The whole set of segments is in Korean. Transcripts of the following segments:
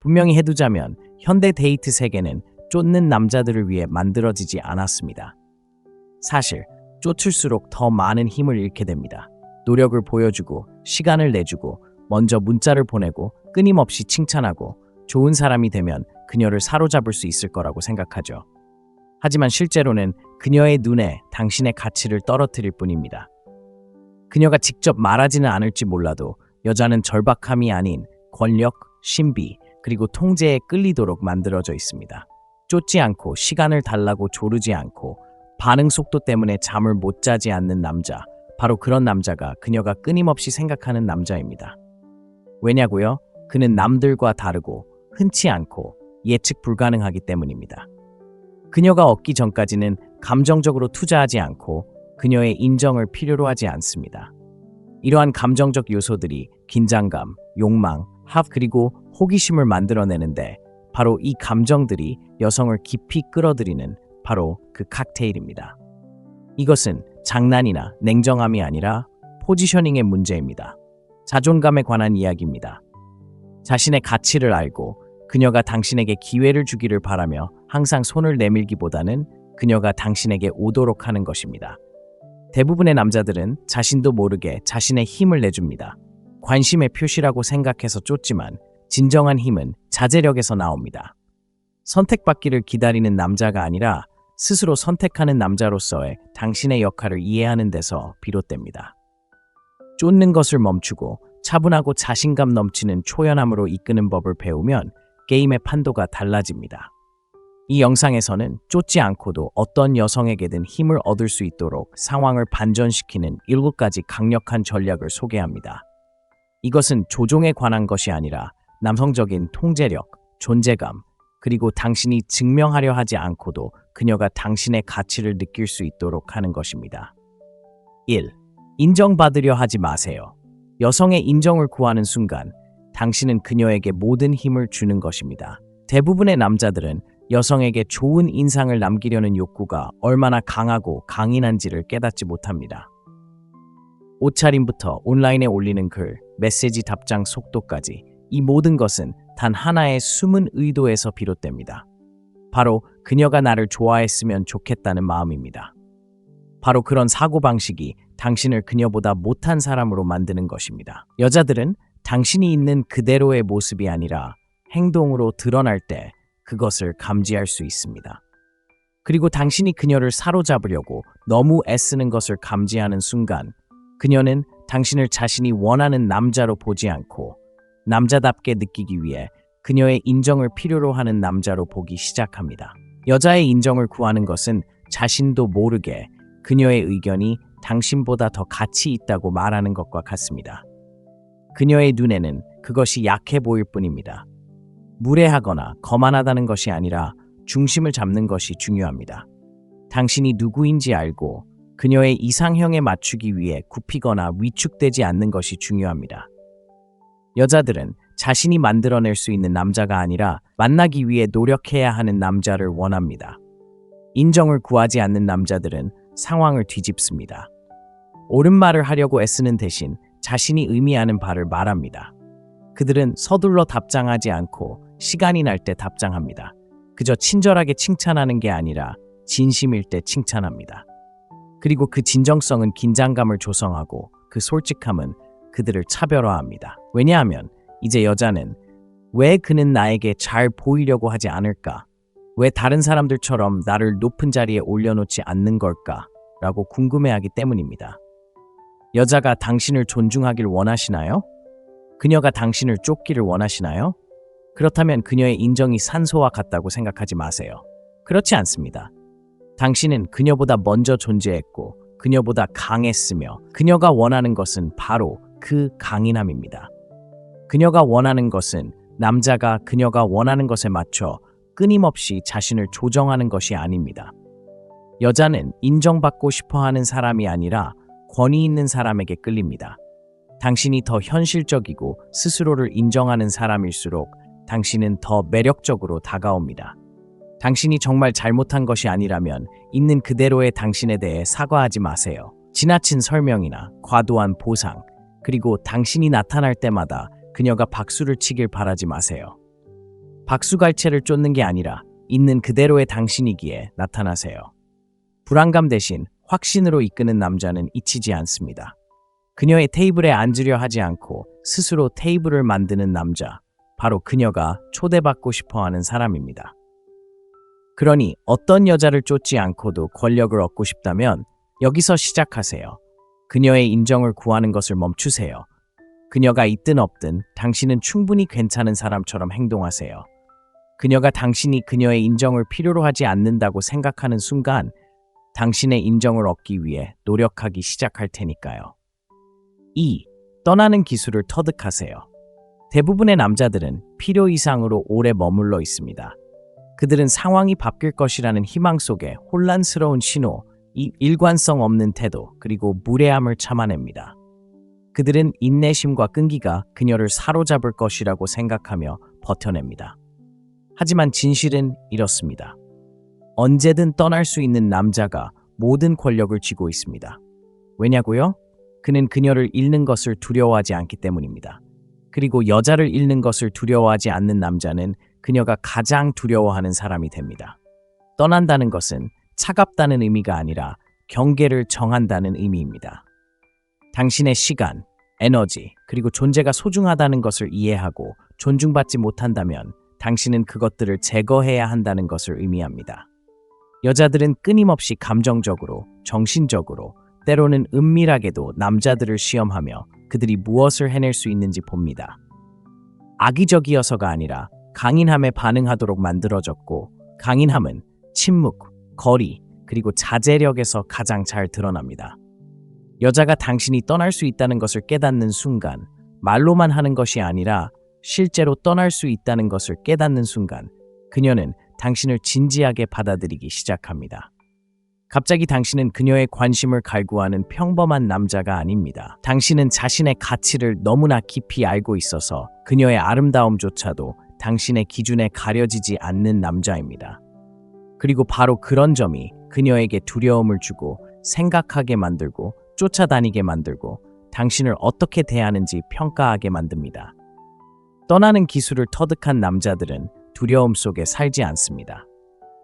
분명히 해두자면 현대 데이트 세계는 쫓는 남자들을 위해 만들어지지 않았습니다. 사실 쫓을수록 더 많은 힘을 잃게 됩니다. 노력을 보여주고 시간을 내주고 먼저 문자를 보내고 끊임없이 칭찬하고 좋은 사람이 되면 그녀를 사로잡을 수 있을 거라고 생각하죠. 하지만 실제로는 그녀의 눈에 당신의 가치를 떨어뜨릴 뿐입니다. 그녀가 직접 말하지는 않을지 몰라도 여자는 절박함이 아닌 권력, 신비, 그리고 통제에 끌리도록 만들어져 있습니다. 쫓지 않고 시간을 달라고 조르지 않고 반응 속도 때문에 잠을 못 자지 않는 남자, 바로 그런 남자가 그녀가 끊임없이 생각하는 남자입니다. 왜냐고요? 그는 남들과 다르고 흔치 않고 예측 불가능하기 때문입니다. 그녀가 얻기 전까지는 감정적으로 투자하지 않고 그녀의 인정을 필요로 하지 않습니다. 이러한 감정적 요소들이 긴장감, 욕망, 그리고 호기심을 만들어내는데 바로 이 감정들이 여성을 깊이 끌어들이는 바로 그 칵테일입니다. 이것은 장난이나 냉정함이 아니라 포지셔닝의 문제입니다. 자존감에 관한 이야기입니다. 자신의 가치를 알고 그녀가 당신에게 기회를 주기를 바라며 항상 손을 내밀기보다는 그녀가 당신에게 오도록 하는 것입니다. 대부분의 남자들은 자신도 모르게 자신의 힘을 내줍니다. 관심의 표시라고 생각해서 쫓지만 진정한 힘은 자제력에서 나옵니다. 선택받기를 기다리는 남자가 아니라 스스로 선택하는 남자로서의 당신의 역할을 이해하는 데서 비롯됩니다. 쫓는 것을 멈추고 차분하고 자신감 넘치는 초연함으로 이끄는 법을 배우면 게임의 판도가 달라집니다. 이 영상에서는 쫓지 않고도 어떤 여성에게든 힘을 얻을 수 있도록 상황을 반전시키는 7가지 강력한 전략을 소개합니다. 이것은 조종에 관한 것이 아니라 남성적인 통제력, 존재감, 그리고 당신이 증명하려 하지 않고도 그녀가 당신의 가치를 느낄 수 있도록 하는 것입니다. 1. 인정받으려 하지 마세요. 여성의 인정을 구하는 순간 당신은 그녀에게 모든 힘을 주는 것입니다. 대부분의 남자들은 여성에게 좋은 인상을 남기려는 욕구가 얼마나 강하고 강인한지를 깨닫지 못합니다. 옷차림부터 온라인에 올리는 글, 메시지 답장 속도까지 이 모든 것은 단 하나의 숨은 의도에서 비롯됩니다. 바로 그녀가 나를 좋아했으면 좋겠다는 마음입니다. 바로 그런 사고방식이 당신을 그녀보다 못한 사람으로 만드는 것입니다. 여자들은 당신이 있는 그대로의 모습이 아니라 행동으로 드러날 때 그것을 감지할 수 있습니다. 그리고 당신이 그녀를 사로잡으려고 너무 애쓰는 것을 감지하는 순간 그녀는 당신을 자신이 원하는 남자로 보지 않고 남자답게 느끼기 위해 그녀의 인정을 필요로 하는 남자로 보기 시작합니다. 여자의 인정을 구하는 것은 자신도 모르게 그녀의 의견이 당신보다 더 가치 있다고 말하는 것과 같습니다. 그녀의 눈에는 그것이 약해 보일 뿐입니다. 무례하거나 거만하다는 것이 아니라 중심을 잡는 것이 중요합니다. 당신이 누구인지 알고 그녀의 이상형에 맞추기 위해 굽히거나 위축되지 않는 것이 중요합니다. 여자들은 자신이 만들어낼 수 있는 남자가 아니라 만나기 위해 노력해야 하는 남자를 원합니다. 인정을 구하지 않는 남자들은 상황을 뒤집습니다. 옳은 말을 하려고 애쓰는 대신 자신이 의미하는 바를 말합니다. 그들은 서둘러 답장하지 않고 시간이 날 때 답장합니다. 그저 친절하게 칭찬하는 게 아니라 진심일 때 칭찬합니다. 그리고 그 진정성은 긴장감을 조성하고 그 솔직함은 그들을 차별화합니다. 왜냐하면 이제 여자는 왜 그는 나에게 잘 보이려고 하지 않을까? 왜 다른 사람들처럼 나를 높은 자리에 올려놓지 않는 걸까? 라고 궁금해하기 때문입니다. 여자가 당신을 존중하길 원하시나요? 그녀가 당신을 쫓기를 원하시나요? 그렇다면 그녀의 인정이 산소와 같다고 생각하지 마세요. 그렇지 않습니다. 당신은 그녀보다 먼저 존재했고 그녀보다 강했으며 그녀가 원하는 것은 바로 그 강인함입니다. 그녀가 원하는 것은 남자가 그녀가 원하는 것에 맞춰 끊임없이 자신을 조정하는 것이 아닙니다. 여자는 인정받고 싶어하는 사람이 아니라 권위 있는 사람에게 끌립니다. 당신이 더 현실적이고 스스로를 인정하는 사람일수록 당신은 더 매력적으로 다가옵니다. 당신이 정말 잘못한 것이 아니라면 있는 그대로의 당신에 대해 사과하지 마세요. 지나친 설명이나 과도한 보상, 그리고 당신이 나타날 때마다 그녀가 박수를 치길 바라지 마세요. 박수갈채를 쫓는 게 아니라 있는 그대로의 당신이기에 나타나세요. 불안감 대신 확신으로 이끄는 남자는 잊히지 않습니다. 그녀의 테이블에 앉으려 하지 않고 스스로 테이블을 만드는 남자, 바로 그녀가 초대받고 싶어하는 사람입니다. 그러니 어떤 여자를 쫓지 않고도 권력을 얻고 싶다면 여기서 시작하세요. 그녀의 인정을 구하는 것을 멈추세요. 그녀가 있든 없든 당신은 충분히 괜찮은 사람처럼 행동하세요. 그녀가 당신이 그녀의 인정을 필요로 하지 않는다고 생각하는 순간 당신의 인정을 얻기 위해 노력하기 시작할 테니까요. 2. 떠나는 기술을 터득하세요. 대부분의 남자들은 필요 이상으로 오래 머물러 있습니다. 그들은 상황이 바뀔 것이라는 희망 속에 혼란스러운 신호, 일관성 없는 태도, 그리고 무례함을 참아냅니다. 그들은 인내심과 끈기가 그녀를 사로잡을 것이라고 생각하며 버텨냅니다. 하지만 진실은 이렇습니다. 언제든 떠날 수 있는 남자가 모든 권력을 쥐고 있습니다. 왜냐고요? 그는 그녀를 잃는 것을 두려워하지 않기 때문입니다. 그리고 여자를 잃는 것을 두려워하지 않는 남자는 그녀가 가장 두려워하는 사람이 됩니다. 떠난다는 것은 차갑다는 의미가 아니라 경계를 정한다는 의미입니다. 당신의 시간, 에너지, 그리고 존재가 소중하다는 것을 이해하고 존중받지 못한다면 당신은 그것들을 제거해야 한다는 것을 의미합니다. 여자들은 끊임없이 감정적으로, 정신적으로, 때로는 은밀하게도 남자들을 시험하며 그들이 무엇을 해낼 수 있는지 봅니다. 악의적이어서가 아니라 강인함에 반응하도록 만들어졌고, 강인함은 침묵, 거리, 그리고 자제력에서 가장 잘 드러납니다. 여자가 당신이 떠날 수 있다는 것을 깨닫는 순간, 말로만 하는 것이 아니라 실제로 떠날 수 있다는 것을 깨닫는 순간, 그녀는 당신을 진지하게 받아들이기 시작합니다. 갑자기 당신은 그녀의 관심을 갈구하는 평범한 남자가 아닙니다. 당신은 자신의 가치를 너무나 깊이 알고 있어서 그녀의 아름다움조차도 당신의 기준에 가려지지 않는 남자입니다. 그리고 바로 그런 점이 그녀에게 두려움을 주고 생각하게 만들고 쫓아다니게 만들고 당신을 어떻게 대하는지 평가하게 만듭니다. 떠나는 기술을 터득한 남자들은 두려움 속에 살지 않습니다.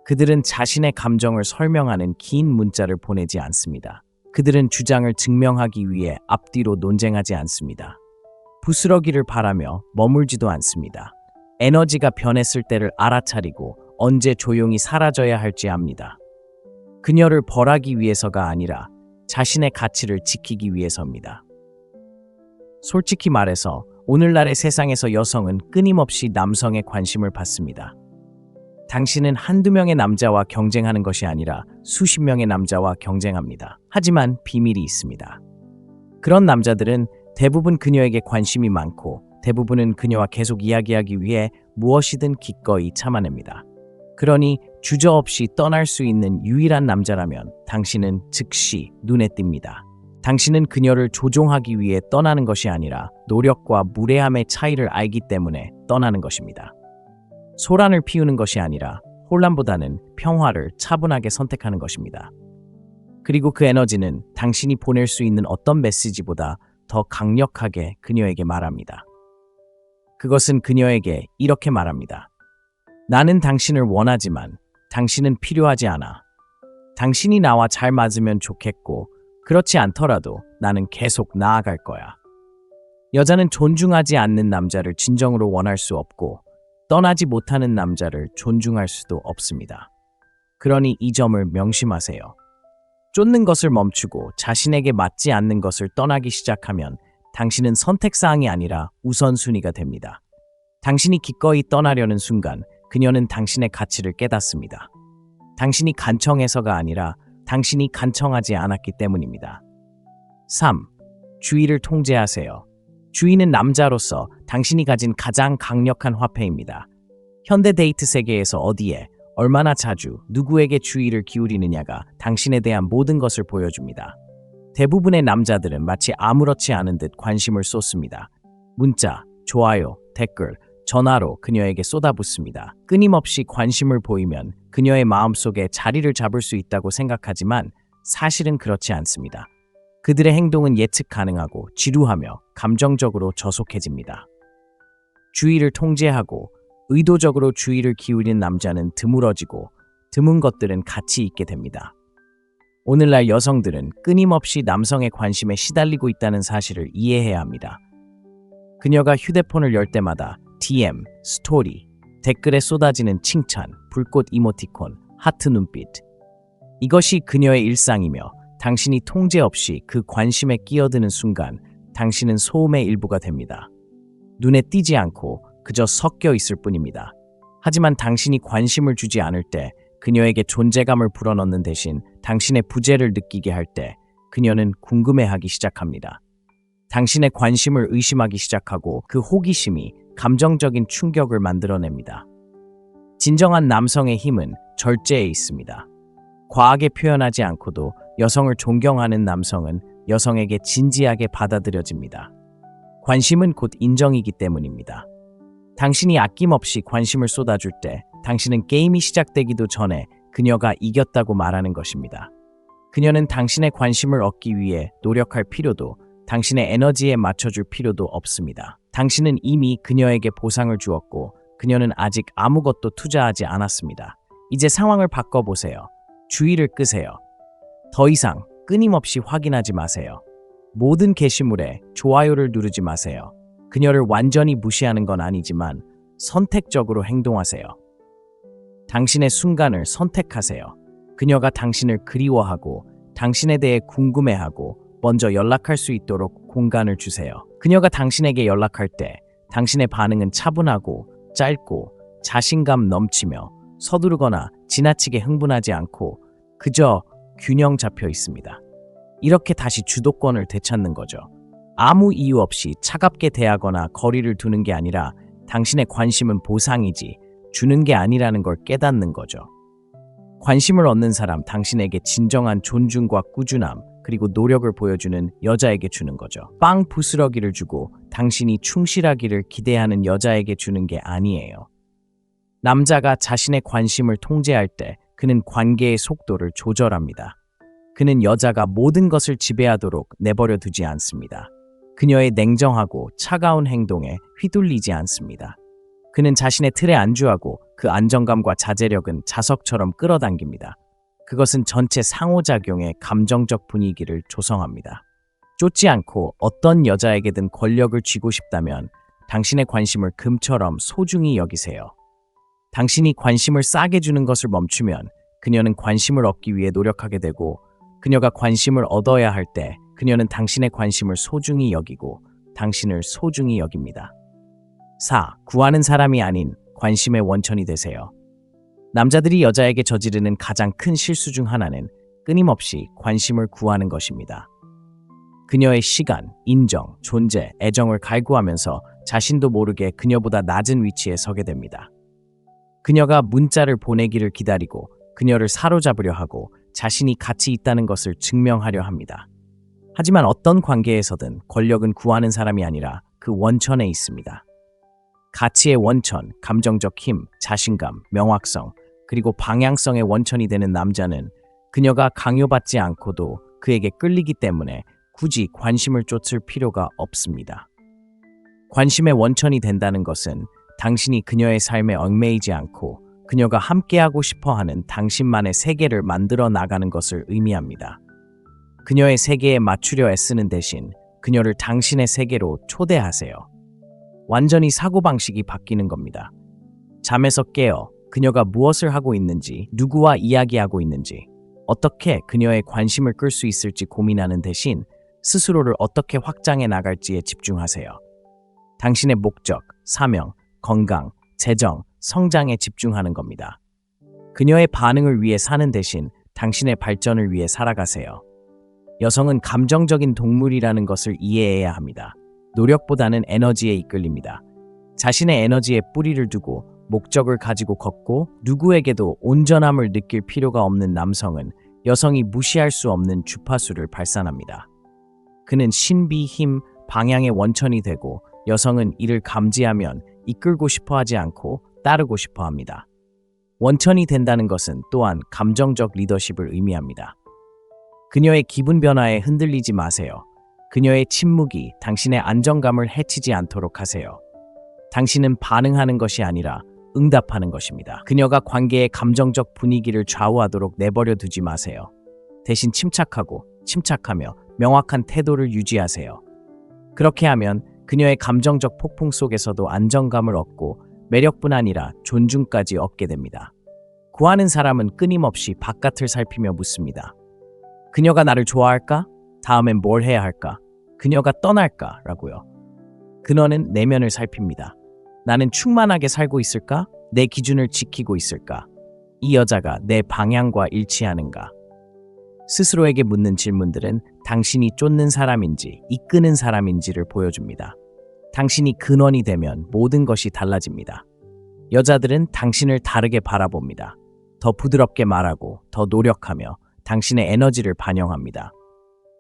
그들은 자신의 감정을 설명하는 긴 문자를 보내지 않습니다. 그들은 주장을 증명하기 위해 앞뒤로 논쟁하지 않습니다. 부스러기를 바라며 머물지도 않습니다. 에너지가 변했을 때를 알아차리고 언제 조용히 사라져야 할지 압니다. 그녀를 벌하기 위해서가 아니라 자신의 가치를 지키기 위해서입니다. 솔직히 말해서 오늘날의 세상에서 여성은 끊임없이 남성의 관심을 받습니다. 당신은 한두 명의 남자와 경쟁하는 것이 아니라 수십 명의 남자와 경쟁합니다. 하지만 비밀이 있습니다. 그런 남자들은 대부분 그녀에게 관심이 많고 대부분은 그녀와 계속 이야기하기 위해 무엇이든 기꺼이 참아냅니다. 그러니 주저없이 떠날 수 있는 유일한 남자라면 당신은 즉시 눈에 띕니다. 당신은 그녀를 조종하기 위해 떠나는 것이 아니라 노력과 무례함의 차이를 알기 때문에 떠나는 것입니다. 소란을 피우는 것이 아니라 혼란보다는 평화를 차분하게 선택하는 것입니다. 그리고 그 에너지는 당신이 보낼 수 있는 어떤 메시지보다 더 강력하게 그녀에게 말합니다. 그것은 그녀에게 이렇게 말합니다. 나는 당신을 원하지만 당신은 필요하지 않아. 당신이 나와 잘 맞으면 좋겠고 그렇지 않더라도 나는 계속 나아갈 거야. 여자는 존중하지 않는 남자를 진정으로 원할 수 없고 떠나지 못하는 남자를 존중할 수도 없습니다. 그러니 이 점을 명심하세요. 쫓는 것을 멈추고 자신에게 맞지 않는 것을 떠나기 시작하면 당신은 선택사항이 아니라 우선순위가 됩니다. 당신이 기꺼이 떠나려는 순간 그녀는 당신의 가치를 깨닫습니다. 당신이 간청해서가 아니라 당신이 간청하지 않았기 때문입니다. 3. 주의를 통제하세요. 주의는 남자로서 당신이 가진 가장 강력한 화폐입니다. 현대 데이트 세계에서 어디에, 얼마나 자주, 누구에게 주의를 기울이느냐가 당신에 대한 모든 것을 보여줍니다. 대부분의 남자들은 마치 아무렇지 않은 듯 관심을 쏟습니다. 문자, 좋아요, 댓글, 전화로 그녀에게 쏟아붓습니다. 끊임없이 관심을 보이면 그녀의 마음속에 자리를 잡을 수 있다고 생각하지만 사실은 그렇지 않습니다. 그들의 행동은 예측 가능하고 지루하며 감정적으로 저속해집니다. 주의를 통제하고 의도적으로 주의를 기울인 남자는 드물어지고 드문 것들은 가치 있게 됩니다. 오늘날 여성들은 끊임없이 남성의 관심에 시달리고 있다는 사실을 이해해야 합니다. 그녀가 휴대폰을 열 때마다 DM, 스토리, 댓글에 쏟아지는 칭찬, 불꽃 이모티콘, 하트 눈빛. 이것이 그녀의 일상이며 당신이 통제 없이 그 관심에 끼어드는 순간 당신은 소음의 일부가 됩니다. 눈에 띄지 않고 그저 섞여 있을 뿐입니다. 하지만 당신이 관심을 주지 않을 때 그녀에게 존재감을 불어넣는 대신 당신의 부재를 느끼게 할 때 그녀는 궁금해하기 시작합니다. 당신의 관심을 의심하기 시작하고 그 호기심이 감정적인 충격을 만들어냅니다. 진정한 남성의 힘은 절제에 있습니다. 과하게 표현하지 않고도 여성을 존경하는 남성은 여성에게 진지하게 받아들여집니다. 관심은 곧 인정이기 때문입니다. 당신이 아낌없이 관심을 쏟아줄 때 당신은 게임이 시작되기도 전에 그녀가 이겼다고 말하는 것입니다. 그녀는 당신의 관심을 얻기 위해 노력할 필요도 당신의 에너지에 맞춰줄 필요도 없습니다. 당신은 이미 그녀에게 보상을 주었고 그녀는 아직 아무것도 투자하지 않았습니다. 이제 상황을 바꿔보세요. 주의를 끄세요. 더 이상 끊임없이 확인하지 마세요. 모든 게시물에 좋아요를 누르지 마세요. 그녀를 완전히 무시하는 건 아니지만 선택적으로 행동하세요. 당신의 순간을 선택하세요. 그녀가 당신을 그리워하고 당신에 대해 궁금해하고 먼저 연락할 수 있도록 공간을 주세요. 그녀가 당신에게 연락할 때 당신의 반응은 차분하고 짧고 자신감 넘치며 서두르거나 지나치게 흥분하지 않고 그저 균형 잡혀 있습니다. 이렇게 다시 주도권을 되찾는 거죠. 아무 이유 없이 차갑게 대하거나 거리를 두는 게 아니라 당신의 관심은 보상이지 주는 게 아니라는 걸 깨닫는 거죠. 관심을 얻는 사람 당신에게 진정한 존중과 꾸준함 그리고 노력을 보여주는 여자에게 주는 거죠. 빵 부스러기를 주고 당신이 충실하기를 기대하는 여자에게 주는 게 아니에요. 남자가 자신의 관심을 통제할 때 그는 관계의 속도를 조절합니다. 그는 여자가 모든 것을 지배하도록 내버려 두지 않습니다. 그녀의 냉정하고 차가운 행동에 휘둘리지 않습니다. 그는 자신의 틀에 안주하고 그 안정감과 자제력은 자석처럼 끌어당깁니다. 그것은 전체 상호작용의 감정적 분위기를 조성합니다. 쫓지 않고 어떤 여자에게든 권력을 쥐고 싶다면 당신의 관심을 금처럼 소중히 여기세요. 당신이 관심을 싸게 주는 것을 멈추면 그녀는 관심을 얻기 위해 노력하게 되고 그녀가 관심을 얻어야 할 때 그녀는 당신의 관심을 소중히 여기고 당신을 소중히 여깁니다. 4. 구하는 사람이 아닌 관심의 원천이 되세요. 남자들이 여자에게 저지르는 가장 큰 실수 중 하나는 끊임없이 관심을 구하는 것입니다. 그녀의 시간, 인정, 존재, 애정을 갈구하면서 자신도 모르게 그녀보다 낮은 위치에 서게 됩니다. 그녀가 문자를 보내기를 기다리고 그녀를 사로잡으려 하고 자신이 가치 있다는 것을 증명하려 합니다. 하지만 어떤 관계에서든 권력은 구하는 사람이 아니라 그 원천에 있습니다. 가치의 원천, 감정적 힘, 자신감, 명확성, 그리고 방향성의 원천이 되는 남자는 그녀가 강요받지 않고도 그에게 끌리기 때문에 굳이 관심을 쫓을 필요가 없습니다. 관심의 원천이 된다는 것은 당신이 그녀의 삶에 얽매이지 않고 그녀가 함께하고 싶어하는 당신만의 세계를 만들어 나가는 것을 의미합니다. 그녀의 세계에 맞추려 애쓰는 대신 그녀를 당신의 세계로 초대하세요. 완전히 사고방식이 바뀌는 겁니다. 잠에서 깨어 그녀가 무엇을 하고 있는지, 누구와 이야기하고 있는지, 어떻게 그녀의 관심을 끌 수 있을지 고민하는 대신 스스로를 어떻게 확장해 나갈지에 집중하세요. 당신의 목적, 사명, 건강, 재정, 성장에 집중하는 겁니다. 그녀의 반응을 위해 사는 대신 당신의 발전을 위해 살아가세요. 여성은 감정적인 동물이라는 것을 이해해야 합니다. 노력보다는 에너지에 이끌립니다. 자신의 에너지에 뿌리를 두고 목적을 가지고 걷고 누구에게도 온전함을 느낄 필요가 없는 남성은 여성이 무시할 수 없는 주파수를 발산합니다. 그는 신비, 힘, 방향의 원천이 되고 여성은 이를 감지하면 이끌고 싶어 하지 않고 따르고 싶어 합니다. 원천이 된다는 것은 또한 감정적 리더십을 의미합니다. 그녀의 기분 변화에 흔들리지 마세요. 그녀의 침묵이 당신의 안정감을 해치지 않도록 하세요. 당신은 반응하는 것이 아니라 응답하는 것입니다. 그녀가 관계의 감정적 분위기를 좌우하도록 내버려 두지 마세요. 대신 침착하며 명확한 태도를 유지하세요. 그렇게 하면 그녀의 감정적 폭풍 속에서도 안정감을 얻고 매력뿐 아니라 존중까지 얻게 됩니다. 구하는 사람은 끊임없이 바깥을 살피며 묻습니다. 그녀가 나를 좋아할까? 다음엔 뭘 해야 할까? 그녀가 떠날까? 라고요. 그녀는 내면을 살핍니다. 나는 충만하게 살고 있을까? 내 기준을 지키고 있을까? 이 여자가 내 방향과 일치하는가? 스스로에게 묻는 질문들은 당신이 쫓는 사람인지 이끄는 사람인지를 보여줍니다. 당신이 근원이 되면 모든 것이 달라집니다. 여자들은 당신을 다르게 바라봅니다. 더 부드럽게 말하고 더 노력하며 당신의 에너지를 반영합니다.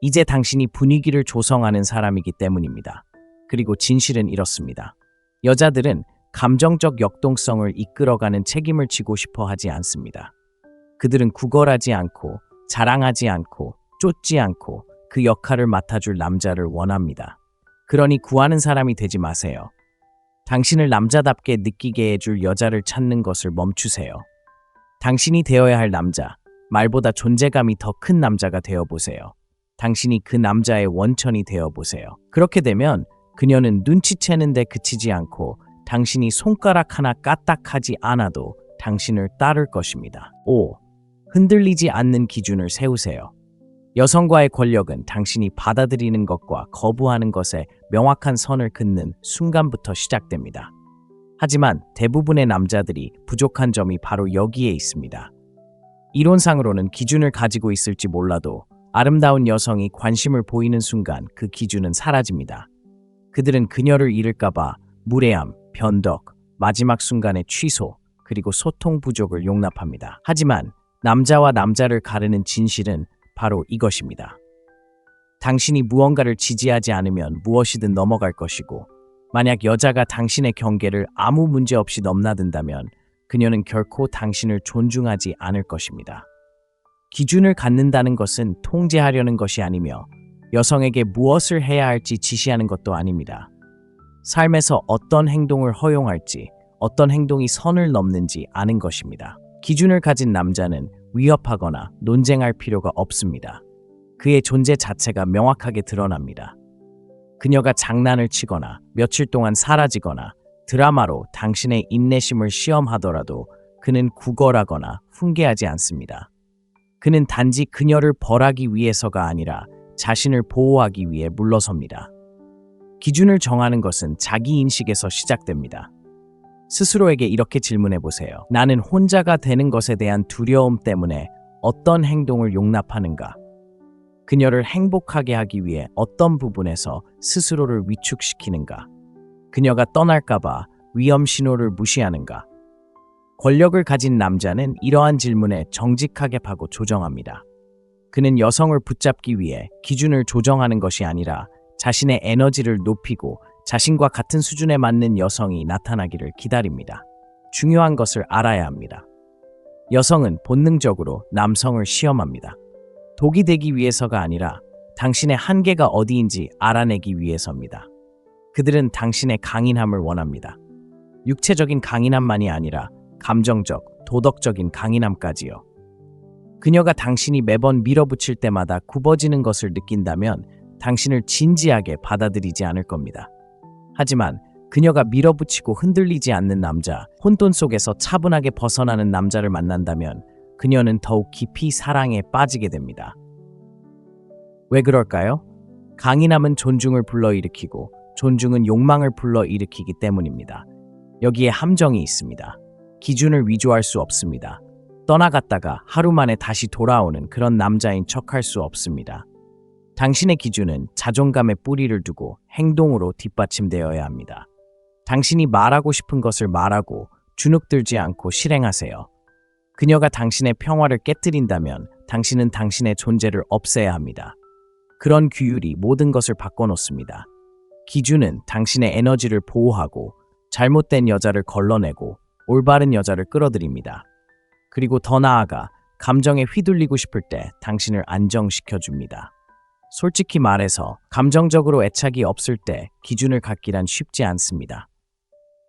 이제 당신이 분위기를 조성하는 사람이기 때문입니다. 그리고 진실은 이렇습니다. 여자들은 감정적 역동성을 이끌어가는 책임을 지고 싶어 하지 않습니다. 그들은 구걸하지 않고 자랑하지 않고 쫓지 않고 그 역할을 맡아줄 남자를 원합니다. 그러니 구하는 사람이 되지 마세요. 당신을 남자답게 느끼게 해줄 여자를 찾는 것을 멈추세요. 당신이 되어야 할 남자, 말보다 존재감이 더 큰 남자가 되어보세요. 당신이 그 남자의 원천이 되어보세요. 그렇게 되면 그녀는 눈치채는 데 그치지 않고 당신이 손가락 하나 까딱하지 않아도 당신을 따를 것입니다. 5. 흔들리지 않는 기준을 세우세요. 여성과의 권력은 당신이 받아들이는 것과 거부하는 것에 명확한 선을 긋는 순간부터 시작됩니다. 하지만 대부분의 남자들이 부족한 점이 바로 여기에 있습니다. 이론상으로는 기준을 가지고 있을지 몰라도 아름다운 여성이 관심을 보이는 순간 그 기준은 사라집니다. 그들은 그녀를 잃을까봐 무례함, 변덕, 마지막 순간의 취소, 그리고 소통 부족을 용납합니다. 하지만 남자와 남자를 가르는 진실은 바로 이것입니다. 당신이 무언가를 지지하지 않으면 무엇이든 넘어갈 것이고, 만약 여자가 당신의 경계를 아무 문제 없이 넘나든다면 그녀는 결코 당신을 존중하지 않을 것입니다. 기준을 갖는다는 것은 통제하려는 것이 아니며 여성에게 무엇을 해야 할지 지시하는 것도 아닙니다. 삶에서 어떤 행동을 허용할지, 어떤 행동이 선을 넘는지 아는 것입니다. 기준을 가진 남자는 위협하거나 논쟁할 필요가 없습니다. 그의 존재 자체가 명확하게 드러납니다. 그녀가 장난을 치거나 며칠 동안 사라지거나 드라마로 당신의 인내심을 시험하더라도 그는 구걸하거나 훈계하지 않습니다. 그는 단지 그녀를 벌하기 위해서가 아니라 자신을 보호하기 위해 물러섭니다. 기준을 정하는 것은 자기 인식에서 시작됩니다. 스스로에게 이렇게 질문해 보세요. 나는 혼자가 되는 것에 대한 두려움 때문에 어떤 행동을 용납하는가? 그녀를 행복하게 하기 위해 어떤 부분에서 스스로를 위축시키는가? 그녀가 떠날까봐 위험 신호를 무시하는가? 권력을 가진 남자는 이러한 질문에 정직하게 하고 조정합니다. 그는 여성을 붙잡기 위해 기준을 조정하는 것이 아니라 자신의 에너지를 높이고 자신과 같은 수준에 맞는 여성이 나타나기를 기다립니다. 중요한 것을 알아야 합니다. 여성은 본능적으로 남성을 시험합니다. 독이 되기 위해서가 아니라 당신의 한계가 어디인지 알아내기 위해서입니다. 그들은 당신의 강인함을 원합니다. 육체적인 강인함만이 아니라 감정적, 도덕적인 강인함까지요. 그녀가 당신이 매번 밀어붙일 때마다 굽어지는 것을 느낀다면 당신을 진지하게 받아들이지 않을 겁니다. 하지만 그녀가 밀어붙이고 흔들리지 않는 남자, 혼돈 속에서 차분하게 벗어나는 남자를 만난다면 그녀는 더욱 깊이 사랑에 빠지게 됩니다. 왜 그럴까요? 강인함은 존중을 불러일으키고 존중은 욕망을 불러일으키기 때문입니다. 여기에 함정이 있습니다. 기준을 위조할 수 없습니다. 떠나갔다가 하루 만에 다시 돌아오는 그런 남자인 척할 수 없습니다. 당신의 기준은 자존감에 뿌리를 두고 행동으로 뒷받침되어야 합니다. 당신이 말하고 싶은 것을 말하고 주눅들지 않고 실행하세요. 그녀가 당신의 평화를 깨뜨린다면 당신은 당신의 존재를 없애야 합니다. 그런 규율이 모든 것을 바꿔놓습니다. 기준은 당신의 에너지를 보호하고 잘못된 여자를 걸러내고 올바른 여자를 끌어들입니다. 그리고 더 나아가 감정에 휘둘리고 싶을 때 당신을 안정시켜줍니다. 솔직히 말해서 감정적으로 애착이 없을 때 기준을 갖기란 쉽지 않습니다.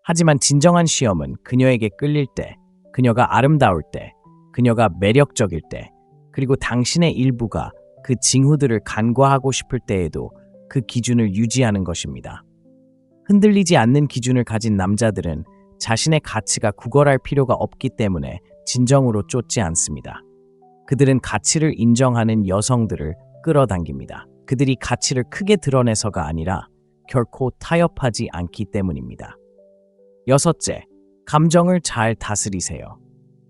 하지만 진정한 시험은 그녀에게 끌릴 때, 그녀가 아름다울 때, 그녀가 매력적일 때, 그리고 당신의 일부가 그 징후들을 간과하고 싶을 때에도 그 기준을 유지하는 것입니다. 흔들리지 않는 기준을 가진 남자들은 자신의 가치가 구걸할 필요가 없기 때문에 진정으로 쫓지 않습니다. 그들은 가치를 인정하는 여성들을 끌어당깁니다. 그들이 가치를 크게 드러내서가 아니라 결코 타협하지 않기 때문입니다. 여섯째, 감정을 잘 다스리세요.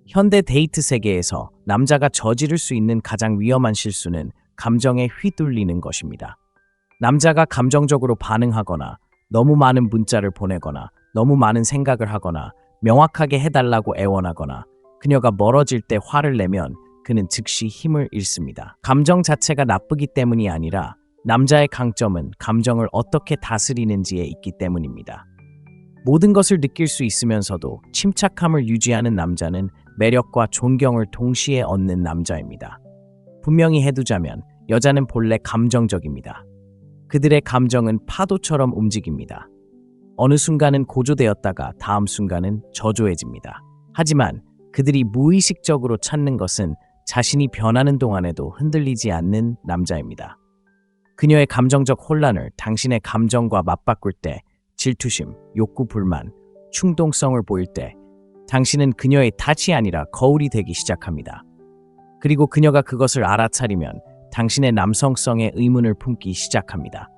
현대 데이트 세계에서 남자가 저지를 수 있는 가장 위험한 실수는 감정에 휘둘리는 것입니다. 남자가 감정적으로 반응하거나 너무 많은 문자를 보내거나 너무 많은 생각을 하거나 명확하게 해달라고 애원하거나 그녀가 멀어질 때 화를 내면 그는 즉시 힘을 잃습니다. 감정 자체가 나쁘기 때문이 아니라 남자의 강점은 감정을 어떻게 다스리는지에 있기 때문입니다. 모든 것을 느낄 수 있으면서도 침착함을 유지하는 남자는 매력과 존경을 동시에 얻는 남자입니다. 분명히 해두자면 여자는 본래 감정적입니다. 그들의 감정은 파도처럼 움직입니다. 어느 순간은 고조되었다가 다음 순간은 저조해집니다. 하지만 그들이 무의식적으로 찾는 것은 자신이 변하는 동안에도 흔들리지 않는 남자입니다. 그녀의 감정적 혼란을 당신의 감정과 맞바꿀 때, 질투심, 욕구, 불만, 충동성을 보일 때 당신은 그녀의 탓이 아니라 거울이 되기 시작합니다. 그리고 그녀가 그것을 알아차리면 당신의 남성성에 의문을 품기 시작합니다.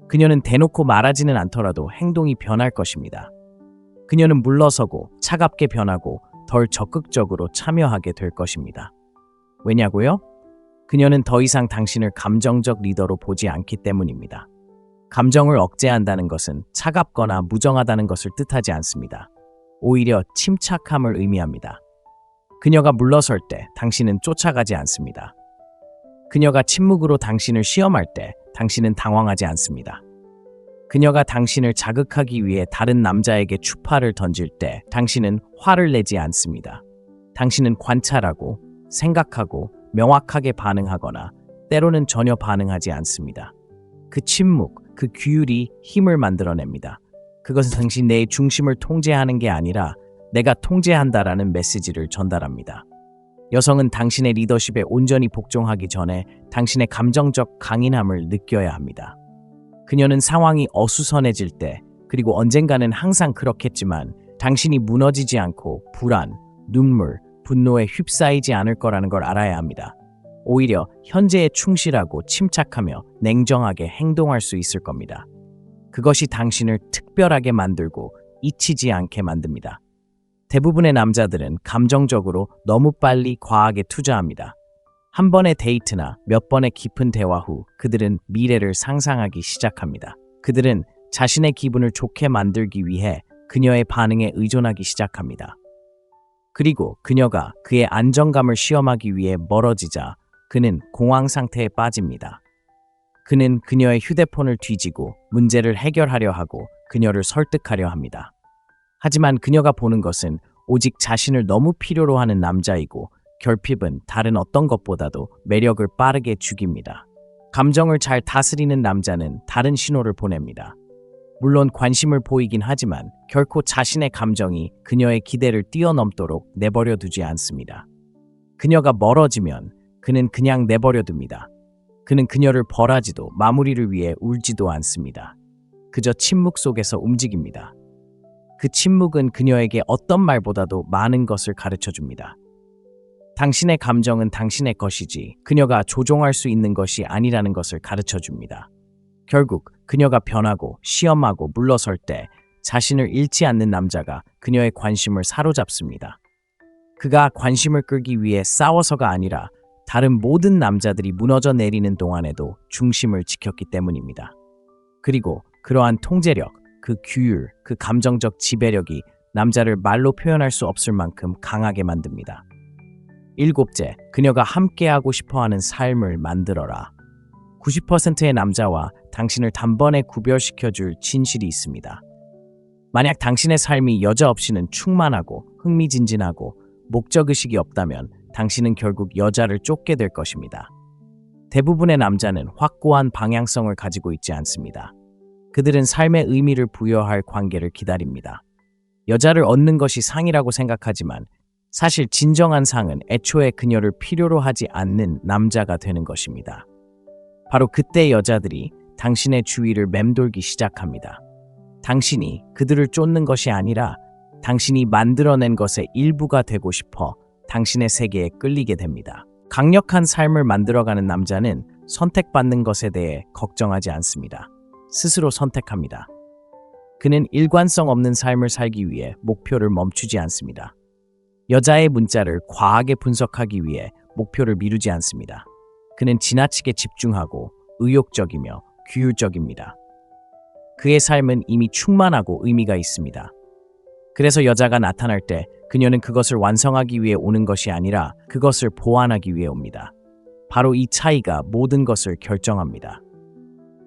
그녀는 대놓고 말하지는 않더라도 행동이 변할 것입니다. 그녀는 물러서고 차갑게 변하고 덜 적극적으로 참여하게 될 것입니다. 왜냐고요? 그녀는 더 이상 당신을 감정적 리더로 보지 않기 때문입니다. 감정을 억제한다는 것은 차갑거나 무정하다는 것을 뜻하지 않습니다. 오히려 침착함을 의미합니다. 그녀가 물러설 때 당신은 쫓아가지 않습니다. 그녀가 침묵으로 당신을 시험할 때 당신은 당황하지 않습니다. 그녀가 당신을 자극하기 위해 다른 남자에게 추파를 던질 때 당신은 화를 내지 않습니다. 당신은 관찰하고 생각하고 명확하게 반응하거나 때로는 전혀 반응하지 않습니다. 그 침묵, 그 규율이 힘을 만들어냅니다. 그것은 당신 내 중심을 통제하는 게 아니라 내가 통제한다라는 메시지를 전달합니다. 여성은 당신의 리더십에 온전히 복종하기 전에 당신의 감정적 강인함을 느껴야 합니다. 그녀는 상황이 어수선해질 때, 그리고 언젠가는 항상 그렇겠지만 당신이 무너지지 않고 불안, 눈물, 분노에 휩싸이지 않을 거라는 걸 알아야 합니다. 오히려 현재에 충실하고 침착하며 냉정하게 행동할 수 있을 겁니다. 그것이 당신을 특별하게 만들고 잊히지 않게 만듭니다. 대부분의 남자들은 감정적으로 너무 빨리 과하게 투자합니다. 한 번의 데이트나 몇 번의 깊은 대화 후 그들은 미래를 상상하기 시작합니다. 그들은 자신의 기분을 좋게 만들기 위해 그녀의 반응에 의존하기 시작합니다. 그리고 그녀가 그의 안정감을 시험하기 위해 멀어지자 그는 공황 상태에 빠집니다. 그는 그녀의 휴대폰을 뒤지고 문제를 해결하려 하고 그녀를 설득하려 합니다. 하지만 그녀가 보는 것은 오직 자신을 너무 필요로 하는 남자이고 결핍은 다른 어떤 것보다도 매력을 빠르게 죽입니다. 감정을 잘 다스리는 남자는 다른 신호를 보냅니다. 물론 관심을 보이긴 하지만 결코 자신의 감정이 그녀의 기대를 뛰어넘도록 내버려 두지 않습니다. 그녀가 멀어지면 그는 그냥 내버려 둡니다. 그는 그녀를 벌하지도 마무리를 위해 울지도 않습니다. 그저 침묵 속에서 움직입니다. 그 침묵은 그녀에게 어떤 말보다도 많은 것을 가르쳐 줍니다. 당신의 감정은 당신의 것이지 그녀가 조종할 수 있는 것이 아니라는 것을 가르쳐 줍니다. 결국 그녀가 변하고 시험하고 물러설 때 자신을 잃지 않는 남자가 그녀의 관심을 사로잡습니다. 그가 관심을 끌기 위해 싸워서가 아니라 다른 모든 남자들이 무너져 내리는 동안에도 중심을 지켰기 때문입니다. 그리고 그러한 통제력, 그 규율, 그 감정적 지배력이 남자를 말로 표현할 수 없을 만큼 강하게 만듭니다. 일곱째, 그녀가 함께하고 싶어하는 삶을 만들어라. 90%의 남자와 당신을 단번에 구별시켜줄 진실이 있습니다. 만약 당신의 삶이 여자 없이는 충만하고 흥미진진하고 목적의식이 없다면 당신은 결국 여자를 쫓게 될 것입니다. 대부분의 남자는 확고한 방향성을 가지고 있지 않습니다. 그들은 삶의 의미를 부여할 관계를 기다립니다. 여자를 얻는 것이 상이라고 생각하지만 사실 진정한 상은 애초에 그녀를 필요로 하지 않는 남자가 되는 것입니다. 바로 그때 여자들이 당신의 주위를 맴돌기 시작합니다. 당신이 그들을 쫓는 것이 아니라 당신이 만들어낸 것의 일부가 되고 싶어 당신의 세계에 끌리게 됩니다. 강력한 삶을 만들어가는 남자는 선택받는 것에 대해 걱정하지 않습니다. 스스로 선택합니다. 그는 일관성 없는 삶을 살기 위해 목표를 멈추지 않습니다. 여자의 문자를 과하게 분석하기 위해 목표를 미루지 않습니다. 그는 지나치게 집중하고 의욕적이며 규율적입니다. 그의 삶은 이미 충만하고 의미가 있습니다. 그래서 여자가 나타날 때 그녀는 그것을 완성하기 위해 오는 것이 아니라 그것을 보완하기 위해 옵니다. 바로 이 차이가 모든 것을 결정합니다.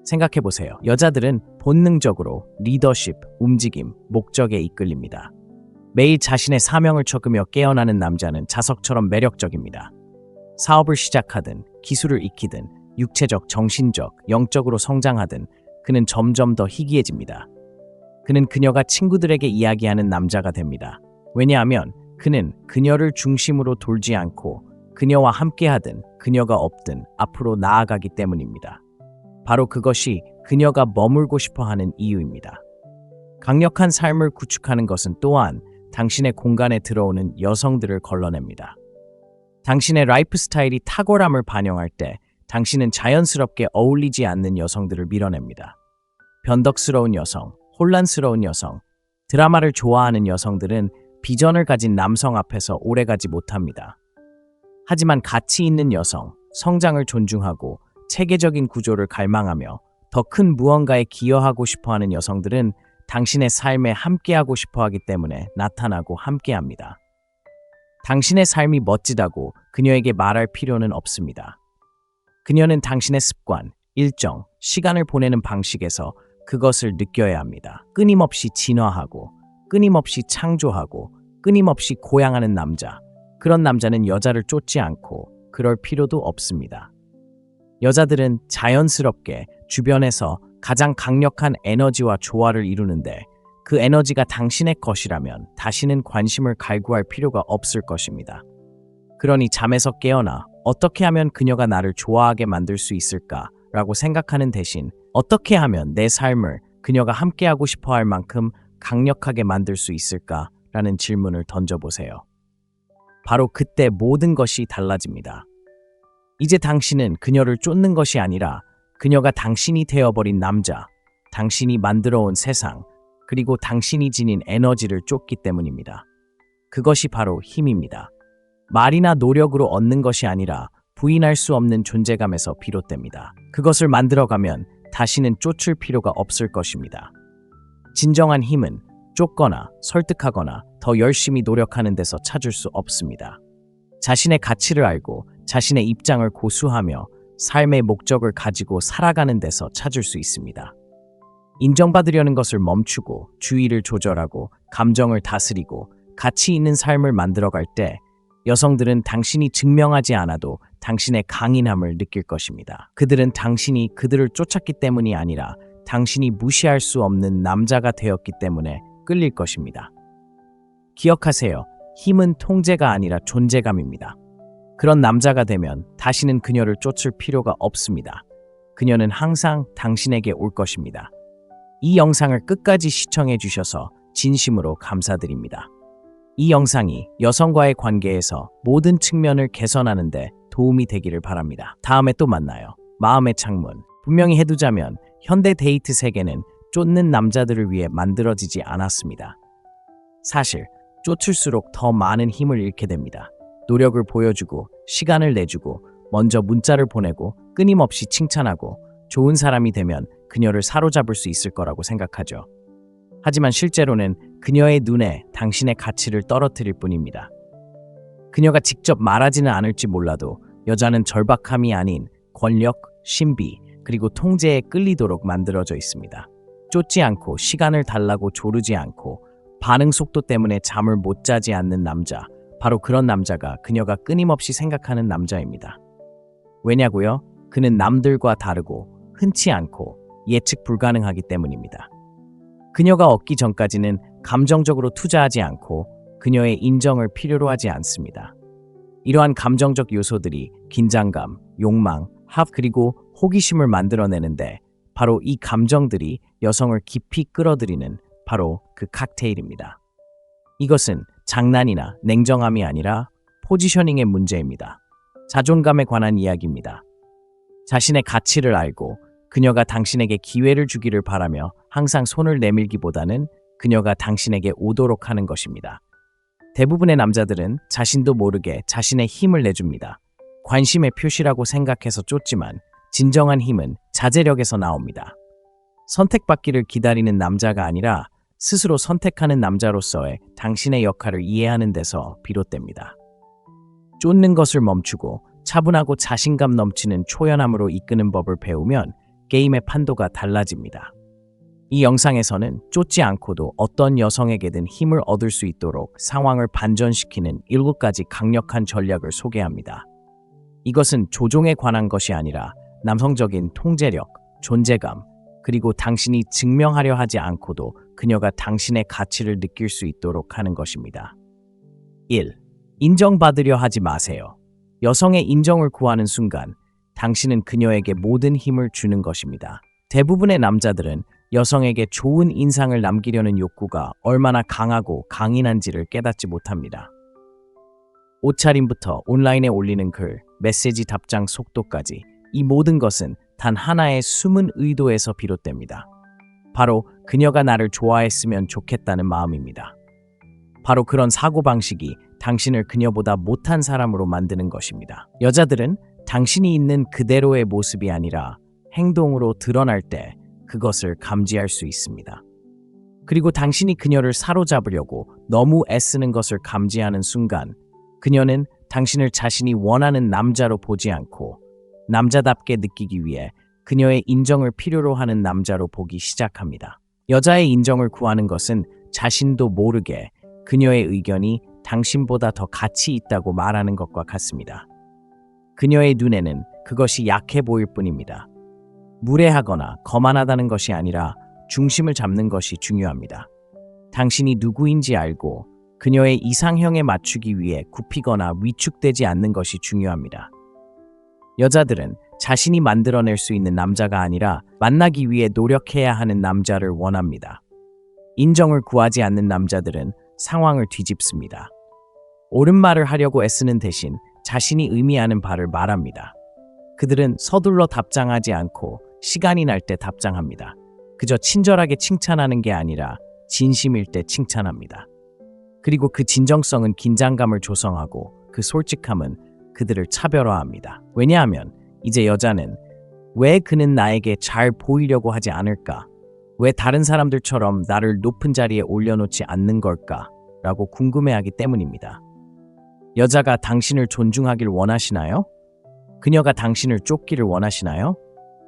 생각해보세요. 여자들은 본능적으로 리더십, 움직임, 목적에 이끌립니다. 매일 자신의 사명을 적으며 깨어나는 남자는 자석처럼 매력적입니다. 사업을 시작하든 기술을 익히든 육체적, 정신적, 영적으로 성장하든 그는 점점 더 희귀해집니다. 그는 그녀가 친구들에게 이야기하는 남자가 됩니다. 왜냐하면 그는 그녀를 중심으로 돌지 않고 그녀와 함께하든 그녀가 없든 앞으로 나아가기 때문입니다. 바로 그것이 그녀가 머물고 싶어하는 이유입니다. 강력한 삶을 구축하는 것은 또한 당신의 공간에 들어오는 여성들을 걸러냅니다. 당신의 라이프 스타일이 탁월함을 반영할 때 당신은 자연스럽게 어울리지 않는 여성들을 밀어냅니다. 변덕스러운 여성, 혼란스러운 여성, 드라마를 좋아하는 여성들은 비전을 가진 남성 앞에서 오래가지 못합니다. 하지만 가치 있는 여성, 성장을 존중하고 체계적인 구조를 갈망하며 더 큰 무언가에 기여하고 싶어하는 여성들은 당신의 삶에 함께하고 싶어하기 때문에 나타나고 함께합니다. 당신의 삶이 멋지다고 그녀에게 말할 필요는 없습니다. 그녀는 당신의 습관, 일정, 시간을 보내는 방식에서 그것을 느껴야 합니다. 끊임없이 진화하고, 끊임없이 창조하고, 끊임없이 고양하는 남자. 그런 남자는 여자를 쫓지 않고 그럴 필요도 없습니다. 여자들은 자연스럽게 주변에서 가장 강력한 에너지와 조화를 이루는데 그 에너지가 당신의 것이라면 다시는 관심을 갈구할 필요가 없을 것입니다. 그러니 잠에서 깨어나 어떻게 하면 그녀가 나를 좋아하게 만들 수 있을까라고 생각하는 대신 어떻게 하면 내 삶을 그녀가 함께하고 싶어 할 만큼 강력하게 만들 수 있을까라는 질문을 던져보세요. 바로 그때 모든 것이 달라집니다. 이제 당신은 그녀를 쫓는 것이 아니라 그녀가 당신이 되어버린 남자, 당신이 만들어온 세상, 그리고 당신이 지닌 에너지를 쫓기 때문입니다. 그것이 바로 힘입니다. 말이나 노력으로 얻는 것이 아니라 부인할 수 없는 존재감에서 비롯됩니다. 그것을 만들어가면 다시는 쫓을 필요가 없을 것입니다. 진정한 힘은 쫓거나 설득하거나 더 열심히 노력하는 데서 찾을 수 없습니다. 자신의 가치를 알고 자신의 입장을 고수하며 삶의 목적을 가지고 살아가는 데서 찾을 수 있습니다. 인정받으려는 것을 멈추고 주의를 조절하고 감정을 다스리고 가치 있는 삶을 만들어갈 때 여성들은 당신이 증명하지 않아도 당신의 강인함을 느낄 것입니다. 그들은 당신이 그들을 쫓았기 때문이 아니라 당신이 무시할 수 없는 남자가 되었기 때문에 끌릴 것입니다. 기억하세요. 힘은 통제가 아니라 존재감입니다. 그런 남자가 되면 다시는 그녀를 쫓을 필요가 없습니다. 그녀는 항상 당신에게 올 것입니다. 이 영상을 끝까지 시청해 주셔서 진심으로 감사드립니다. 이 영상이 여성과의 관계에서 모든 측면을 개선하는 데 도움이 되기를 바랍니다. 다음에 또 만나요. 마음의 창문. 분명히 해두자면 현대 데이트 세계는 쫓는 남자들을 위해 만들어지지 않았습니다. 사실 쫓을수록 더 많은 힘을 잃게 됩니다. 노력을 보여주고 시간을 내주고 먼저 문자를 보내고 끊임없이 칭찬하고 좋은 사람이 되면 그녀를 사로잡을 수 있을 거라고 생각하죠. 하지만 실제로는 그녀의 눈에 당신의 가치를 떨어뜨릴 뿐입니다. 그녀가 직접 말하지는 않을지 몰라도 여자는 절박함이 아닌 권력, 신비, 그리고 통제에 끌리도록 만들어져 있습니다. 쫓지 않고 시간을 달라고 조르지 않고 반응 속도 때문에 잠을 못 자지 않는 남자, 바로 그런 남자가 그녀가 끊임없이 생각하는 남자입니다. 왜냐고요? 그는 남들과 다르고 흔치 않고 예측 불가능하기 때문입니다. 그녀가 얻기 전까지는 감정적으로 투자하지 않고 그녀의 인정을 필요로 하지 않습니다. 이러한 감정적 요소들이 긴장감, 욕망, 그리고 호기심을 만들어내는데 바로 이 감정들이 여성을 깊이 끌어들이는 바로 그 칵테일입니다. 이것은 장난이나 냉정함이 아니라 포지셔닝의 문제입니다. 자존감에 관한 이야기입니다. 자신의 가치를 알고 그녀가 당신에게 기회를 주기를 바라며 항상 손을 내밀기보다는 그녀가 당신에게 오도록 하는 것입니다. 대부분의 남자들은 자신도 모르게 자신의 힘을 내줍니다. 관심의 표시라고 생각해서 쫓지만 진정한 힘은 자제력에서 나옵니다. 선택받기를 기다리는 남자가 아니라 스스로 선택하는 남자로서의 당신의 역할을 이해하는 데서 비롯됩니다. 쫓는 것을 멈추고 차분하고 자신감 넘치는 초연함으로 이끄는 법을 배우면 게임의 판도가 달라집니다. 이 영상에서는 쫓지 않고도 어떤 여성에게든 힘을 얻을 수 있도록 상황을 반전시키는 7가지 강력한 전략을 소개합니다. 이것은 조종에 관한 것이 아니라 남성적인 통제력, 존재감, 그리고 당신이 증명하려 하지 않고도 그녀가 당신의 가치를 느낄 수 있도록 하는 것입니다. 1. 인정받으려 하지 마세요. 여성의 인정을 구하는 순간 당신은 그녀에게 모든 힘을 주는 것입니다. 대부분의 남자들은 여성에게 좋은 인상을 남기려는 욕구가 얼마나 강하고 강인한지를 깨닫지 못합니다. 옷차림부터 온라인에 올리는 글, 메시지 답장 속도까지 이 모든 것은 단 하나의 숨은 의도에서 비롯됩니다. 바로 그녀가 나를 좋아했으면 좋겠다는 마음입니다. 바로 그런 사고방식이 당신을 그녀보다 못한 사람으로 만드는 것입니다. 여자들은 당신이 있는 그대로의 모습이 아니라 행동으로 드러날 때 그것을 감지할 수 있습니다. 그리고 당신이 그녀를 사로잡으려고 너무 애쓰는 것을 감지하는 순간 그녀는 당신을 자신이 원하는 남자로 보지 않고 남자답게 느끼기 위해 그녀의 인정을 필요로 하는 남자로 보기 시작합니다. 여자의 인정을 구하는 것은 자신도 모르게 그녀의 의견이 당신보다 더 가치 있다고 말하는 것과 같습니다. 그녀의 눈에는 그것이 약해 보일 뿐입니다. 무례하거나 거만하다는 것이 아니라 중심을 잡는 것이 중요합니다. 당신이 누구인지 알고 그녀의 이상형에 맞추기 위해 굽히거나 위축되지 않는 것이 중요합니다. 여자들은 자신이 만들어낼 수 있는 남자가 아니라 만나기 위해 노력해야 하는 남자를 원합니다. 인정을 구하지 않는 남자들은 상황을 뒤집습니다. 옳은 말을 하려고 애쓰는 대신 자신이 의미하는 바를 말합니다. 그들은 서둘러 답장하지 않고 시간이 날 때 답장합니다. 그저 친절하게 칭찬하는 게 아니라 진심일 때 칭찬합니다. 그리고 그 진정성은 긴장감을 조성하고 그 솔직함은 그들을 차별화합니다. 왜냐하면 이제 여자는 왜 그는 나에게 잘 보이려고 하지 않을까? 왜 다른 사람들처럼 나를 높은 자리에 올려놓지 않는 걸까? 라고 궁금해하기 때문입니다. 여자가 당신을 존중하길 원하시나요? 그녀가 당신을 쫓기를 원하시나요?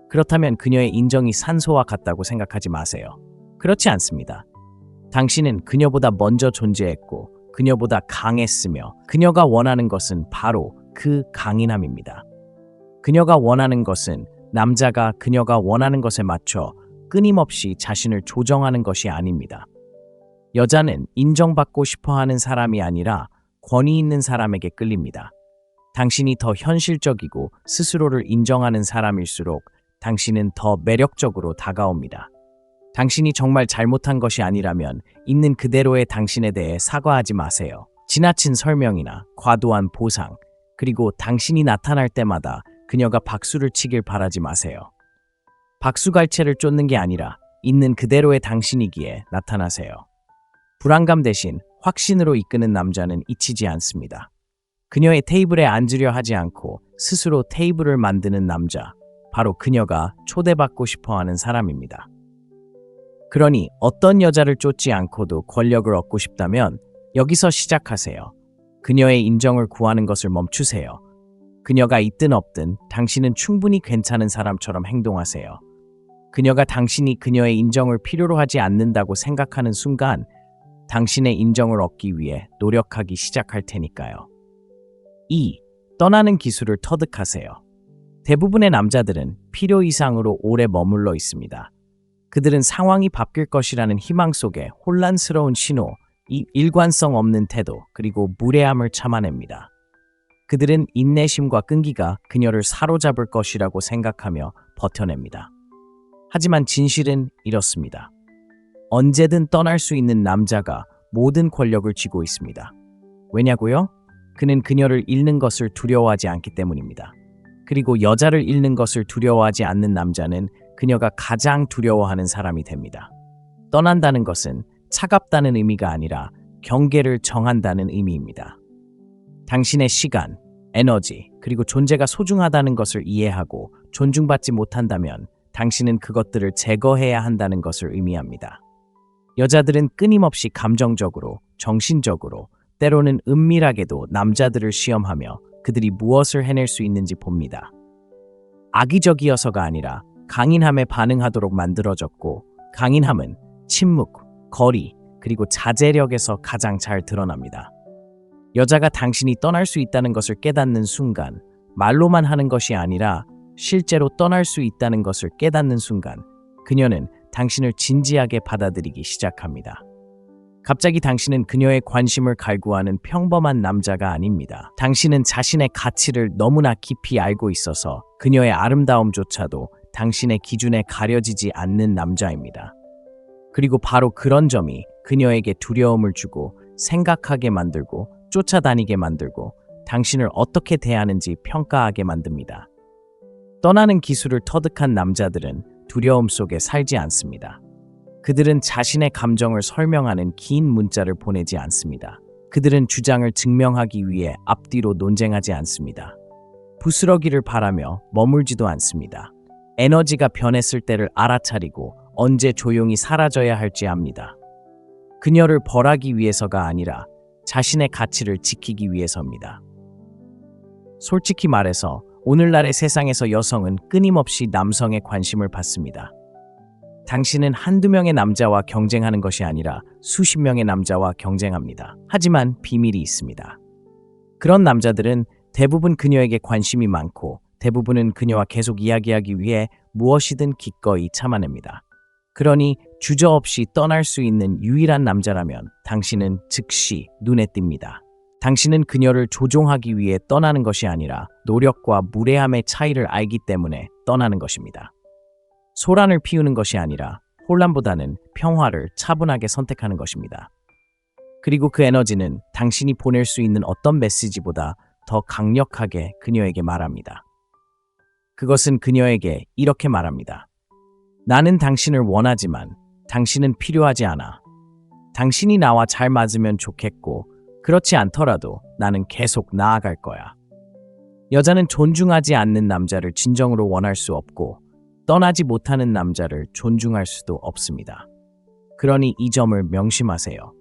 그렇다면 그녀의 인정이 산소와 같다고 생각하지 마세요. 그렇지 않습니다. 당신은 그녀보다 먼저 존재했고 그녀보다 강했으며 그녀가 원하는 것은 바로 그 강인함입니다. 그녀가 원하는 것은 남자가 그녀가 원하는 것에 맞춰 끊임없이 자신을 조정하는 것이 아닙니다. 여자는 인정받고 싶어하는 사람이 아니라 권위 있는 사람에게 끌립니다. 당신이 더 현실적이고 스스로를 인정하는 사람일수록 당신은 더 매력적으로 다가옵니다. 당신이 정말 잘못한 것이 아니라면 있는 그대로의 당신에 대해 사과하지 마세요. 지나친 설명이나 과도한 보상, 그리고 당신이 나타날 때마다 그녀가 박수를 치길 바라지 마세요. 박수갈채를 쫓는 게 아니라 있는 그대로의 당신이기에 나타나세요. 불안감 대신 확신으로 이끄는 남자는 잊히지 않습니다. 그녀의 테이블에 앉으려 하지 않고 스스로 테이블을 만드는 남자, 바로 그녀가 초대받고 싶어하는 사람입니다. 그러니 어떤 여자를 쫓지 않고도 권력을 얻고 싶다면 여기서 시작하세요. 그녀의 인정을 구하는 것을 멈추세요. 그녀가 있든 없든 당신은 충분히 괜찮은 사람처럼 행동하세요. 그녀가 당신이 그녀의 인정을 필요로 하지 않는다고 생각하는 순간 당신의 인정을 얻기 위해 노력하기 시작할 테니까요. 2. 떠나는 기술을 터득하세요. 대부분의 남자들은 필요 이상으로 오래 머물러 있습니다. 그들은 상황이 바뀔 것이라는 희망 속에 혼란스러운 신호, 이 일관성 없는 태도, 그리고 무례함을 참아냅니다. 그들은 인내심과 끈기가 그녀를 사로잡을 것이라고 생각하며 버텨냅니다. 하지만 진실은 이렇습니다. 언제든 떠날 수 있는 남자가 모든 권력을 쥐고 있습니다. 왜냐고요? 그는 그녀를 잃는 것을 두려워하지 않기 때문입니다. 그리고 여자를 잃는 것을 두려워하지 않는 남자는 그녀가 가장 두려워하는 사람이 됩니다. 떠난다는 것은 차갑다는 의미가 아니라 경계를 정한다는 의미입니다. 당신의 시간, 에너지, 그리고 존재가 소중하다는 것을 이해하고 존중받지 못한다면 당신은 그것들을 제거해야 한다는 것을 의미합니다. 여자들은 끊임없이 감정적으로, 정신적으로, 때로는 은밀하게도 남자들을 시험하며 그들이 무엇을 해낼 수 있는지 봅니다. 악의적이어서가 아니라 강인함에 반응하도록 만들어졌고, 강인함은 침묵, 거리, 그리고 자제력에서 가장 잘 드러납니다. 여자가 당신이 떠날 수 있다는 것을 깨닫는 순간, 말로만 하는 것이 아니라 실제로 떠날 수 있다는 것을 깨닫는 순간, 그녀는 당신을 진지하게 받아들이기 시작합니다. 갑자기 당신은 그녀의 관심을 갈구하는 평범한 남자가 아닙니다. 당신은 자신의 가치를 너무나 깊이 알고 있어서 그녀의 아름다움조차도 당신의 기준에 가려지지 않는 남자입니다. 그리고 바로 그런 점이 그녀에게 두려움을 주고 생각하게 만들고 쫓아다니게 만들고 당신을 어떻게 대하는지 평가하게 만듭니다. 떠나는 기술을 터득한 남자들은 두려움 속에 살지 않습니다. 그들은 자신의 감정을 설명하는 긴 문자를 보내지 않습니다. 그들은 주장을 증명하기 위해 앞뒤로 논쟁하지 않습니다. 부스러기를 바라며 머물지도 않습니다. 에너지가 변했을 때를 알아차리고 언제 조용히 사라져야 할지 압니다. 그녀를 벌하기 위해서가 아니라 자신의 가치를 지키기 위해서입니다. 솔직히 말해서 오늘날의 세상에서 여성은 끊임없이 남성의 관심을 받습니다. 당신은 한두 명의 남자와 경쟁하는 것이 아니라 수십 명의 남자와 경쟁합니다. 하지만 비밀이 있습니다. 그런 남자들은 대부분 그녀에게 관심이 많고 대부분은 그녀와 계속 이야기하기 위해 무엇이든 기꺼이 참아냅니다. 그러니 주저없이 떠날 수 있는 유일한 남자라면 당신은 즉시 눈에 띕니다. 당신은 그녀를 조종하기 위해 떠나는 것이 아니라 노력과 무례함의 차이를 알기 때문에 떠나는 것입니다. 소란을 피우는 것이 아니라 혼란보다는 평화를 차분하게 선택하는 것입니다. 그리고 그 에너지는 당신이 보낼 수 있는 어떤 메시지보다 더 강력하게 그녀에게 말합니다. 그것은 그녀에게 이렇게 말합니다. 나는 당신을 원하지만 당신은 필요하지 않아. 당신이 나와 잘 맞으면 좋겠고 그렇지 않더라도 나는 계속 나아갈 거야. 여자는 존중하지 않는 남자를 진정으로 원할 수 없고 떠나지 못하는 남자를 존중할 수도 없습니다. 그러니 이 점을 명심하세요.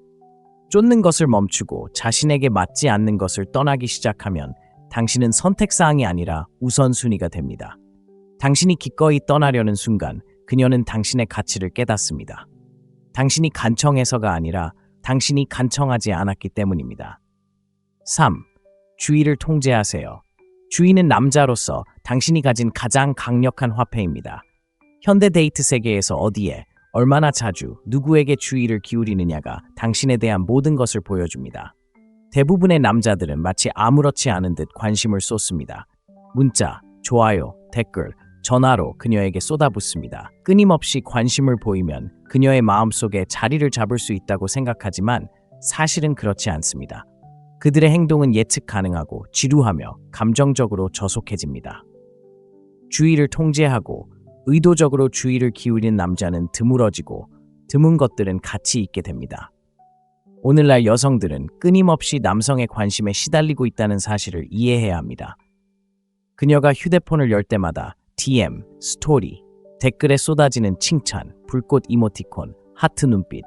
쫓는 것을 멈추고 자신에게 맞지 않는 것을 떠나기 시작하면 당신은 선택사항이 아니라 우선순위가 됩니다. 당신이 기꺼이 떠나려는 순간 그녀는 당신의 가치를 깨닫습니다. 당신이 간청해서가 아니라 당신이 간청하지 않았기 때문입니다. 3. 주의를 통제하세요. 주의는 남자로서 당신이 가진 가장 강력한 화폐입니다. 현대 데이트 세계에서 어디에, 얼마나 자주, 누구에게 주의를 기울이느냐가 당신에 대한 모든 것을 보여줍니다. 대부분의 남자들은 마치 아무렇지 않은 듯 관심을 쏟습니다. 문자, 좋아요, 댓글, 전화로 그녀에게 쏟아붓습니다. 끊임없이 관심을 보이면 그녀의 마음속에 자리를 잡을 수 있다고 생각하지만 사실은 그렇지 않습니다. 그들의 행동은 예측 가능하고 지루하며 감정적으로 저속해집니다. 주의를 통제하고 의도적으로 주의를 기울이는 남자는 드물어지고 드문 것들은 가치 있게 됩니다. 오늘날 여성들은 끊임없이 남성의 관심에 시달리고 있다는 사실을 이해해야 합니다. 그녀가 휴대폰을 열 때마다 DM, 스토리, 댓글에 쏟아지는 칭찬, 불꽃 이모티콘, 하트 눈빛.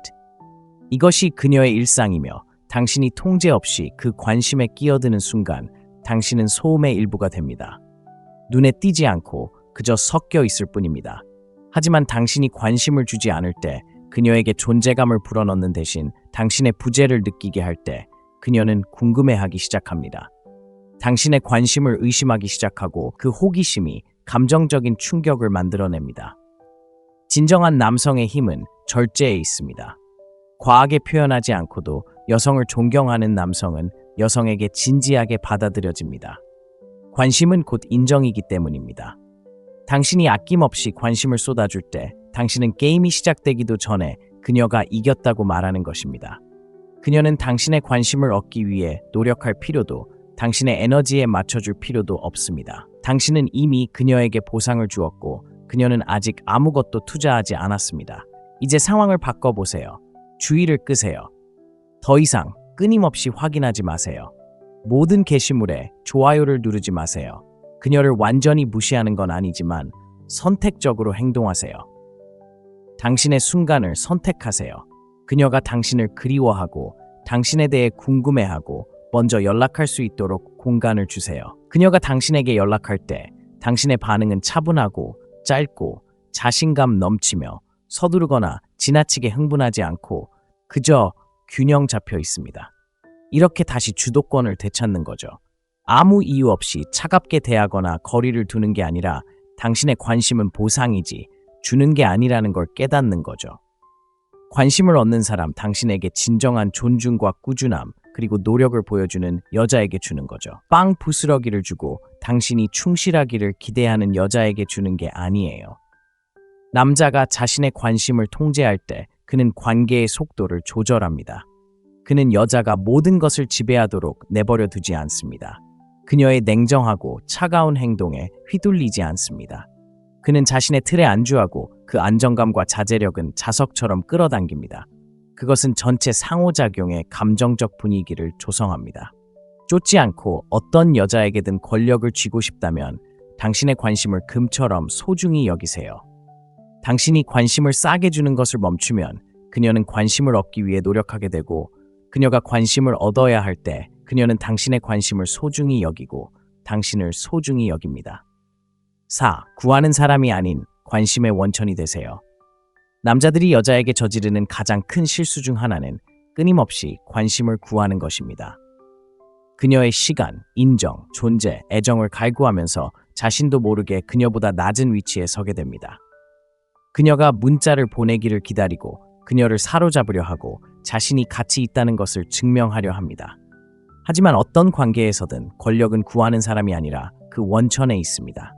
이것이 그녀의 일상이며 당신이 통제 없이 그 관심에 끼어드는 순간 당신은 소음의 일부가 됩니다. 눈에 띄지 않고 그저 섞여 있을 뿐입니다. 하지만 당신이 관심을 주지 않을 때 그녀에게 존재감을 불어넣는 대신 당신의 부재를 느끼게 할 때 그녀는 궁금해하기 시작합니다. 당신의 관심을 의심하기 시작하고 그 호기심이 감정적인 충격을 만들어냅니다. 진정한 남성의 힘은 절제에 있습니다. 과하게 표현하지 않고도 여성을 존경하는 남성은 여성에게 진지하게 받아들여집니다. 관심은 곧 인정이기 때문입니다. 당신이 아낌없이 관심을 쏟아줄 때 당신은 게임이 시작되기도 전에 그녀가 이겼다고 말하는 것입니다. 그녀는 당신의 관심을 얻기 위해 노력할 필요도 당신의 에너지에 맞춰줄 필요도 없습니다. 당신은 이미 그녀에게 보상을 주었고 그녀는 아직 아무것도 투자하지 않았습니다. 이제 상황을 바꿔보세요. 주의를 끄세요. 더 이상 끊임없이 확인하지 마세요. 모든 게시물에 좋아요를 누르지 마세요. 그녀를 완전히 무시하는 건 아니지만 선택적으로 행동하세요. 당신의 순간을 선택하세요. 그녀가 당신을 그리워하고 당신에 대해 궁금해하고 먼저 연락할 수 있도록 공간을 주세요. 그녀가 당신에게 연락할 때 당신의 반응은 차분하고 짧고 자신감 넘치며 서두르거나 지나치게 흥분하지 않고 그저 균형 잡혀 있습니다. 이렇게 다시 주도권을 되찾는 거죠. 아무 이유 없이 차갑게 대하거나 거리를 두는 게 아니라 당신의 관심은 보상이지 주는 게 아니라는 걸 깨닫는 거죠. 관심을 얻는 사람, 당신에게 진정한 존중과 꾸준함 그리고 노력을 보여주는 여자에게 주는 거죠. 빵 부스러기를 주고 당신이 충실하기를 기대하는 여자에게 주는 게 아니에요. 남자가 자신의 관심을 통제할 때 그는 관계의 속도를 조절합니다. 그는 여자가 모든 것을 지배하도록 내버려 두지 않습니다. 그녀의 냉정하고 차가운 행동에 휘둘리지 않습니다. 그는 자신의 틀에 안주하고 그 안정감과 자제력은 자석처럼 끌어당깁니다. 그것은 전체 상호작용의 감정적 분위기를 조성합니다. 쫓지 않고 어떤 여자에게든 권력을 쥐고 싶다면 당신의 관심을 금처럼 소중히 여기세요. 당신이 관심을 싸게 주는 것을 멈추면 그녀는 관심을 얻기 위해 노력하게 되고 그녀가 관심을 얻어야 할 때 그녀는 당신의 관심을 소중히 여기고 당신을 소중히 여깁니다. 4. 구하는 사람이 아닌 관심의 원천이 되세요. 남자들이 여자에게 저지르는 가장 큰 실수 중 하나는 끊임없이 관심을 구하는 것입니다. 그녀의 시간, 인정, 존재, 애정을 갈구하면서 자신도 모르게 그녀보다 낮은 위치에 서게 됩니다. 그녀가 문자를 보내기를 기다리고 그녀를 사로잡으려 하고 자신이 가치 있다는 것을 증명하려 합니다. 하지만 어떤 관계에서든 권력은 구하는 사람이 아니라 그 원천에 있습니다.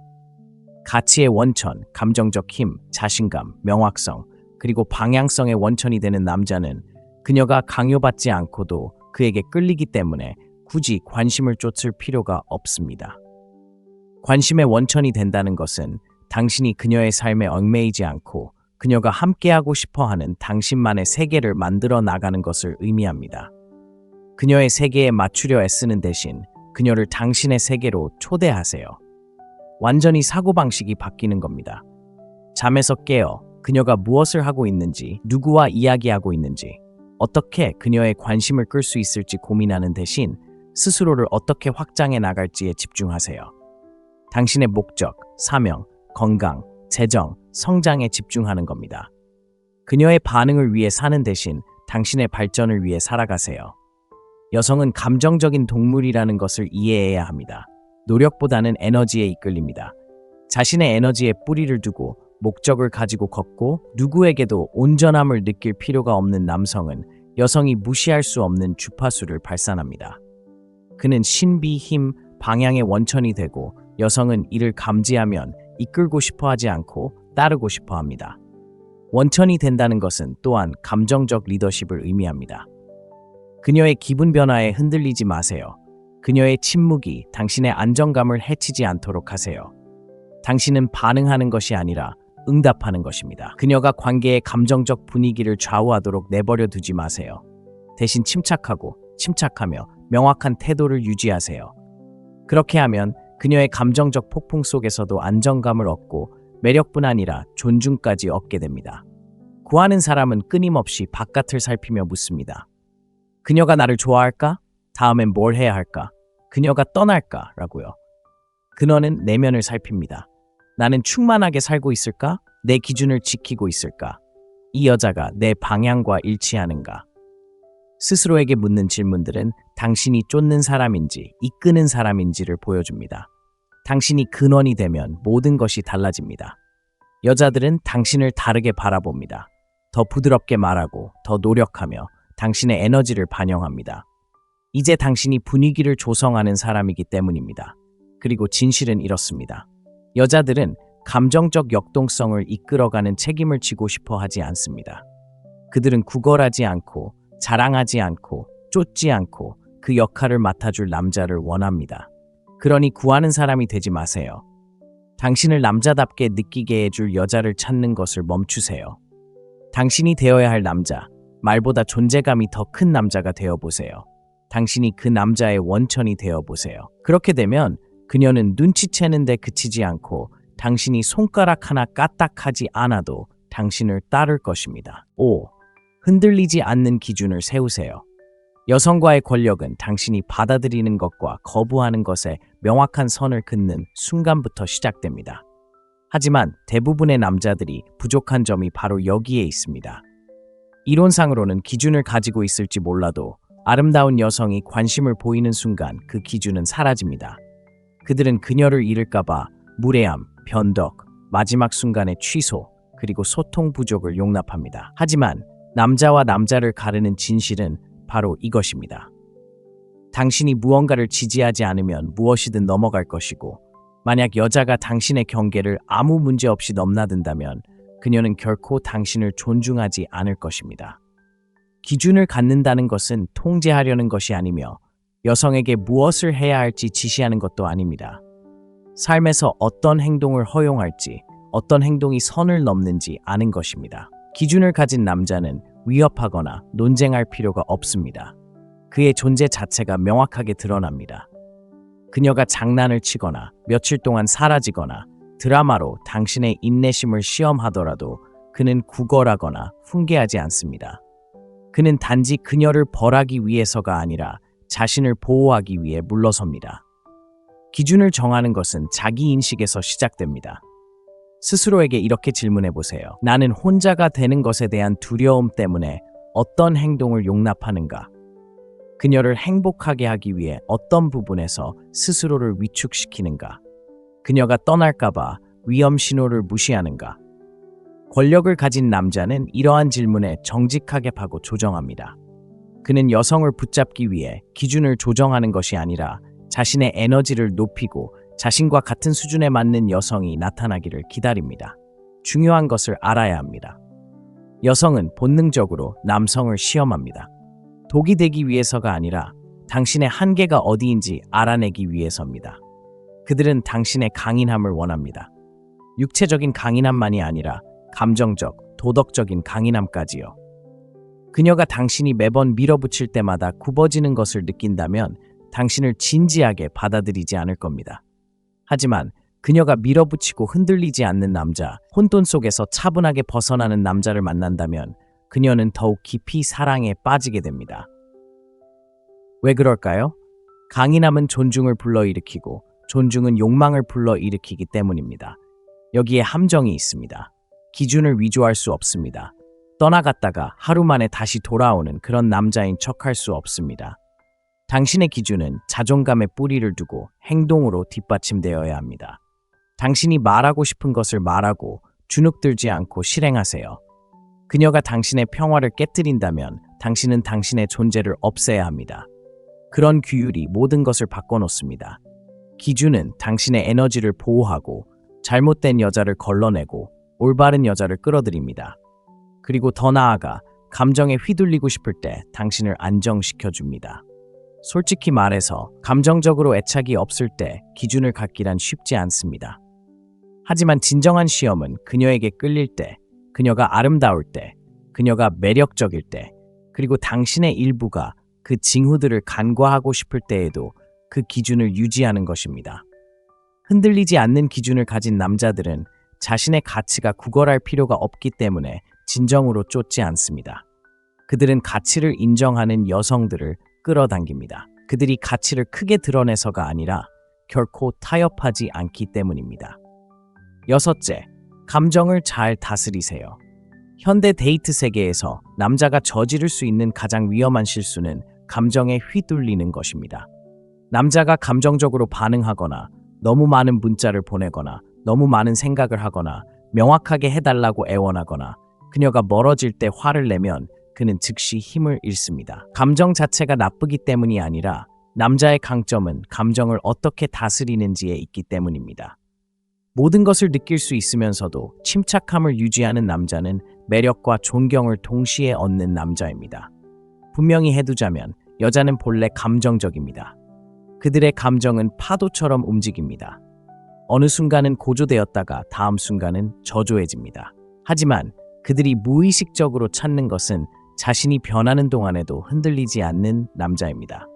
가치의 원천, 감정적 힘, 자신감, 명확성, 그리고 방향성의 원천이 되는 남자는 그녀가 강요받지 않고도 그에게 끌리기 때문에 굳이 관심을 쫓을 필요가 없습니다. 관심의 원천이 된다는 것은 당신이 그녀의 삶에 얽매이지 않고 그녀가 함께하고 싶어하는 당신만의 세계를 만들어 나가는 것을 의미합니다. 그녀의 세계에 맞추려 애쓰는 대신 그녀를 당신의 세계로 초대하세요. 완전히 사고방식이 바뀌는 겁니다. 잠에서 깨어 그녀가 무엇을 하고 있는지, 누구와 이야기하고 있는지, 어떻게 그녀의 관심을 끌 수 있을지 고민하는 대신 스스로를 어떻게 확장해 나갈지에 집중하세요. 당신의 목적, 사명, 건강, 재정, 성장에 집중하는 겁니다. 그녀의 반응을 위해 사는 대신 당신의 발전을 위해 살아가세요. 여성은 감정적인 동물이라는 것을 이해해야 합니다. 노력보다는 에너지에 이끌립니다. 자신의 에너지에 뿌리를 두고 목적을 가지고 걷고 누구에게도 온전함을 느낄 필요가 없는 남성은 여성이 무시할 수 없는 주파수를 발산합니다. 그는 신비, 힘, 방향의 원천이 되고 여성은 이를 감지하면 이끌고 싶어 하지 않고 따르고 싶어 합니다. 원천이 된다는 것은 또한 감정적 리더십을 의미합니다. 그녀의 기분 변화에 흔들리지 마세요. 그녀의 침묵이 당신의 안정감을 해치지 않도록 하세요. 당신은 반응하는 것이 아니라 응답하는 것입니다. 그녀가 관계의 감정적 분위기를 좌우하도록 내버려 두지 마세요. 대신 침착하며 명확한 태도를 유지하세요. 그렇게 하면 그녀의 감정적 폭풍 속에서도 안정감을 얻고 매력뿐 아니라 존중까지 얻게 됩니다. 구하는 사람은 끊임없이 바깥을 살피며 묻습니다. 그녀가 나를 좋아할까? 다음엔 뭘 해야 할까? 그녀가 떠날까? 라고요. 그녀는 내면을 살핍니다. 나는 충만하게 살고 있을까? 내 기준을 지키고 있을까? 이 여자가 내 방향과 일치하는가? 스스로에게 묻는 질문들은 당신이 쫓는 사람인지 이끄는 사람인지를 보여줍니다. 당신이 근원이 되면 모든 것이 달라집니다. 여자들은 당신을 다르게 바라봅니다. 더 부드럽게 말하고 더 노력하며 당신의 에너지를 반영합니다. 이제 당신이 분위기를 조성하는 사람이기 때문입니다. 그리고 진실은 이렇습니다. 여자들은 감정적 역동성을 이끌어가는 책임을 지고 싶어 하지 않습니다. 그들은 구걸하지 않고 자랑하지 않고 쫓지 않고 그 역할을 맡아줄 남자를 원합니다. 그러니 구하는 사람이 되지 마세요. 당신을 남자답게 느끼게 해줄 여자를 찾는 것을 멈추세요. 당신이 되어야 할 남자, 말보다 존재감이 더 큰 남자가 되어보세요. 당신이 그 남자의 원천이 되어보세요. 그렇게 되면 그녀는 눈치채는 데 그치지 않고 당신이 손가락 하나 까딱하지 않아도 당신을 따를 것입니다. 5. 흔들리지 않는 기준을 세우세요. 여성과의 권력은 당신이 받아들이는 것과 거부하는 것에 명확한 선을 긋는 순간부터 시작됩니다. 하지만 대부분의 남자들이 부족한 점이 바로 여기에 있습니다. 이론상으로는 기준을 가지고 있을지 몰라도 아름다운 여성이 관심을 보이는 순간 그 기준은 사라집니다. 그들은 그녀를 잃을까봐 무례함, 변덕, 마지막 순간의 취소, 그리고 소통 부족을 용납합니다. 하지만 남자와 남자를 가르는 진실은 바로 이것입니다. 당신이 무언가를 지지하지 않으면 무엇이든 넘어갈 것이고, 만약 여자가 당신의 경계를 아무 문제 없이 넘나든다면 그녀는 결코 당신을 존중하지 않을 것입니다. 기준을 갖는다는 것은 통제하려는 것이 아니며 여성에게 무엇을 해야 할지 지시하는 것도 아닙니다. 삶에서 어떤 행동을 허용할지, 어떤 행동이 선을 넘는지 아는 것입니다. 기준을 가진 남자는 위협하거나 논쟁할 필요가 없습니다. 그의 존재 자체가 명확하게 드러납니다. 그녀가 장난을 치거나 며칠 동안 사라지거나 드라마로 당신의 인내심을 시험하더라도 그는 구걸하거나 훈계하지 않습니다. 그는 단지 그녀를 벌하기 위해서가 아니라 자신을 보호하기 위해 물러섭니다. 기준을 정하는 것은 자기 인식에서 시작됩니다. 스스로에게 이렇게 질문해 보세요. 나는 혼자가 되는 것에 대한 두려움 때문에 어떤 행동을 용납하는가? 그녀를 행복하게 하기 위해 어떤 부분에서 스스로를 위축시키는가? 그녀가 떠날까봐 위험 신호를 무시하는가? 권력을 가진 남자는 이러한 질문에 정직하게 하고 조정합니다. 그는 여성을 붙잡기 위해 기준을 조정하는 것이 아니라 자신의 에너지를 높이고 자신과 같은 수준에 맞는 여성이 나타나기를 기다립니다. 중요한 것을 알아야 합니다. 여성은 본능적으로 남성을 시험합니다. 독이 되기 위해서가 아니라 당신의 한계가 어디인지 알아내기 위해서입니다. 그들은 당신의 강인함을 원합니다. 육체적인 강인함만이 아니라 감정적, 도덕적인 강인함까지요. 그녀가 당신이 매번 밀어붙일 때마다 굽어지는 것을 느낀다면 당신을 진지하게 받아들이지 않을 겁니다. 하지만 그녀가 밀어붙이고 흔들리지 않는 남자, 혼돈 속에서 차분하게 벗어나는 남자를 만난다면 그녀는 더욱 깊이 사랑에 빠지게 됩니다. 왜 그럴까요? 강인함은 존중을 불러일으키고 존중은 욕망을 불러일으키기 때문입니다. 여기에 함정이 있습니다. 기준을 위조할 수 없습니다. 떠나갔다가 하루 만에 다시 돌아오는 그런 남자인 척할 수 없습니다. 당신의 기준은 자존감에 뿌리를 두고 행동으로 뒷받침되어야 합니다. 당신이 말하고 싶은 것을 말하고 주눅들지 않고 실행하세요. 그녀가 당신의 평화를 깨뜨린다면 당신은 당신의 존재를 없애야 합니다. 그런 규율이 모든 것을 바꿔놓습니다. 기준은 당신의 에너지를 보호하고 잘못된 여자를 걸러내고 올바른 여자를 끌어들입니다. 그리고 더 나아가 감정에 휘둘리고 싶을 때 당신을 안정시켜줍니다. 솔직히 말해서 감정적으로 애착이 없을 때 기준을 갖기란 쉽지 않습니다. 하지만 진정한 시험은 그녀에게 끌릴 때, 그녀가 아름다울 때, 그녀가 매력적일 때, 그리고 당신의 일부가 그 징후들을 간과하고 싶을 때에도 그 기준을 유지하는 것입니다. 흔들리지 않는 기준을 가진 남자들은 자신의 가치가 구걸할 필요가 없기 때문에 진정으로 쫓지 않습니다. 그들은 가치를 인정하는 여성들을 끌어당깁니다. 그들이 가치를 크게 드러내서가 아니라 결코 타협하지 않기 때문입니다. 여섯째, 감정을 잘 다스리세요. 현대 데이트 세계에서 남자가 저지를 수 있는 가장 위험한 실수는 감정에 휘둘리는 것입니다. 남자가 감정적으로 반응하거나 너무 많은 문자를 보내거나 너무 많은 생각을 하거나 명확하게 해달라고 애원하거나 그녀가 멀어질 때 화를 내면 그는 즉시 힘을 잃습니다. 감정 자체가 나쁘기 때문이 아니라 남자의 강점은 감정을 어떻게 다스리는지에 있기 때문입니다. 모든 것을 느낄 수 있으면서도 침착함을 유지하는 남자는 매력과 존경을 동시에 얻는 남자입니다. 분명히 해두자면 여자는 본래 감정적입니다. 그들의 감정은 파도처럼 움직입니다. 어느 순간은 고조되었다가 다음 순간은 저조해집니다. 하지만 그들이 무의식적으로 찾는 것은 자신이 변하는 동안에도 흔들리지 않는 남자입니다.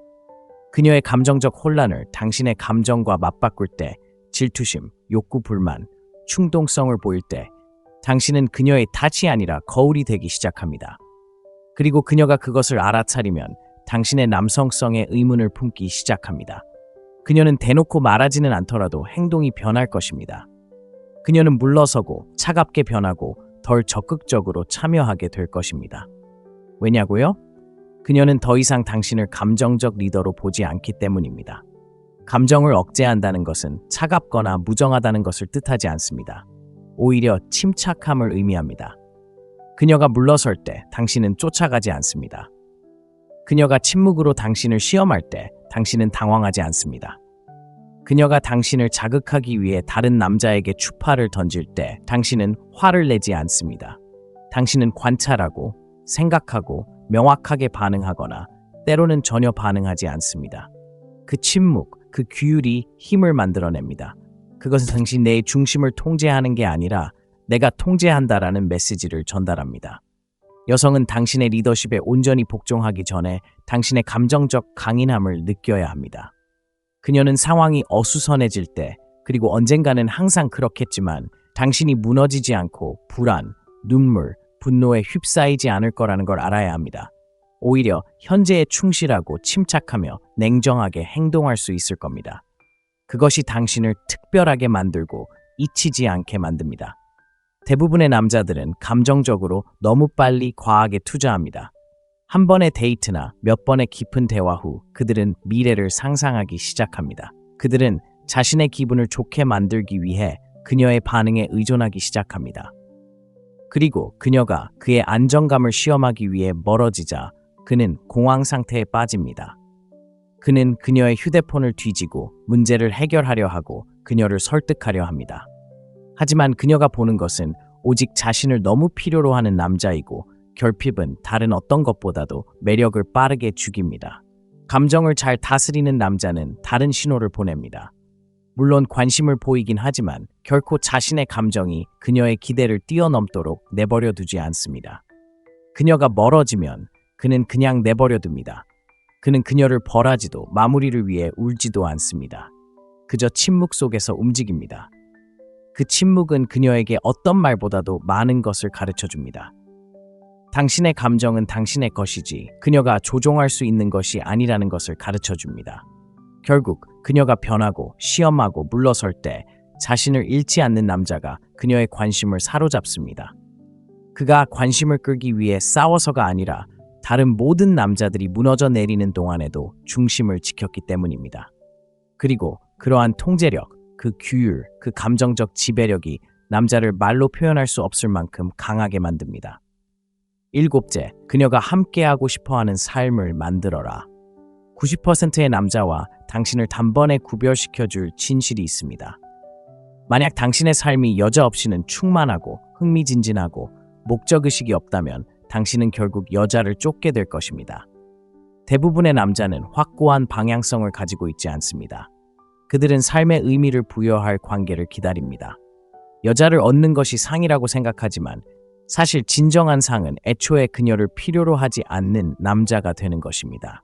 그녀의 감정적 혼란을 당신의 감정과 맞바꿀 때, 질투심, 욕구 불만, 충동성을 보일 때 당신은 그녀의 탓이 아니라 거울이 되기 시작합니다. 그리고 그녀가 그것을 알아차리면 당신의 남성성에 의문을 품기 시작합니다. 그녀는 대놓고 말하지는 않더라도 행동이 변할 것입니다. 그녀는 물러서고 차갑게 변하고 덜 적극적으로 참여하게 될 것입니다. 왜냐고요? 그녀는 더 이상 당신을 감정적 리더로 보지 않기 때문입니다. 감정을 억제한다는 것은 차갑거나 무정하다는 것을 뜻하지 않습니다. 오히려 침착함을 의미합니다. 그녀가 물러설 때 당신은 쫓아가지 않습니다. 그녀가 침묵으로 당신을 시험할 때 당신은 당황하지 않습니다. 그녀가 당신을 자극하기 위해 다른 남자에게 추파를 던질 때 당신은 화를 내지 않습니다. 당신은 관찰하고 생각하고 명확하게 반응하거나 때로는 전혀 반응하지 않습니다. 그 침묵, 그 규율이 힘을 만들어냅니다. 그것은 당신 내 중심을 통제하는 게 아니라 내가 통제한다라는 메시지를 전달합니다. 여성은 당신의 리더십에 온전히 복종하기 전에 당신의 감정적 강인함을 느껴야 합니다. 그녀는 상황이 어수선해질 때, 그리고 언젠가는 항상 그렇겠지만 당신이 무너지지 않고 불안, 눈물, 분노에 휩싸이지 않을 거라는 걸 알아야 합니다. 오히려 현재에 충실하고 침착하며 냉정하게 행동할 수 있을 겁니다. 그것이 당신을 특별하게 만들고 잊히지 않게 만듭니다. 대부분의 남자들은 감정적으로 너무 빨리 과하게 투자합니다. 한 번의 데이트나 몇 번의 깊은 대화 후 그들은 미래를 상상하기 시작합니다. 그들은 자신의 기분을 좋게 만들기 위해 그녀의 반응에 의존하기 시작합니다. 그리고 그녀가 그의 안정감을 시험하기 위해 멀어지자 그는 공황 상태에 빠집니다. 그는 그녀의 휴대폰을 뒤지고 문제를 해결하려 하고 그녀를 설득하려 합니다. 하지만 그녀가 보는 것은 오직 자신을 너무 필요로 하는 남자이고 결핍은 다른 어떤 것보다도 매력을 빠르게 죽입니다. 감정을 잘 다스리는 남자는 다른 신호를 보냅니다. 물론 관심을 보이긴 하지만 결코 자신의 감정이 그녀의 기대를 뛰어넘도록 내버려 두지 않습니다. 그녀가 멀어지면 그는 그냥 내버려 둡니다. 그는 그녀를 벌하지도 마무리를 위해 울지도 않습니다. 그저 침묵 속에서 움직입니다. 그 침묵은 그녀에게 어떤 말보다도 많은 것을 가르쳐 줍니다. 당신의 감정은 당신의 것이지 그녀가 조종할 수 있는 것이 아니라는 것을 가르쳐 줍니다. 결국 그녀가 변하고 시험하고 물러설 때 자신을 잃지 않는 남자가 그녀의 관심을 사로잡습니다. 그가 관심을 끌기 위해 싸워서가 아니라 다른 모든 남자들이 무너져 내리는 동안에도 중심을 지켰기 때문입니다. 그리고 그러한 통제력, 그 규율, 그 감정적 지배력이 남자를 말로 표현할 수 없을 만큼 강하게 만듭니다. 7째, 그녀가 함께하고 싶어하는 삶을 만들어라. 90%의 남자와 당신을 단번에 구별시켜줄 진실이 있습니다. 만약 당신의 삶이 여자 없이는 충만하고 흥미진진하고 목적의식이 없다면 당신은 결국 여자를 쫓게 될 것입니다. 대부분의 남자는 확고한 방향성을 가지고 있지 않습니다. 그들은 삶의 의미를 부여할 관계를 기다립니다. 여자를 얻는 것이 상이라고 생각하지만 사실 진정한 상은 애초에 그녀를 필요로 하지 않는 남자가 되는 것입니다.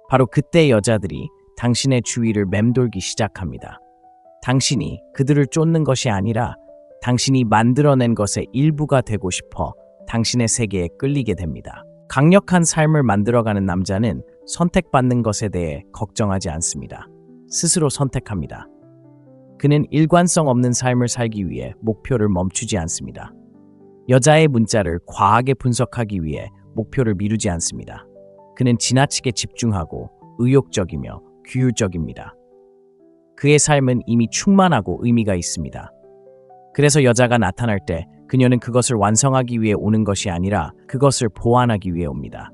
바로 그때 여자들이 당신의 주위를 맴돌기 시작합니다. 당신이 그들을 쫓는 것이 아니라 당신이 만들어낸 것의 일부가 되고 싶어 당신의 세계에 끌리게 됩니다. 강력한 삶을 만들어가는 남자는 선택받는 것에 대해 걱정하지 않습니다. 스스로 선택합니다. 그는 일관성 없는 삶을 살기 위해 목표를 멈추지 않습니다. 여자의 문자를 과하게 분석하기 위해 목표를 미루지 않습니다. 그는 지나치게 집중하고 의욕적이며 규율적입니다. 그의 삶은 이미 충만하고 의미가 있습니다. 그래서 여자가 나타날 때 그녀는 그것을 완성하기 위해 오는 것이 아니라 그것을 보완하기 위해 옵니다.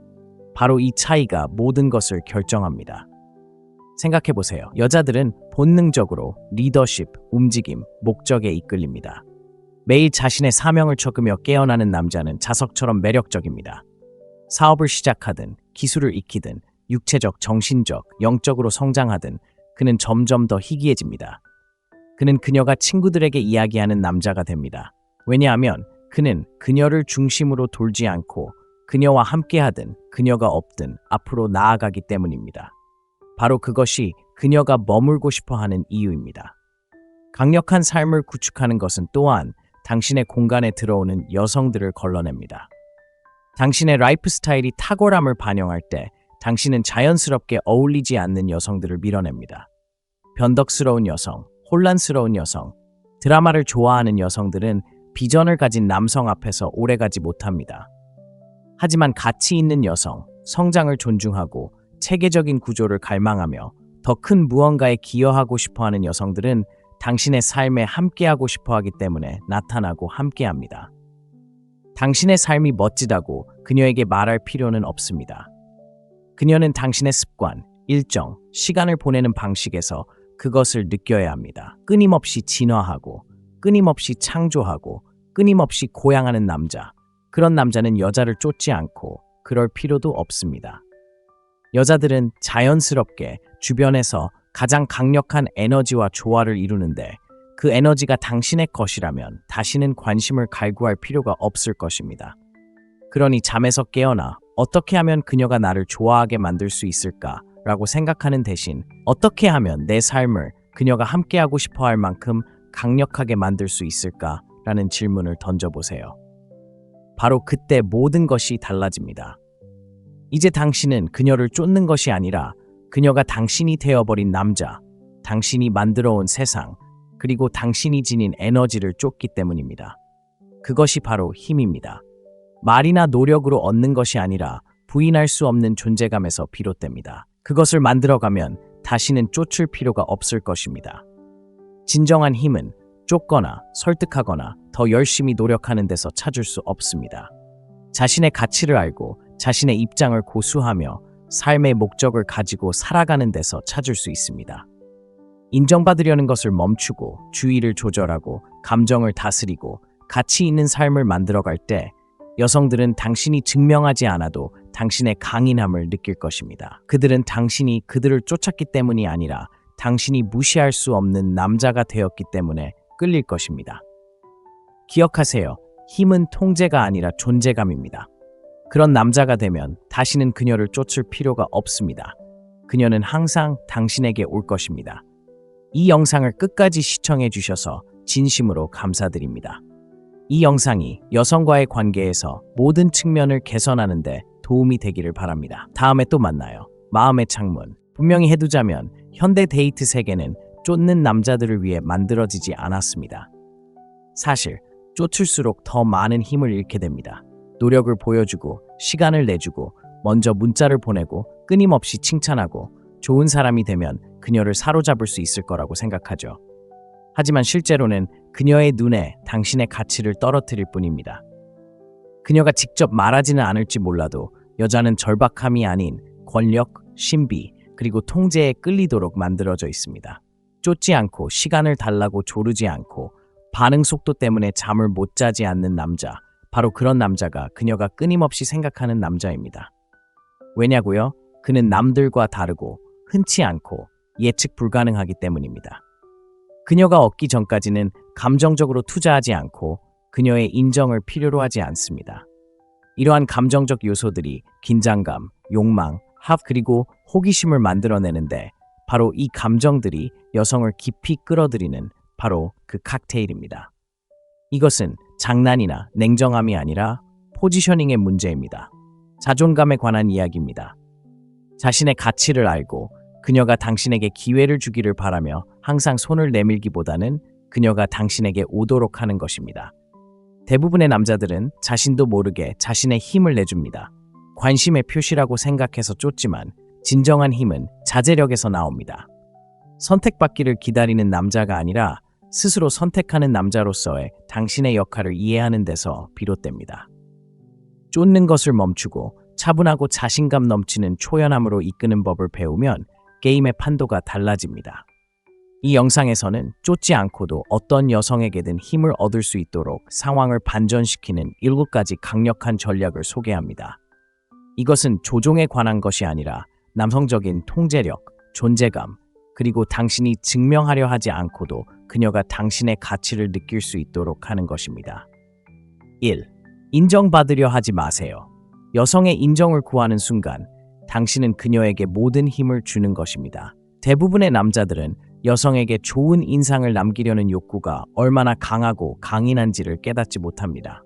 바로 이 차이가 모든 것을 결정합니다. 생각해보세요. 여자들은 본능적으로 리더십, 움직임, 목적에 이끌립니다. 매일 자신의 사명을 적으며 깨어나는 남자는 자석처럼 매력적입니다. 사업을 시작하든 기술을 익히든 육체적, 정신적, 영적으로 성장하든 그는 점점 더 희귀해집니다. 그는 그녀가 친구들에게 이야기하는 남자가 됩니다. 왜냐하면 그는 그녀를 중심으로 돌지 않고 그녀와 함께하든 그녀가 없든 앞으로 나아가기 때문입니다. 바로 그것이 그녀가 머물고 싶어 하는 이유입니다. 강력한 삶을 구축하는 것은 또한 당신의 공간에 들어오는 여성들을 걸러냅니다. 당신의 라이프 스타일이 탁월함을 반영할 때 당신은 자연스럽게 어울리지 않는 여성들을 밀어냅니다. 변덕스러운 여성, 혼란스러운 여성, 드라마를 좋아하는 여성들은 비전을 가진 남성 앞에서 오래가지 못합니다. 하지만 가치 있는 여성, 성장을 존중하고 체계적인 구조를 갈망하며 더 큰 무언가에 기여하고 싶어하는 여성들은 당신의 삶에 함께하고 싶어하기 때문에 나타나고 함께합니다. 당신의 삶이 멋지다고 그녀에게 말할 필요는 없습니다. 그녀는 당신의 습관, 일정, 시간을 보내는 방식에서 그것을 느껴야 합니다. 끊임없이 진화하고, 끊임없이 창조하고, 끊임없이 고양하는 남자. 그런 남자는 여자를 쫓지 않고 그럴 필요도 없습니다. 여자들은 자연스럽게 주변에서 가장 강력한 에너지와 조화를 이루는데 그 에너지가 당신의 것이라면 다시는 관심을 갈구할 필요가 없을 것입니다. 그러니 잠에서 깨어나 어떻게 하면 그녀가 나를 좋아하게 만들 수 있을까라고 생각하는 대신 어떻게 하면 내 삶을 그녀가 함께하고 싶어 할 만큼 강력하게 만들 수 있을까라는 질문을 던져보세요. 바로 그때 모든 것이 달라집니다. 이제 당신은 그녀를 쫓는 것이 아니라 그녀가 당신이 되어버린 남자, 당신이 만들어온 세상, 그리고 당신이 지닌 에너지를 쫓기 때문입니다. 그것이 바로 힘입니다. 말이나 노력으로 얻는 것이 아니라 부인할 수 없는 존재감에서 비롯됩니다. 그것을 만들어가면 다시는 쫓을 필요가 없을 것입니다. 진정한 힘은 쫓거나 설득하거나 더 열심히 노력하는 데서 찾을 수 없습니다. 자신의 가치를 알고 자신의 입장을 고수하며 삶의 목적을 가지고 살아가는 데서 찾을 수 있습니다. 인정받으려는 것을 멈추고 주의를 조절하고 감정을 다스리고 가치 있는 삶을 만들어갈 때 여성들은 당신이 증명하지 않아도 당신의 강인함을 느낄 것입니다. 그들은 당신이 그들을 쫓았기 때문이 아니라 당신이 무시할 수 없는 남자가 되었기 때문에 끌릴 것입니다. 기억하세요. 힘은 통제가 아니라 존재감입니다. 그런 남자가 되면 다시는 그녀를 쫓을 필요가 없습니다. 그녀는 항상 당신에게 올 것입니다. 이 영상을 끝까지 시청해 주셔서 진심으로 감사드립니다. 이 영상이 여성과의 관계에서 모든 측면을 개선하는 데 도움이 되기를 바랍니다. 다음에 또 만나요. 마음의 창문. 분명히 해두자면 현대 데이트 세계는 쫓는 남자들을 위해 만들어지지 않았습니다. 사실 쫓을수록 더 많은 힘을 잃게 됩니다. 노력을 보여주고 시간을 내주고 먼저 문자를 보내고 끊임없이 칭찬하고 좋은 사람이 되면 그녀를 사로잡을 수 있을 거라고 생각하죠. 하지만 실제로는 그녀의 눈에 당신의 가치를 떨어뜨릴 뿐입니다. 그녀가 직접 말하지는 않을지 몰라도 여자는 절박함이 아닌 권력, 신비, 그리고 통제에 끌리도록 만들어져 있습니다. 쫓지 않고 시간을 달라고 조르지 않고 반응 속도 때문에 잠을 못 자지 않는 남자, 바로 그런 남자가 그녀가 끊임없이 생각하는 남자입니다. 왜냐고요? 그는 남들과 다르고 흔치 않고 예측 불가능하기 때문입니다. 그녀가 얻기 전까지는 감정적으로 투자하지 않고 그녀의 인정을 필요로 하지 않습니다. 이러한 감정적 요소들이 긴장감, 욕망, 그리고 호기심을 만들어내는데 바로 이 감정들이 여성을 깊이 끌어들이는 바로 그 칵테일입니다. 이것은 장난이나 냉정함이 아니라 포지셔닝의 문제입니다. 자존감에 관한 이야기입니다. 자신의 가치를 알고 그녀가 당신에게 기회를 주기를 바라며 항상 손을 내밀기보다는 그녀가 당신에게 오도록 하는 것입니다. 대부분의 남자들은 자신도 모르게 자신의 힘을 내줍니다. 관심의 표시라고 생각해서 쫓지만 진정한 힘은 자제력에서 나옵니다. 선택받기를 기다리는 남자가 아니라 스스로 선택하는 남자로서의 당신의 역할을 이해하는 데서 비롯됩니다. 쫓는 것을 멈추고 차분하고 자신감 넘치는 초연함으로 이끄는 법을 배우면 게임의 판도가 달라집니다. 이 영상에서는 쫓지 않고도 어떤 여성에게든 힘을 얻을 수 있도록 상황을 반전시키는 7가지 강력한 전략을 소개합니다. 이것은 조종에 관한 것이 아니라 남성적인 통제력, 존재감, 그리고 당신이 증명하려 하지 않고도 그녀가 당신의 가치를 느낄 수 있도록 하는 것입니다. 1. 인정받으려 하지 마세요. 여성의 인정을 구하는 순간 당신은 그녀에게 모든 힘을 주는 것입니다. 대부분의 남자들은 여성에게 좋은 인상을 남기려는 욕구가 얼마나 강하고 강인한지를 깨닫지 못합니다.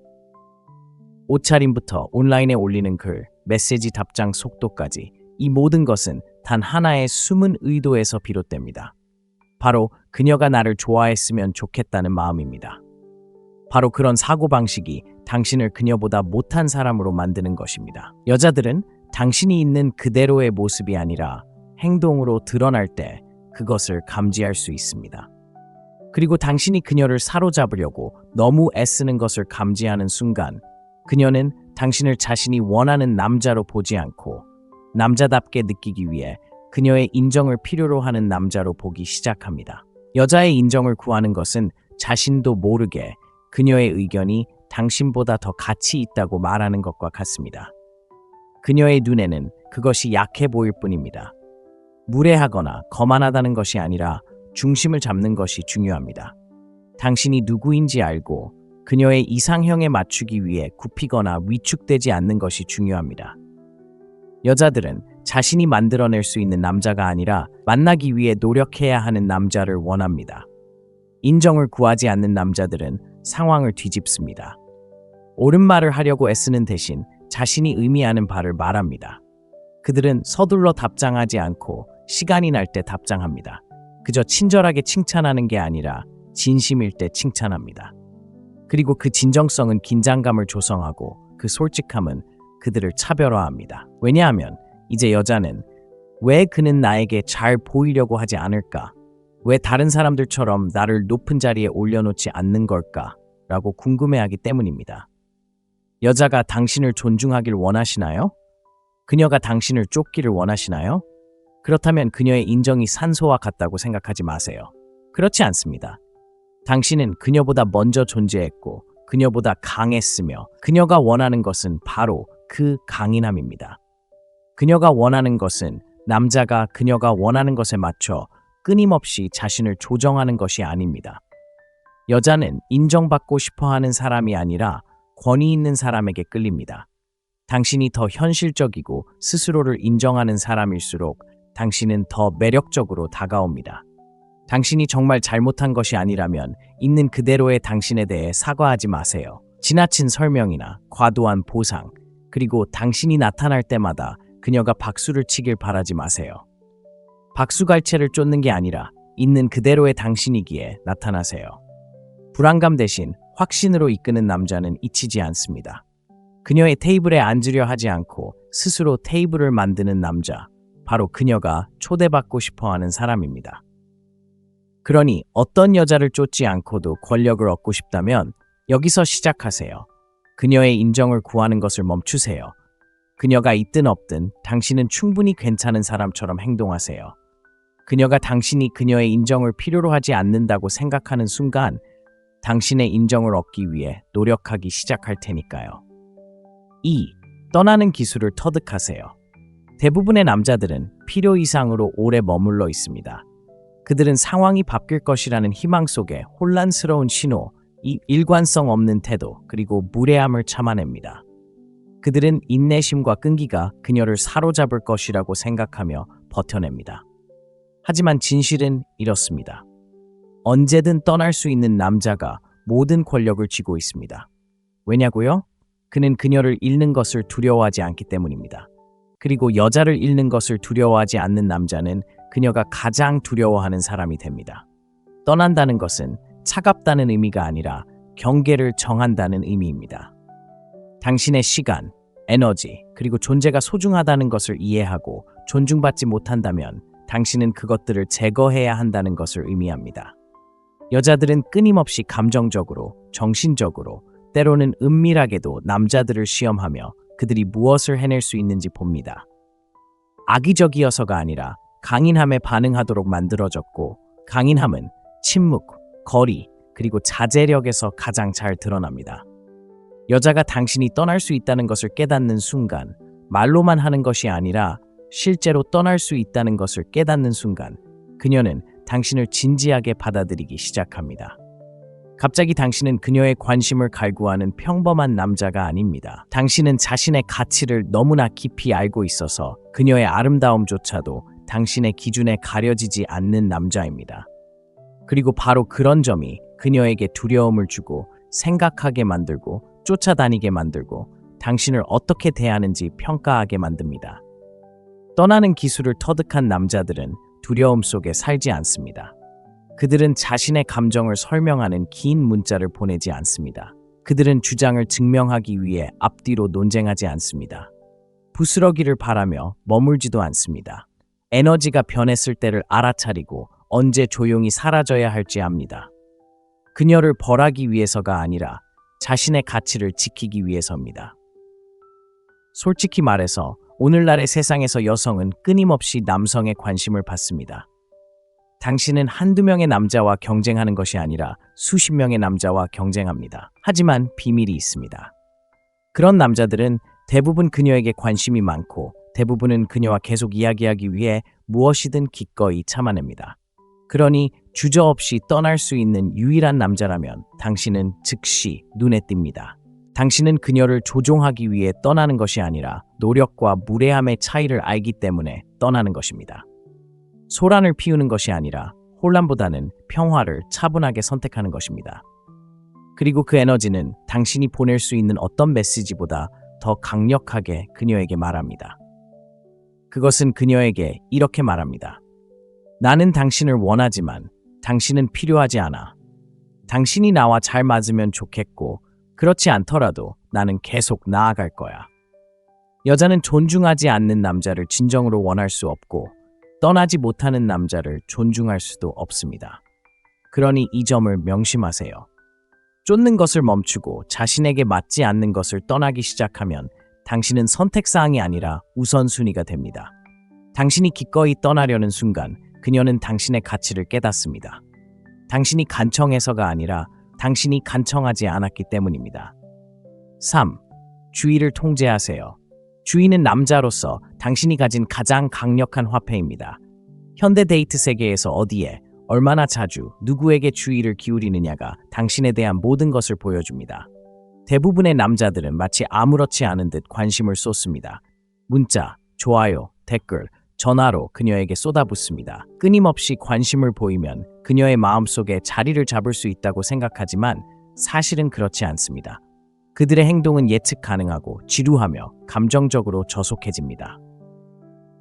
옷차림부터 온라인에 올리는 글, 메시지 답장 속도까지 이 모든 것은 단 하나의 숨은 의도에서 비롯됩니다. 바로 그녀가 나를 좋아했으면 좋겠다는 마음입니다. 바로 그런 사고방식이 당신을 그녀보다 못한 사람으로 만드는 것입니다. 여자들은 당신이 있는 그대로의 모습이 아니라 행동으로 드러날 때 그것을 감지할 수 있습니다. 그리고 당신이 그녀를 사로잡으려고 너무 애쓰는 것을 감지하는 순간 그녀는 당신을 자신이 원하는 남자로 보지 않고 남자답게 느끼기 위해 그녀의 인정을 필요로 하는 남자로 보기 시작합니다. 여자의 인정을 구하는 것은 자신도 모르게 그녀의 의견이 당신보다 더 가치 있다고 말하는 것과 같습니다. 그녀의 눈에는 그것이 약해 보일 뿐입니다. 무례하거나 거만하다는 것이 아니라 중심을 잡는 것이 중요합니다. 당신이 누구인지 알고 그녀의 이상형에 맞추기 위해 굽히거나 위축되지 않는 것이 중요합니다. 여자들은 자신이 만들어낼 수 있는 남자가 아니라 만나기 위해 노력해야 하는 남자를 원합니다. 인정을 구하지 않는 남자들은 상황을 뒤집습니다. 옳은 말을 하려고 애쓰는 대신 자신이 의미하는 바를 말합니다. 그들은 서둘러 답장하지 않고 시간이 날 때 답장합니다. 그저 친절하게 칭찬하는 게 아니라 진심일 때 칭찬합니다. 그리고 그 진정성은 긴장감을 조성하고 그 솔직함은 그들을 차별화합니다. 왜냐하면 이제 여자는 왜 그는 나에게 잘 보이려고 하지 않을까? 왜 다른 사람들처럼 나를 높은 자리에 올려놓지 않는 걸까? 라고 궁금해하기 때문입니다. 여자가 당신을 존중하길 원하시나요? 그녀가 당신을 쫓기를 원하시나요? 그렇다면 그녀의 인정이 산소와 같다고 생각하지 마세요. 그렇지 않습니다. 당신은 그녀보다 먼저 존재했고 그녀보다 강했으며 그녀가 원하는 것은 바로 그 강인함입니다. 그녀가 원하는 것은 남자가 그녀가 원하는 것에 맞춰 끊임없이 자신을 조정하는 것이 아닙니다. 여자는 인정받고 싶어하는 사람이 아니라 권위 있는 사람에게 끌립니다. 당신이 더 현실적이고 스스로를 인정하는 사람일수록 당신은 더 매력적으로 다가옵니다. 당신이 정말 잘못한 것이 아니라면 있는 그대로의 당신에 대해 사과하지 마세요. 지나친 설명이나 과도한 보상, 그리고 당신이 나타날 때마다 그녀가 박수를 치길 바라지 마세요. 박수갈채를 쫓는 게 아니라 있는 그대로의 당신이기에 나타나세요. 불안감 대신 확신으로 이끄는 남자는 잊히지 않습니다. 그녀의 테이블에 앉으려 하지 않고 스스로 테이블을 만드는 남자, 바로 그녀가 초대받고 싶어하는 사람입니다. 그러니 어떤 여자를 쫓지 않고도 권력을 얻고 싶다면 여기서 시작하세요. 그녀의 인정을 구하는 것을 멈추세요. 그녀가 있든 없든 당신은 충분히 괜찮은 사람처럼 행동하세요. 그녀가 당신이 그녀의 인정을 필요로 하지 않는다고 생각하는 순간 당신의 인정을 얻기 위해 노력하기 시작할 테니까요. 2. 떠나는 기술을 터득하세요. 대부분의 남자들은 필요 이상으로 오래 머물러 있습니다. 그들은 상황이 바뀔 것이라는 희망 속에 혼란스러운 신호, 이 일관성 없는 태도, 그리고 무례함을 참아냅니다. 그들은 인내심과 끈기가 그녀를 사로잡을 것이라고 생각하며 버텨냅니다. 하지만 진실은 이렇습니다. 언제든 떠날 수 있는 남자가 모든 권력을 쥐고 있습니다. 왜냐고요? 그는 그녀를 잃는 것을 두려워하지 않기 때문입니다. 그리고 여자를 잃는 것을 두려워하지 않는 남자는 그녀가 가장 두려워하는 사람이 됩니다. 떠난다는 것은 차갑다는 의미가 아니라 경계를 정한다는 의미입니다. 당신의 시간, 에너지, 그리고 존재가 소중하다는 것을 이해하고 존중받지 못한다면 당신은 그것들을 제거해야 한다는 것을 의미합니다. 여자들은 끊임없이 감정적으로, 정신적으로, 때로는 은밀하게도 남자들을 시험하며 그들이 무엇을 해낼 수 있는지 봅니다. 악의적이어서가 아니라 강인함에 반응하도록 만들어졌고, 강인함은 침묵, 거리, 그리고 자제력에서 가장 잘 드러납니다. 여자가 당신이 떠날 수 있다는 것을 깨닫는 순간, 말로만 하는 것이 아니라 실제로 떠날 수 있다는 것을 깨닫는 순간, 그녀는 당신을 진지하게 받아들이기 시작합니다. 갑자기 당신은 그녀의 관심을 갈구하는 평범한 남자가 아닙니다. 당신은 자신의 가치를 너무나 깊이 알고 있어서 그녀의 아름다움조차도 당신의 기준에 가려지지 않는 남자입니다. 그리고 바로 그런 점이 그녀에게 두려움을 주고 생각하게 만들고 쫓아다니게 만들고 당신을 어떻게 대하는지 평가하게 만듭니다. 떠나는 기술을 터득한 남자들은 두려움 속에 살지 않습니다. 그들은 자신의 감정을 설명하는 긴 문자를 보내지 않습니다. 그들은 주장을 증명하기 위해 앞뒤로 논쟁하지 않습니다. 부스러기를 바라며 머물지도 않습니다. 에너지가 변했을 때를 알아차리고 언제 조용히 사라져야 할지 압니다. 그녀를 벌하기 위해서가 아니라 자신의 가치를 지키기 위해서입니다. 솔직히 말해서 오늘날의 세상에서 여성은 끊임없이 남성의 관심을 받습니다. 당신은 한두 명의 남자와 경쟁하는 것이 아니라 수십 명의 남자와 경쟁합니다. 하지만 비밀이 있습니다. 그런 남자들은 대부분 그녀에게 관심이 많고 대부분은 그녀와 계속 이야기하기 위해 무엇이든 기꺼이 참아냅니다. 그러니 주저없이 떠날 수 있는 유일한 남자라면 당신은 즉시 눈에 띕니다. 당신은 그녀를 조종하기 위해 떠나는 것이 아니라 노력과 무례함의 차이를 알기 때문에 떠나는 것입니다. 소란을 피우는 것이 아니라 혼란보다는 평화를 차분하게 선택하는 것입니다. 그리고 그 에너지는 당신이 보낼 수 있는 어떤 메시지보다 더 강력하게 그녀에게 말합니다. 그것은 그녀에게 이렇게 말합니다. 나는 당신을 원하지만 당신은 필요하지 않아. 당신이 나와 잘 맞으면 좋겠고 그렇지 않더라도 나는 계속 나아갈 거야. 여자는 존중하지 않는 남자를 진정으로 원할 수 없고 떠나지 못하는 남자를 존중할 수도 없습니다. 그러니 이 점을 명심하세요. 쫓는 것을 멈추고 자신에게 맞지 않는 것을 떠나기 시작하면 당신은 선택사항이 아니라 우선순위가 됩니다. 당신이 기꺼이 떠나려는 순간 그녀는 당신의 가치를 깨닫습니다. 당신이 간청해서가 아니라 당신이 간청하지 않았기 때문입니다. 3. 주의를 통제하세요. 주의는 남자로서 당신이 가진 가장 강력한 화폐입니다. 현대 데이트 세계에서 어디에, 얼마나 자주, 누구에게 주의를 기울이느냐가 당신에 대한 모든 것을 보여줍니다. 대부분의 남자들은 마치 아무렇지 않은 듯 관심을 쏟습니다. 문자, 좋아요, 댓글, 전화로 그녀에게 쏟아붓습니다. 끊임없이 관심을 보이면 그녀의 마음속에 자리를 잡을 수 있다고 생각하지만 사실은 그렇지 않습니다. 그들의 행동은 예측 가능하고 지루하며 감정적으로 저속해집니다.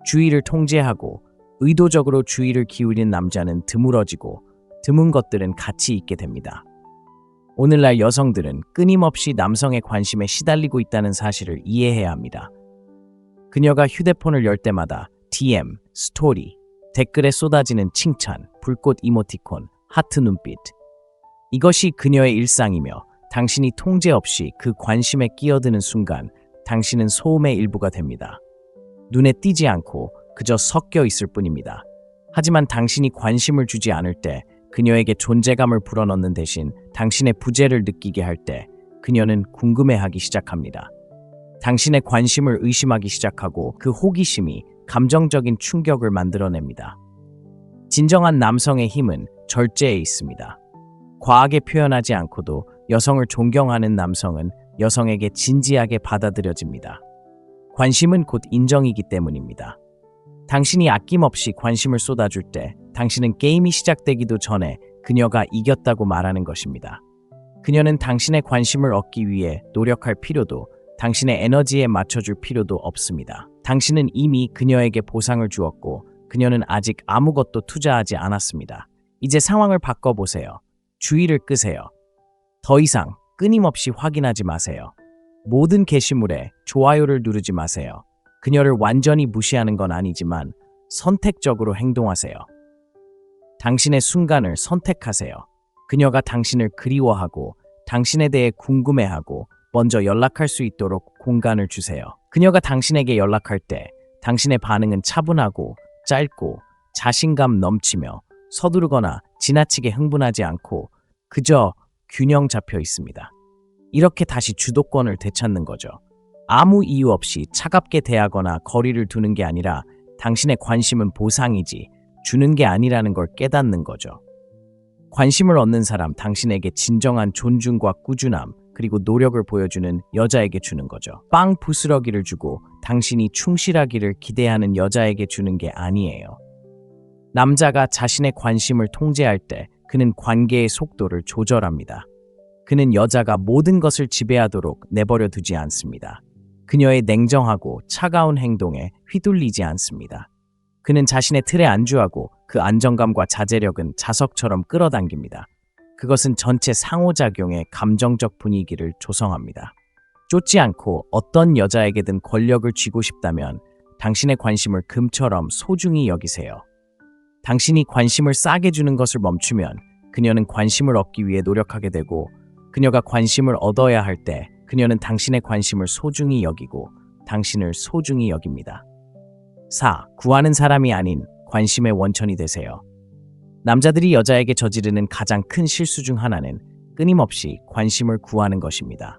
주의를 통제하고 의도적으로 주의를 기울인 남자는 드물어지고 드문 것들은 가치 있게 됩니다. 오늘날 여성들은 끊임없이 남성의 관심에 시달리고 있다는 사실을 이해해야 합니다. 그녀가 휴대폰을 열 때마다 DM, 스토리, 댓글에 쏟아지는 칭찬, 불꽃 이모티콘, 하트 눈빛. 이것이 그녀의 일상이며 당신이 통제 없이 그 관심에 끼어드는 순간 당신은 소음의 일부가 됩니다. 눈에 띄지 않고 그저 섞여 있을 뿐입니다. 하지만 당신이 관심을 주지 않을 때 그녀에게 존재감을 불어넣는 대신 당신의 부재를 느끼게 할 때 그녀는 궁금해하기 시작합니다. 당신의 관심을 의심하기 시작하고 그 호기심이 감정적인 충격을 만들어냅니다. 진정한 남성의 힘은 절제에 있습니다. 과하게 표현하지 않고도 여성을 존경하는 남성은 여성에게 진지하게 받아들여집니다. 관심은 곧 인정이기 때문입니다. 당신이 아낌없이 관심을 쏟아줄 때 당신은 게임이 시작되기도 전에 그녀가 이겼다고 말하는 것입니다. 그녀는 당신의 관심을 얻기 위해 노력할 필요도 당신의 에너지에 맞춰줄 필요도 없습니다. 당신은 이미 그녀에게 보상을 주었고 그녀는 아직 아무것도 투자하지 않았습니다. 이제 상황을 바꿔보세요. 주의를 끄세요. 더 이상 끊임없이 확인하지 마세요. 모든 게시물에 좋아요를 누르지 마세요. 그녀를 완전히 무시하는 건 아니지만 선택적으로 행동하세요. 당신의 순간을 선택하세요. 그녀가 당신을 그리워하고 당신에 대해 궁금해하고 먼저 연락할 수 있도록 공간을 주세요. 그녀가 당신에게 연락할 때 당신의 반응은 차분하고 짧고 자신감 넘치며 서두르거나 지나치게 흥분하지 않고 그저 균형 잡혀 있습니다. 이렇게 다시 주도권을 되찾는 거죠. 아무 이유 없이 차갑게 대하거나 거리를 두는 게 아니라 당신의 관심은 보상이지 주는 게 아니라는 걸 깨닫는 거죠. 관심을 얻는 사람, 당신에게 진정한 존중과 꾸준함, 그리고 노력을 보여주는 여자에게 주는 거죠. 빵 부스러기를 주고 당신이 충실하기를 기대하는 여자에게 주는 게 아니에요. 남자가 자신의 관심을 통제할 때 그는 관계의 속도를 조절합니다. 그는 여자가 모든 것을 지배하도록 내버려 두지 않습니다. 그녀의 냉정하고 차가운 행동에 휘둘리지 않습니다. 그는 자신의 틀에 안주하고 그 안정감과 자제력은 자석처럼 끌어당깁니다. 그것은 전체 상호작용의 감정적 분위기를 조성합니다. 쫓지 않고 어떤 여자에게든 권력을 쥐고 싶다면 당신의 관심을 금처럼 소중히 여기세요. 당신이 관심을 싸게 주는 것을 멈추면 그녀는 관심을 얻기 위해 노력하게 되고 그녀가 관심을 얻어야 할 때 그녀는 당신의 관심을 소중히 여기고 당신을 소중히 여깁니다. 4. 구하는 사람이 아닌 관심의 원천이 되세요. 남자들이 여자에게 저지르는 가장 큰 실수 중 하나는 끊임없이 관심을 구하는 것입니다.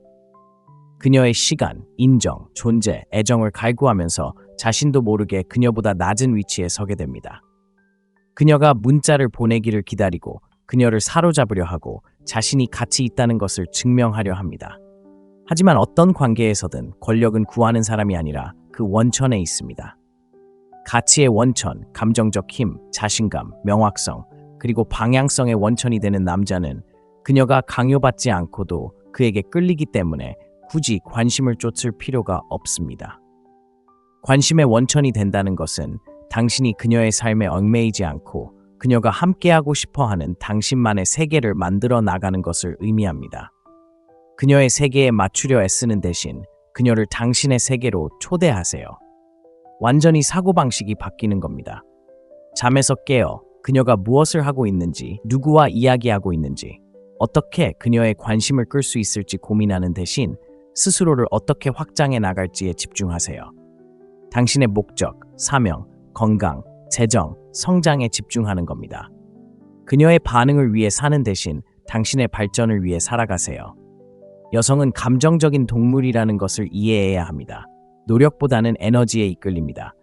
그녀의 시간, 인정, 존재, 애정을 갈구하면서 자신도 모르게 그녀보다 낮은 위치에 서게 됩니다. 그녀가 문자를 보내기를 기다리고 그녀를 사로잡으려 하고 자신이 가치 있다는 것을 증명하려 합니다. 하지만 어떤 관계에서든 권력은 구하는 사람이 아니라 그 원천에 있습니다. 가치의 원천, 감정적 힘, 자신감, 명확성, 그리고 방향성의 원천이 되는 남자는 그녀가 강요받지 않고도 그에게 끌리기 때문에 굳이 관심을 쫓을 필요가 없습니다. 관심의 원천이 된다는 것은 당신이 그녀의 삶에 얽매이지 않고 그녀가 함께하고 싶어하는 당신만의 세계를 만들어 나가는 것을 의미합니다. 그녀의 세계에 맞추려 애쓰는 대신 그녀를 당신의 세계로 초대하세요. 완전히 사고방식이 바뀌는 겁니다. 잠에서 깨어 그녀가 무엇을 하고 있는지, 누구와 이야기하고 있는지, 어떻게 그녀의 관심을 끌 수 있을지 고민하는 대신 스스로를 어떻게 확장해 나갈지에 집중하세요. 당신의 목적, 사명, 건강, 재정, 성장에 집중하는 겁니다. 그녀의 반응을 위해 사는 대신 당신의 발전을 위해 살아가세요. 여성은 감정적인 동물이라는 것을 이해해야 합니다. 노력보다는 에너지에 이끌립니다.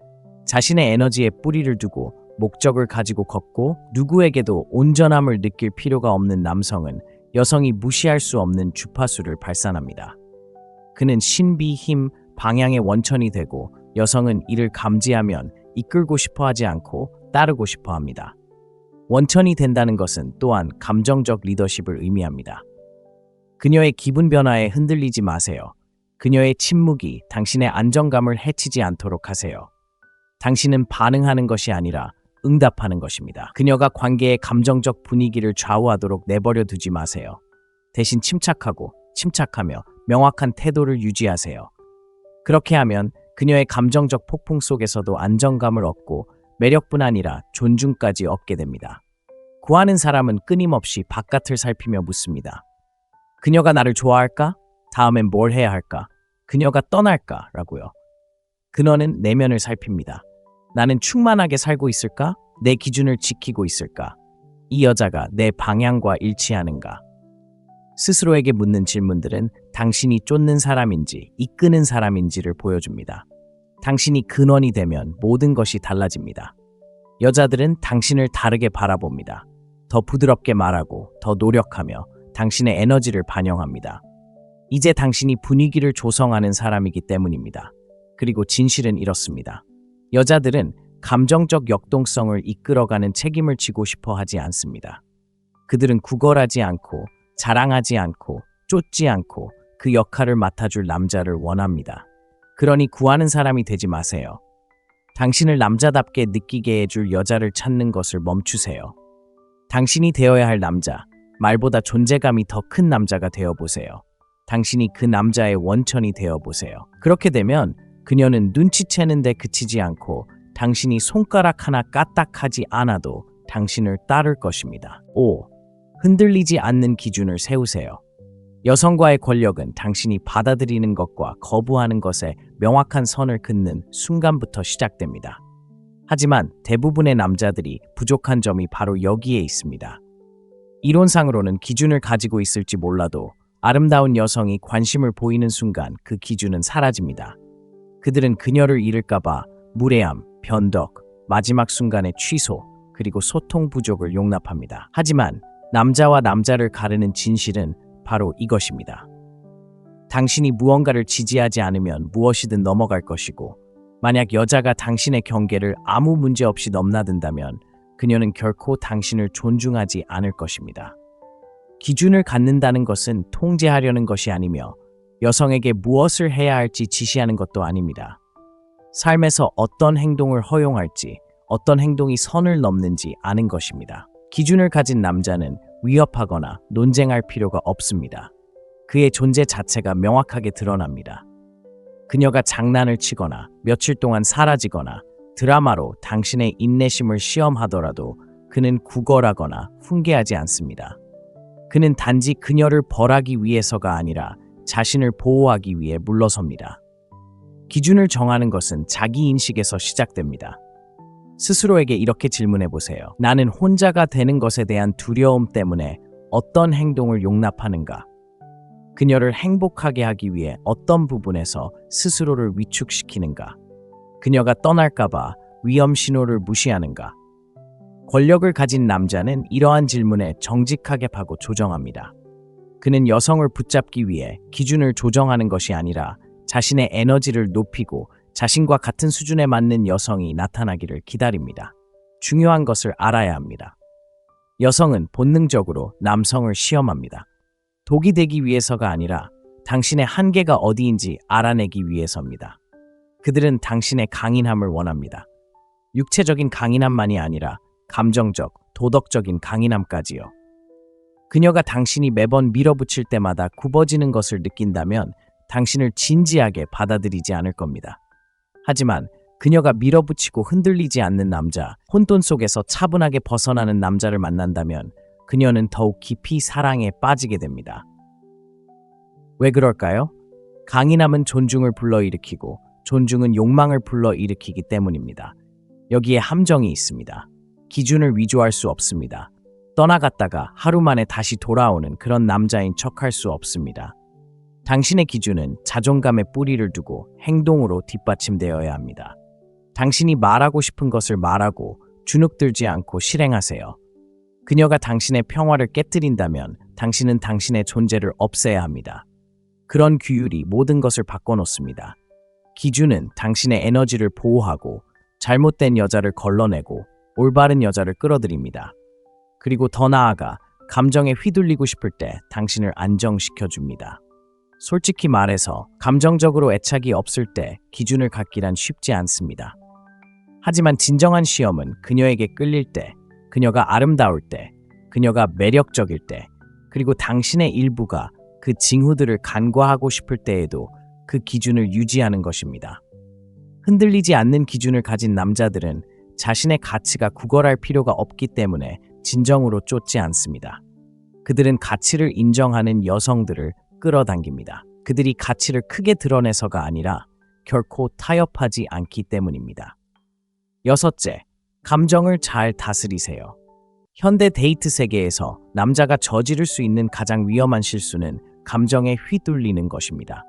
자신의 에너지에 뿌리를 두고 목적을 가지고 걷고 누구에게도 온전함을 느낄 필요가 없는 남성은 여성이 무시할 수 없는 주파수를 발산합니다. 그는 신비, 힘, 방향의 원천이 되고 여성은 이를 감지하면 이끌고 싶어 하지 않고 따르고 싶어 합니다. 원천이 된다는 것은 또한 감정적 리더십을 의미합니다. 그녀의 기분 변화에 흔들리지 마세요. 그녀의 침묵이 당신의 안정감을 해치지 않도록 하세요. 당신은 반응하는 것이 아니라 응답하는 것입니다. 그녀가 관계의 감정적 분위기를 좌우하도록 내버려 두지 마세요. 대신 침착하며 명확한 태도를 유지하세요. 그렇게 하면 그녀의 감정적 폭풍 속에서도 안정감을 얻고 매력뿐 아니라 존중까지 얻게 됩니다. 구하는 사람은 끊임없이 바깥을 살피며 묻습니다. 그녀가 나를 좋아할까? 다음엔 뭘 해야 할까? 그녀가 떠날까? 라고요. 그녀는 내면을 살핍니다. 나는 충만하게 살고 있을까? 내 기준을 지키고 있을까? 이 여자가 내 방향과 일치하는가? 스스로에게 묻는 질문들은 당신이 쫓는 사람인지 이끄는 사람인지를 보여줍니다. 당신이 근원이 되면 모든 것이 달라집니다. 여자들은 당신을 다르게 바라봅니다. 더 부드럽게 말하고 더 노력하며 당신의 에너지를 반영합니다. 이제 당신이 분위기를 조성하는 사람이기 때문입니다. 그리고 진실은 이렇습니다. 여자들은 감정적 역동성을 이끌어가는 책임을 지고 싶어 하지 않습니다. 그들은 구걸하지 않고 자랑하지 않고 쫓지 않고 그 역할을 맡아줄 남자를 원합니다. 그러니 구하는 사람이 되지 마세요. 당신을 남자답게 느끼게 해줄 여자를 찾는 것을 멈추세요. 당신이 되어야 할 남자, 말보다 존재감이 더 큰 남자가 되어보세요. 당신이 그 남자의 원천이 되어보세요. 그렇게 되면 그녀는 눈치채는 데 그치지 않고 당신이 손가락 하나 까딱하지 않아도 당신을 따를 것입니다. 5. 흔들리지 않는 기준을 세우세요. 여성과의 권력은 당신이 받아들이는 것과 거부하는 것에 명확한 선을 긋는 순간부터 시작됩니다. 하지만 대부분의 남자들이 부족한 점이 바로 여기에 있습니다. 이론상으로는 기준을 가지고 있을지 몰라도 아름다운 여성이 관심을 보이는 순간 그 기준은 사라집니다. 그들은 그녀를 잃을까봐 무례함, 변덕, 마지막 순간의 취소, 그리고 소통 부족을 용납합니다. 하지만 남자와 남자를 가르는 진실은 바로 이것입니다. 당신이 무언가를 지지하지 않으면 무엇이든 넘어갈 것이고, 만약 여자가 당신의 경계를 아무 문제 없이 넘나든다면 그녀는 결코 당신을 존중하지 않을 것입니다. 기준을 갖는다는 것은 통제하려는 것이 아니며 여성에게 무엇을 해야 할지 지시하는 것도 아닙니다. 삶에서 어떤 행동을 허용할지, 어떤 행동이 선을 넘는지 아는 것입니다. 기준을 가진 남자는 위협하거나 논쟁할 필요가 없습니다. 그의 존재 자체가 명확하게 드러납니다. 그녀가 장난을 치거나 며칠 동안 사라지거나 드라마로 당신의 인내심을 시험하더라도 그는 구걸하거나 훈계하지 않습니다. 그는 단지 그녀를 벌하기 위해서가 아니라 자신을 보호하기 위해 물러섭니다. 기준을 정하는 것은 자기 인식에서 시작됩니다. 스스로에게 이렇게 질문해 보세요. 나는 혼자가 되는 것에 대한 두려움 때문에 어떤 행동을 용납하는가? 그녀를 행복하게 하기 위해 어떤 부분에서 스스로를 위축시키는가? 그녀가 떠날까봐 위험 신호를 무시하는가? 권력을 가진 남자는 이러한 질문에 정직하게 하고 조정합니다. 그는 여성을 붙잡기 위해 기준을 조정하는 것이 아니라 자신의 에너지를 높이고 자신과 같은 수준에 맞는 여성이 나타나기를 기다립니다. 중요한 것을 알아야 합니다. 여성은 본능적으로 남성을 시험합니다. 독이 되기 위해서가 아니라 당신의 한계가 어디인지 알아내기 위해서입니다. 그들은 당신의 강인함을 원합니다. 육체적인 강인함만이 아니라 감정적, 도덕적인 강인함까지요. 그녀가 당신이 매번 밀어붙일 때마다 굽어지는 것을 느낀다면 당신을 진지하게 받아들이지 않을 겁니다. 하지만 그녀가 밀어붙이고 흔들리지 않는 남자, 혼돈 속에서 차분하게 벗어나는 남자를 만난다면 그녀는 더욱 깊이 사랑에 빠지게 됩니다. 왜 그럴까요? 강인함은 존중을 불러일으키고 존중은 욕망을 불러일으키기 때문입니다. 여기에 함정이 있습니다. 기준을 위조할 수 없습니다. 떠나갔다가 하루 만에 다시 돌아오는 그런 남자인 척할 수 없습니다. 당신의 기준은 자존감에 뿌리를 두고 행동으로 뒷받침되어야 합니다. 당신이 말하고 싶은 것을 말하고 주눅들지 않고 실행하세요. 그녀가 당신의 평화를 깨뜨린다면 당신은 당신의 존재를 없애야 합니다. 그런 규율이 모든 것을 바꿔놓습니다. 기준은 당신의 에너지를 보호하고 잘못된 여자를 걸러내고 올바른 여자를 끌어들입니다. 그리고 더 나아가 감정에 휘둘리고 싶을 때 당신을 안정시켜줍니다. 솔직히 말해서 감정적으로 애착이 없을 때 기준을 갖기란 쉽지 않습니다. 하지만 진정한 시험은 그녀에게 끌릴 때, 그녀가 아름다울 때, 그녀가 매력적일 때, 그리고 당신의 일부가 그 징후들을 간과하고 싶을 때에도 그 기준을 유지하는 것입니다. 흔들리지 않는 기준을 가진 남자들은 자신의 가치가 구걸할 필요가 없기 때문에 진정으로 쫓지 않습니다. 그들은 가치를 인정하는 여성들을 끌어당깁니다. 그들이 가치를 크게 드러내서가 아니라 결코 타협하지 않기 때문입니다. 여섯째, 감정을 잘 다스리세요. 현대 데이트 세계에서 남자가 저지를 수 있는 가장 위험한 실수는 감정에 휘둘리는 것입니다.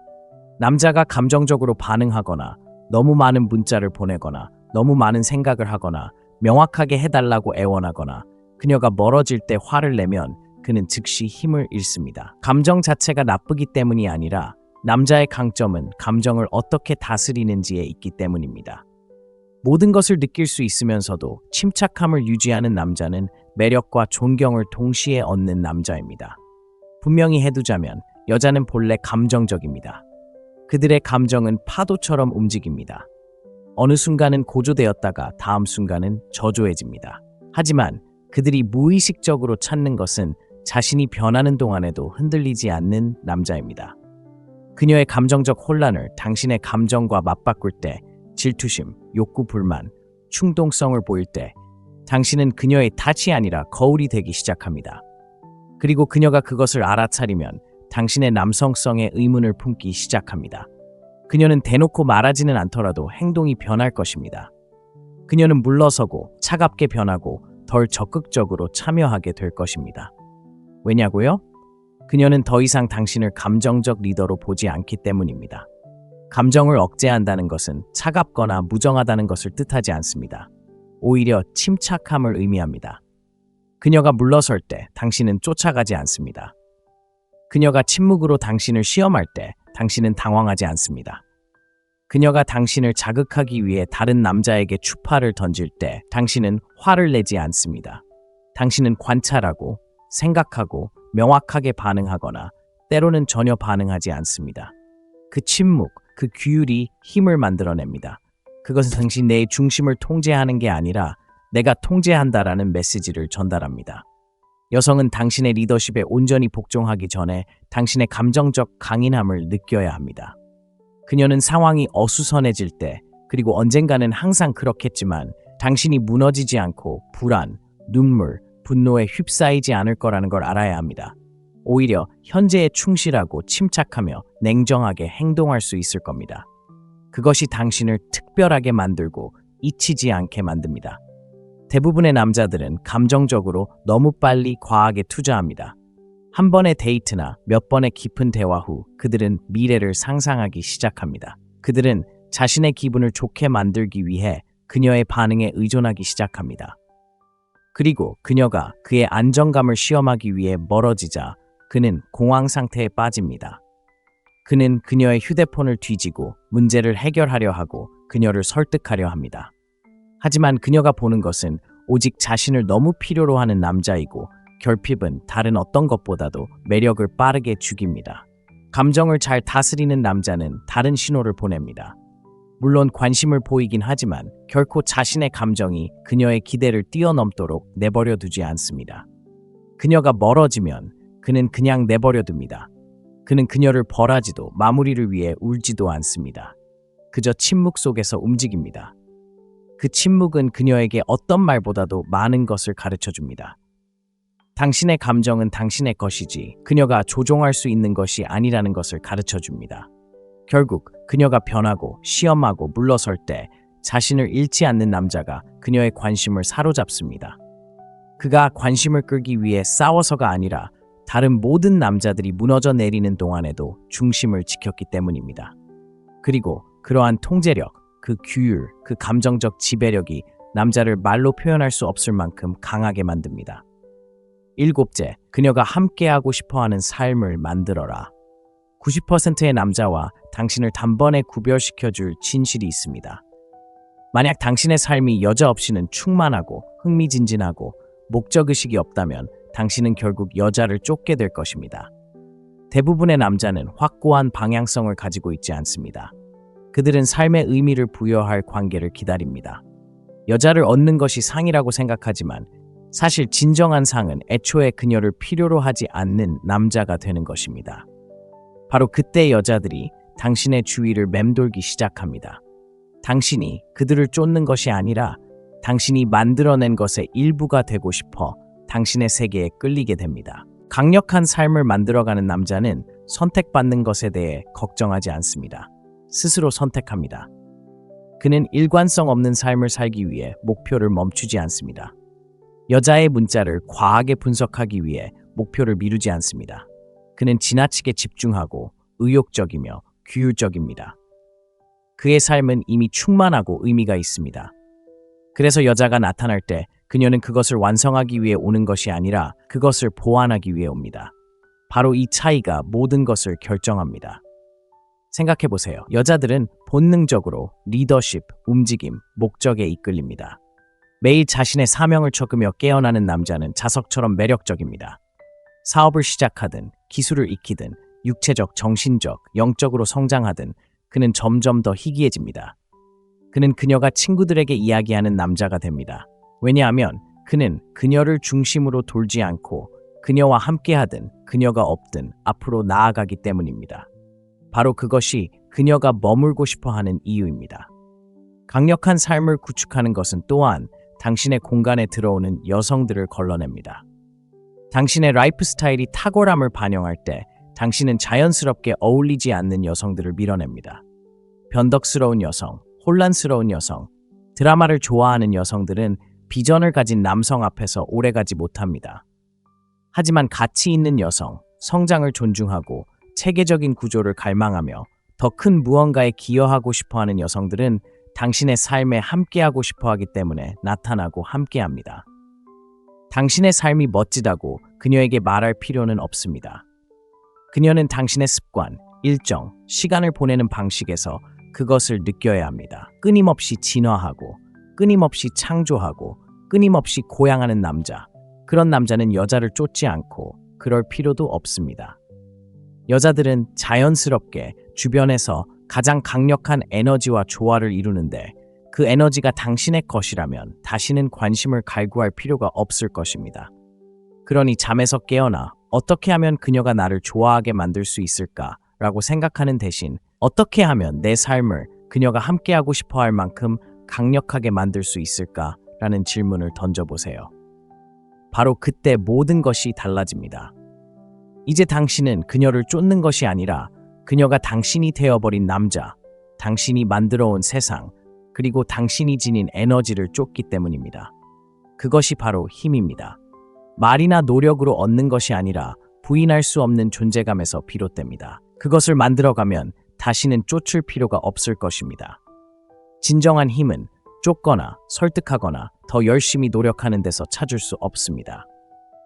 남자가 감정적으로 반응하거나 너무 많은 문자를 보내거나 너무 많은 생각을 하거나 명확하게 해달라고 애원하거나 그녀가 멀어질 때 화를 내면 그는 즉시 힘을 잃습니다. 감정 자체가 나쁘기 때문이 아니라 남자의 강점은 감정을 어떻게 다스리는지에 있기 때문입니다. 모든 것을 느낄 수 있으면서도 침착함을 유지하는 남자는 매력과 존경을 동시에 얻는 남자입니다. 분명히 해두자면 여자는 본래 감정적입니다. 그들의 감정은 파도처럼 움직입니다. 어느 순간은 고조되었다가 다음 순간은 저조해집니다. 하지만 그들이 무의식적으로 찾는 것은 자신이 변하는 동안에도 흔들리지 않는 남자입니다. 그녀의 감정적 혼란을 당신의 감정과 맞바꿀 때, 질투심, 욕구, 불만, 충동성을 보일 때 당신은 그녀의 탓이 아니라 거울이 되기 시작합니다. 그리고 그녀가 그것을 알아차리면 당신의 남성성에 의문을 품기 시작합니다. 그녀는 대놓고 말하지는 않더라도 행동이 변할 것입니다. 그녀는 물러서고 차갑게 변하고 덜 적극적으로 참여하게 될 것입니다. 왜냐고요? 그녀는 더 이상 당신을 감정적 리더로 보지 않기 때문입니다. 감정을 억제한다는 것은 차갑거나 무정하다는 것을 뜻하지 않습니다. 오히려 침착함을 의미합니다. 그녀가 물러설 때 당신은 쫓아가지 않습니다. 그녀가 침묵으로 당신을 시험할 때 당신은 당황하지 않습니다. 그녀가 당신을 자극하기 위해 다른 남자에게 추파를 던질 때 당신은 화를 내지 않습니다. 당신은 관찰하고 생각하고 명확하게 반응하거나 때로는 전혀 반응하지 않습니다. 그 침묵, 그 규율이 힘을 만들어냅니다. 그것은 당신 내 중심을 통제하는 게 아니라 내가 통제한다라는 메시지를 전달합니다. 여성은 당신의 리더십에 온전히 복종하기 전에 당신의 감정적 강인함을 느껴야 합니다. 그녀는 상황이 어수선해질 때, 그리고 언젠가는 항상 그렇겠지만 당신이 무너지지 않고 불안, 눈물, 분노에 휩싸이지 않을 거라는 걸 알아야 합니다. 오히려 현재에 충실하고 침착하며 냉정하게 행동할 수 있을 겁니다. 그것이 당신을 특별하게 만들고 잊히지 않게 만듭니다. 대부분의 남자들은 감정적으로 너무 빨리 과하게 투자합니다. 한 번의 데이트나 몇 번의 깊은 대화 후 그들은 미래를 상상하기 시작합니다. 그들은 자신의 기분을 좋게 만들기 위해 그녀의 반응에 의존하기 시작합니다. 그리고 그녀가 그의 안정감을 시험하기 위해 멀어지자 그는 공황 상태에 빠집니다. 그는 그녀의 휴대폰을 뒤지고 문제를 해결하려 하고 그녀를 설득하려 합니다. 하지만 그녀가 보는 것은 오직 자신을 너무 필요로 하는 남자이고 결핍은 다른 어떤 것보다도 매력을 빠르게 죽입니다. 감정을 잘 다스리는 남자는 다른 신호를 보냅니다. 물론 관심을 보이긴 하지만 결코 자신의 감정이 그녀의 기대를 뛰어넘도록 내버려 두지 않습니다. 그녀가 멀어지면 그는 그냥 내버려 둡니다. 그는 그녀를 벌하지도 마무리를 위해 울지도 않습니다. 그저 침묵 속에서 움직입니다. 그 침묵은 그녀에게 어떤 말보다도 많은 것을 가르쳐 줍니다. 당신의 감정은 당신의 것이지 그녀가 조종할 수 있는 것이 아니라는 것을 가르쳐 줍니다. 결국 그녀가 변하고 시험하고 물러설 때 자신을 잃지 않는 남자가 그녀의 관심을 사로잡습니다. 그가 관심을 끌기 위해 싸워서가 아니라 다른 모든 남자들이 무너져 내리는 동안에도 중심을 지켰기 때문입니다. 그리고 그러한 통제력, 그 규율, 그 감정적 지배력이 남자를 말로 표현할 수 없을 만큼 강하게 만듭니다. 7째, 그녀가 함께하고 싶어하는 삶을 만들어라. 90%의 남자와 당신을 단번에 구별시켜줄 진실이 있습니다. 만약 당신의 삶이 여자 없이는 충만하고 흥미진진하고 목적의식이 없다면 당신은 결국 여자를 쫓게 될 것입니다. 대부분의 남자는 확고한 방향성을 가지고 있지 않습니다. 그들은 삶의 의미를 부여할 관계를 기다립니다. 여자를 얻는 것이 상이라고 생각하지만 사실 진정한 상은 애초에 그녀를 필요로 하지 않는 남자가 되는 것입니다. 바로 그때 여자들이 당신의 주위를 맴돌기 시작합니다. 당신이 그들을 쫓는 것이 아니라 당신이 만들어낸 것의 일부가 되고 싶어 당신의 세계에 끌리게 됩니다. 강력한 삶을 만들어가는 남자는 선택받는 것에 대해 걱정하지 않습니다. 스스로 선택합니다. 그는 일관성 없는 삶을 살기 위해 목표를 멈추지 않습니다. 여자의 문자를 과하게 분석하기 위해 목표를 미루지 않습니다. 그는 지나치게 집중하고 의욕적이며 규율적입니다. 그의 삶은 이미 충만하고 의미가 있습니다. 그래서 여자가 나타날 때 그녀는 그것을 완성하기 위해 오는 것이 아니라 그것을 보완하기 위해 옵니다. 바로 이 차이가 모든 것을 결정합니다. 생각해보세요. 여자들은 본능적으로 리더십, 움직임, 목적에 이끌립니다. 매일 자신의 사명을 적으며 깨어나는 남자는 자석처럼 매력적입니다. 사업을 시작하든 기술을 익히든 육체적, 정신적, 영적으로 성장하든 그는 점점 더 희귀해집니다. 그는 그녀가 친구들에게 이야기하는 남자가 됩니다. 왜냐하면 그는 그녀를 중심으로 돌지 않고 그녀와 함께하든 그녀가 없든 앞으로 나아가기 때문입니다. 바로 그것이 그녀가 머물고 싶어하는 이유입니다. 강력한 삶을 구축하는 것은 또한 당신의 공간에 들어오는 여성들을 걸러냅니다. 당신의 라이프 스타일이 탁월함을 반영할 때 당신은 자연스럽게 어울리지 않는 여성들을 밀어냅니다. 변덕스러운 여성, 혼란스러운 여성, 드라마를 좋아하는 여성들은 비전을 가진 남성 앞에서 오래가지 못합니다. 하지만 가치 있는 여성, 성장을 존중하고 체계적인 구조를 갈망하며 더 큰 무언가에 기여하고 싶어하는 여성들은 당신의 삶에 함께하고 싶어하기 때문에 나타나고 함께합니다. 당신의 삶이 멋지다고 그녀에게 말할 필요는 없습니다. 그녀는 당신의 습관, 일정, 시간을 보내는 방식에서 그것을 느껴야 합니다. 끊임없이 진화하고, 끊임없이 창조하고, 끊임없이 고양하는 남자. 그런 남자는 여자를 쫓지 않고 그럴 필요도 없습니다. 여자들은 자연스럽게 주변에서 가장 강력한 에너지와 조화를 이루는데 그 에너지가 당신의 것이라면 다시는 관심을 갈구할 필요가 없을 것입니다. 그러니 잠에서 깨어나 어떻게 하면 그녀가 나를 좋아하게 만들 수 있을까라고 생각하는 대신 어떻게 하면 내 삶을 그녀가 함께하고 싶어 할 만큼 강력하게 만들 수 있을까라는 질문을 던져보세요. 바로 그때 모든 것이 달라집니다. 이제 당신은 그녀를 쫓는 것이 아니라 그녀가 당신이 되어버린 남자, 당신이 만들어온 세상, 그리고 당신이 지닌 에너지를 쫓기 때문입니다. 그것이 바로 힘입니다. 말이나 노력으로 얻는 것이 아니라 부인할 수 없는 존재감에서 비롯됩니다. 그것을 만들어가면 다시는 쫓을 필요가 없을 것입니다. 진정한 힘은 쫓거나 설득하거나 더 열심히 노력하는 데서 찾을 수 없습니다.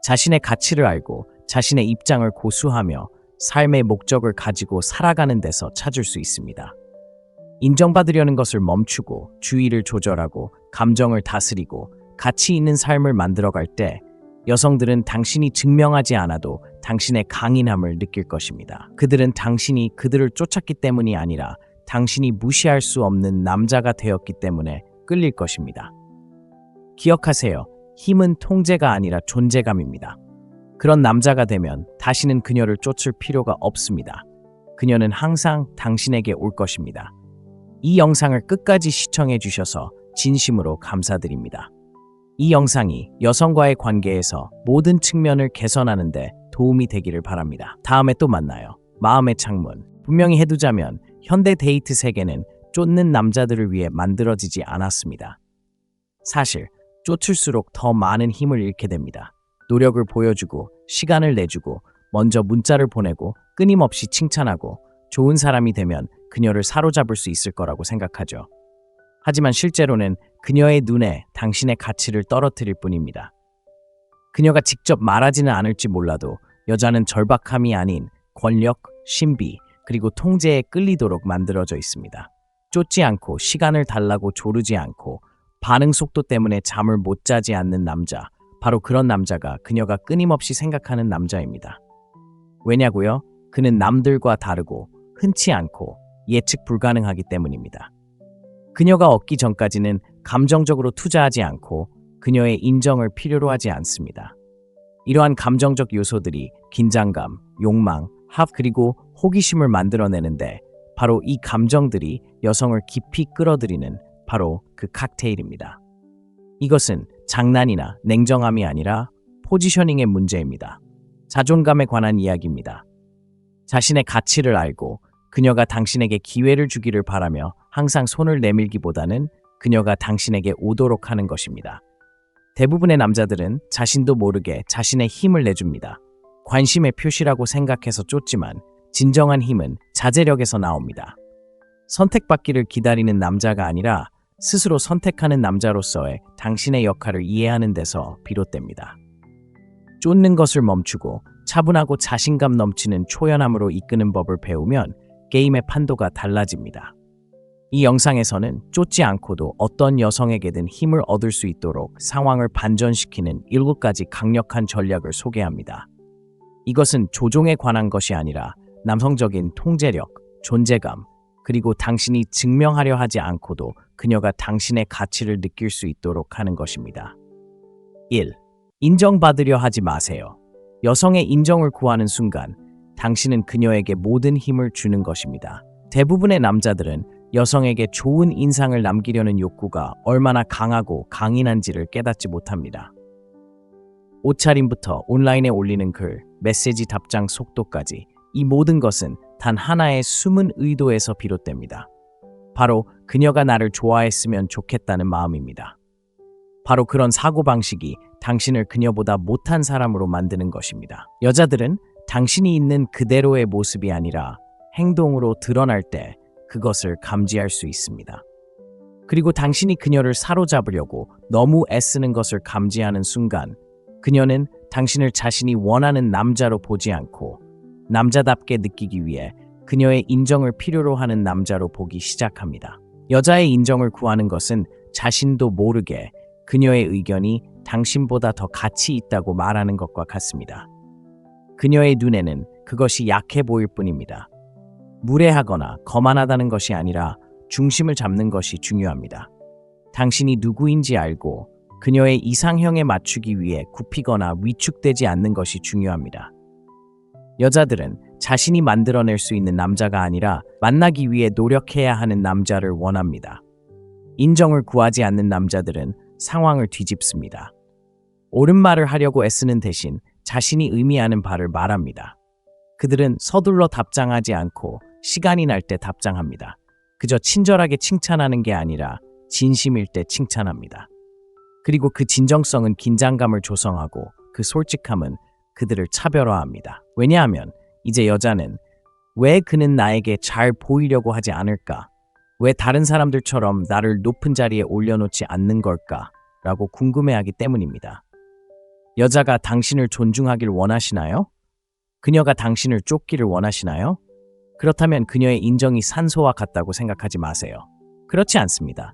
자신의 가치를 알고 자신의 입장을 고수하며 삶의 목적을 가지고 살아가는 데서 찾을 수 있습니다. 인정받으려는 것을 멈추고 주의를 조절하고 감정을 다스리고 가치 있는 삶을 만들어갈 때 여성들은 당신이 증명하지 않아도 당신의 강인함을 느낄 것입니다. 그들은 당신이 그들을 쫓았기 때문이 아니라 당신이 무시할 수 없는 남자가 되었기 때문에 끌릴 것입니다. 기억하세요. 힘은 통제가 아니라 존재감입니다. 그런 남자가 되면 다시는 그녀를 쫓을 필요가 없습니다. 그녀는 항상 당신에게 올 것입니다. 이 영상을 끝까지 시청해 주셔서 진심으로 감사드립니다. 이 영상이 여성과의 관계에서 모든 측면을 개선하는 데 도움이 되기를 바랍니다. 다음에 또 만나요. 마음의 창문. 분명히 해두자면 현대 데이트 세계는 쫓는 남자들을 위해 만들어지지 않았습니다. 사실 쫓을수록 더 많은 힘을 잃게 됩니다. 노력을 보여주고 시간을 내주고 먼저 문자를 보내고 끊임없이 칭찬하고 좋은 사람이 되면 그녀를 사로잡을 수 있을 거라고 생각하죠. 하지만 실제로는 그녀의 눈에 당신의 가치를 떨어뜨릴 뿐입니다. 그녀가 직접 말하지는 않을지 몰라도 여자는 절박함이 아닌 권력, 신비, 그리고 통제에 끌리도록 만들어져 있습니다. 쫓지 않고 시간을 달라고 조르지 않고 반응 속도 때문에 잠을 못 자지 않는 남자, 바로 그런 남자가 그녀가 끊임없이 생각하는 남자입니다. 왜냐고요? 그는 남들과 다르고 흔치 않고 예측 불가능하기 때문입니다. 그녀가 얻기 전까지는 감정적으로 투자하지 않고 그녀의 인정을 필요로 하지 않습니다. 이러한 감정적 요소들이 긴장감, 욕망, 그리고 호기심을 만들어내는데 바로 이 감정들이 여성을 깊이 끌어들이는 바로 그 칵테일입니다. 이것은 장난이나 냉정함이 아니라 포지셔닝의 문제입니다. 자존감에 관한 이야기입니다. 자신의 가치를 알고 그녀가 당신에게 기회를 주기를 바라며 항상 손을 내밀기보다는 그녀가 당신에게 오도록 하는 것입니다. 대부분의 남자들은 자신도 모르게 자신의 힘을 내줍니다. 관심의 표시라고 생각해서 쫓지만 진정한 힘은 자제력에서 나옵니다. 선택받기를 기다리는 남자가 아니라 스스로 선택하는 남자로서의 당신의 역할을 이해하는 데서 비롯됩니다. 쫓는 것을 멈추고 차분하고 자신감 넘치는 초연함으로 이끄는 법을 배우면 게임의 판도가 달라집니다. 이 영상에서는 쫓지 않고도 어떤 여성에게든 힘을 얻을 수 있도록 상황을 반전시키는 7가지 강력한 전략을 소개합니다. 이것은 조종에 관한 것이 아니라 남성적인 통제력, 존재감, 그리고 당신이 증명하려 하지 않고도 그녀가 당신의 가치를 느낄 수 있도록 하는 것입니다. 1. 인정받으려 하지 마세요. 여성의 인정을 구하는 순간 당신은 그녀에게 모든 힘을 주는 것입니다. 대부분의 남자들은 여성에게 좋은 인상을 남기려는 욕구가 얼마나 강하고 강인한지를 깨닫지 못합니다. 옷차림부터 온라인에 올리는 글, 메시지 답장 속도까지 이 모든 것은 단 하나의 숨은 의도에서 비롯됩니다. 바로 그녀가 나를 좋아했으면 좋겠다는 마음입니다. 바로 그런 사고방식이 당신을 그녀보다 못한 사람으로 만드는 것입니다. 여자들은 당신이 있는 그대로의 모습이 아니라 행동으로 드러날 때 그것을 감지할 수 있습니다. 그리고 당신이 그녀를 사로잡으려고 너무 애쓰는 것을 감지하는 순간 그녀는 당신을 자신이 원하는 남자로 보지 않고 남자답게 느끼기 위해 그녀의 인정을 필요로 하는 남자로 보기 시작합니다. 여자의 인정을 구하는 것은 자신도 모르게 그녀의 의견이 당신보다 더 가치 있다고 말하는 것과 같습니다. 그녀의 눈에는 그것이 약해 보일 뿐입니다. 무례하거나 거만하다는 것이 아니라 중심을 잡는 것이 중요합니다. 당신이 누구인지 알고 그녀의 이상형에 맞추기 위해 굽히거나 위축되지 않는 것이 중요합니다. 여자들은 자신이 만들어낼 수 있는 남자가 아니라 만나기 위해 노력해야 하는 남자를 원합니다. 인정을 구하지 않는 남자들은 상황을 뒤집습니다. 옳은 말을 하려고 애쓰는 대신 자신이 의미하는 바를 말합니다. 그들은 서둘러 답장하지 않고 시간이 날 때 답장합니다. 그저 친절하게 칭찬하는 게 아니라 진심일 때 칭찬합니다. 그리고 그 진정성은 긴장감을 조성하고 그 솔직함은 그들을 차별화합니다. 왜냐하면 이제 여자는 왜 그는 나에게 잘 보이려고 하지 않을까? 왜 다른 사람들처럼 나를 높은 자리에 올려놓지 않는 걸까? 라고 궁금해하기 때문입니다. 여자가 당신을 존중하길 원하시나요? 그녀가 당신을 쫓기를 원하시나요? 그렇다면 그녀의 인정이 산소와 같다고 생각하지 마세요. 그렇지 않습니다.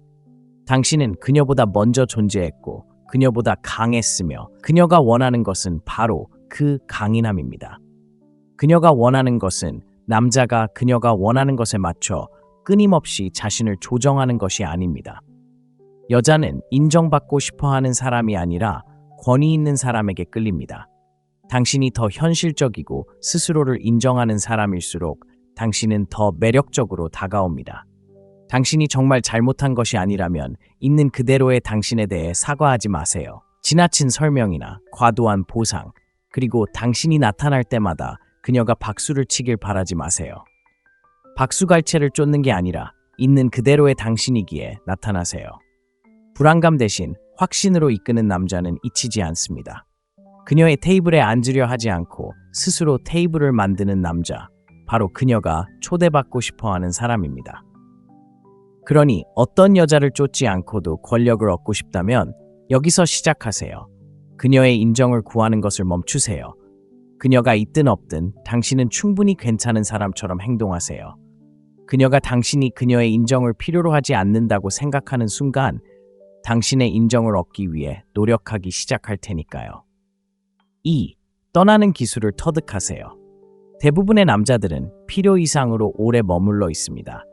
당신은 그녀보다 먼저 존재했고 그녀보다 강했으며 그녀가 원하는 것은 바로 그 강인함입니다. 그녀가 원하는 것은 남자가 그녀가 원하는 것에 맞춰 끊임없이 자신을 조정하는 것이 아닙니다. 여자는 인정받고 싶어하는 사람이 아니라 권위 있는 사람에게 끌립니다. 당신이 더 현실적이고 스스로를 인정하는 사람일수록 당신은 더 매력적으로 다가옵니다. 당신이 정말 잘못한 것이 아니라면 있는 그대로의 당신에 대해 사과하지 마세요. 지나친 설명이나 과도한 보상, 그리고 당신이 나타날 때마다 그녀가 박수를 치길 바라지 마세요. 박수갈채를 쫓는 게 아니라 있는 그대로의 당신이기에 나타나세요. 불안감 대신 확신으로 이끄는 남자는 잊히지 않습니다. 그녀의 테이블에 앉으려 하지 않고 스스로 테이블을 만드는 남자, 바로 그녀가 초대받고 싶어하는 사람입니다. 그러니 어떤 여자를 쫓지 않고도 권력을 얻고 싶다면 여기서 시작하세요. 그녀의 인정을 구하는 것을 멈추세요. 그녀가 있든 없든 당신은 충분히 괜찮은 사람처럼 행동하세요. 그녀가 당신이 그녀의 인정을 필요로 하지 않는다고 생각하는 순간 당신의 인정을 얻기 위해 노력하기 시작할 테니까요. 2. 떠나는 기술을 터득하세요. 대부분의 남자들은 필요 이상으로 오래 머물러 있습니다.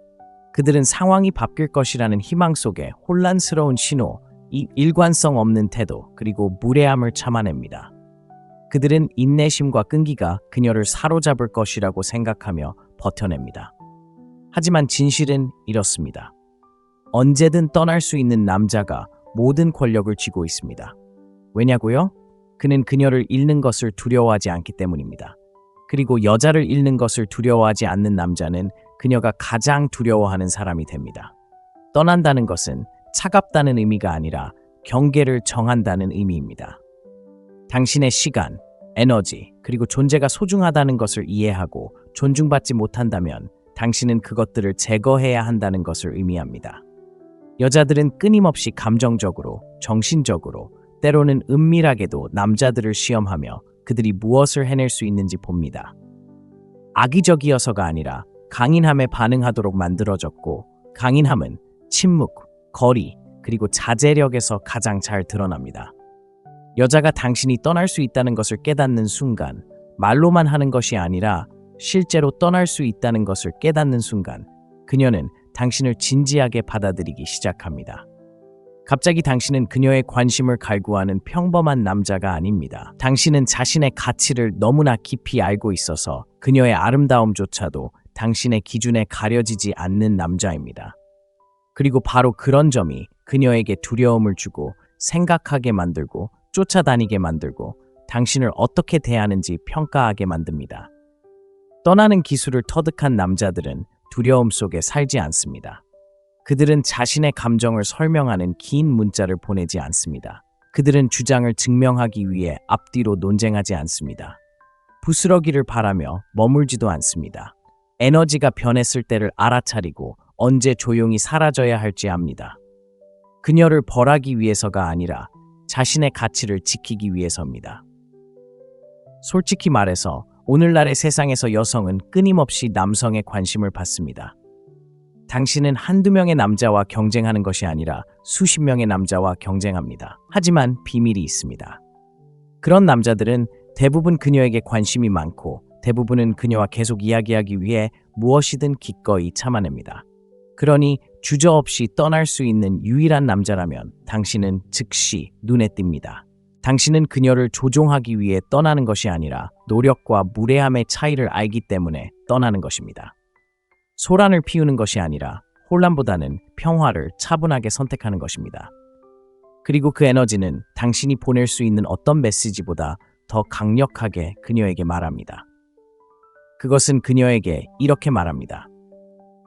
그들은 상황이 바뀔 것이라는 희망 속에 혼란스러운 신호, 이 일관성 없는 태도, 그리고 무례함을 참아냅니다. 그들은 인내심과 끈기가 그녀를 사로잡을 것이라고 생각하며 버텨냅니다. 하지만 진실은 이렇습니다. 언제든 떠날 수 있는 남자가 모든 권력을 쥐고 있습니다. 왜냐고요? 그는 그녀를 잃는 것을 두려워하지 않기 때문입니다. 그리고 여자를 잃는 것을 두려워하지 않는 남자는 그녀가 가장 두려워하는 사람이 됩니다. 떠난다는 것은 차갑다는 의미가 아니라 경계를 정한다는 의미입니다. 당신의 시간, 에너지, 그리고 존재가 소중하다는 것을 이해하고 존중받지 못한다면 당신은 그것들을 제거해야 한다는 것을 의미합니다. 여자들은 끊임없이 감정적으로, 정신적으로, 때로는 은밀하게도 남자들을 시험하며 그들이 무엇을 해낼 수 있는지 봅니다. 악의적이어서가 아니라 강인함에 반응하도록 만들어졌고, 강인함은 침묵, 거리, 그리고 자제력에서 가장 잘 드러납니다. 여자가 당신이 떠날 수 있다는 것을 깨닫는 순간, 말로만 하는 것이 아니라 실제로 떠날 수 있다는 것을 깨닫는 순간, 그녀는 당신을 진지하게 받아들이기 시작합니다. 갑자기 당신은 그녀의 관심을 갈구하는 평범한 남자가 아닙니다. 당신은 자신의 가치를 너무나 깊이 알고 있어서 그녀의 아름다움조차도 당신의 기준에 가려지지 않는 남자입니다. 그리고 바로 그런 점이 그녀에게 두려움을 주고 생각하게 만들고 쫓아다니게 만들고 당신을 어떻게 대하는지 평가하게 만듭니다. 떠나는 기술을 터득한 남자들은 두려움 속에 살지 않습니다. 그들은 자신의 감정을 설명하는 긴 문자를 보내지 않습니다. 그들은 주장을 증명하기 위해 앞뒤로 논쟁하지 않습니다. 부스러기를 바라며 머물지도 않습니다. 에너지가 변했을 때를 알아차리고 언제 조용히 사라져야 할지 압니다. 그녀를 벌하기 위해서가 아니라 자신의 가치를 지키기 위해서입니다. 솔직히 말해서 오늘날의 세상에서 여성은 끊임없이 남성의 관심을 받습니다. 당신은 한두 명의 남자와 경쟁하는 것이 아니라 수십 명의 남자와 경쟁합니다. 하지만 비밀이 있습니다. 그런 남자들은 대부분 그녀에게 관심이 많고 대부분은 그녀와 계속 이야기하기 위해 무엇이든 기꺼이 참아냅니다. 그러니 주저없이 떠날 수 있는 유일한 남자라면 당신은 즉시 눈에 띕니다. 당신은 그녀를 조종하기 위해 떠나는 것이 아니라 노력과 무례함의 차이를 알기 때문에 떠나는 것입니다. 소란을 피우는 것이 아니라 혼란보다는 평화를 차분하게 선택하는 것입니다. 그리고 그 에너지는 당신이 보낼 수 있는 어떤 메시지보다 더 강력하게 그녀에게 말합니다. 그것은 그녀에게 이렇게 말합니다.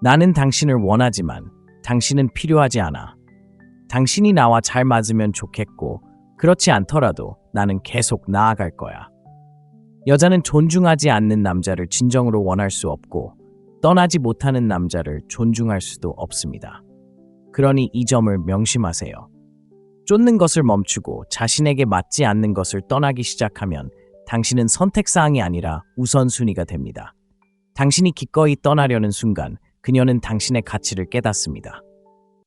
나는 당신을 원하지만 당신은 필요하지 않아. 당신이 나와 잘 맞으면 좋겠고 그렇지 않더라도 나는 계속 나아갈 거야. 여자는 존중하지 않는 남자를 진정으로 원할 수 없고 떠나지 못하는 남자를 존중할 수도 없습니다. 그러니 이 점을 명심하세요. 쫓는 것을 멈추고 자신에게 맞지 않는 것을 떠나기 시작하면 당신은 선택사항이 아니라 우선순위가 됩니다. 당신이 기꺼이 떠나려는 순간 그녀는 당신의 가치를 깨닫습니다.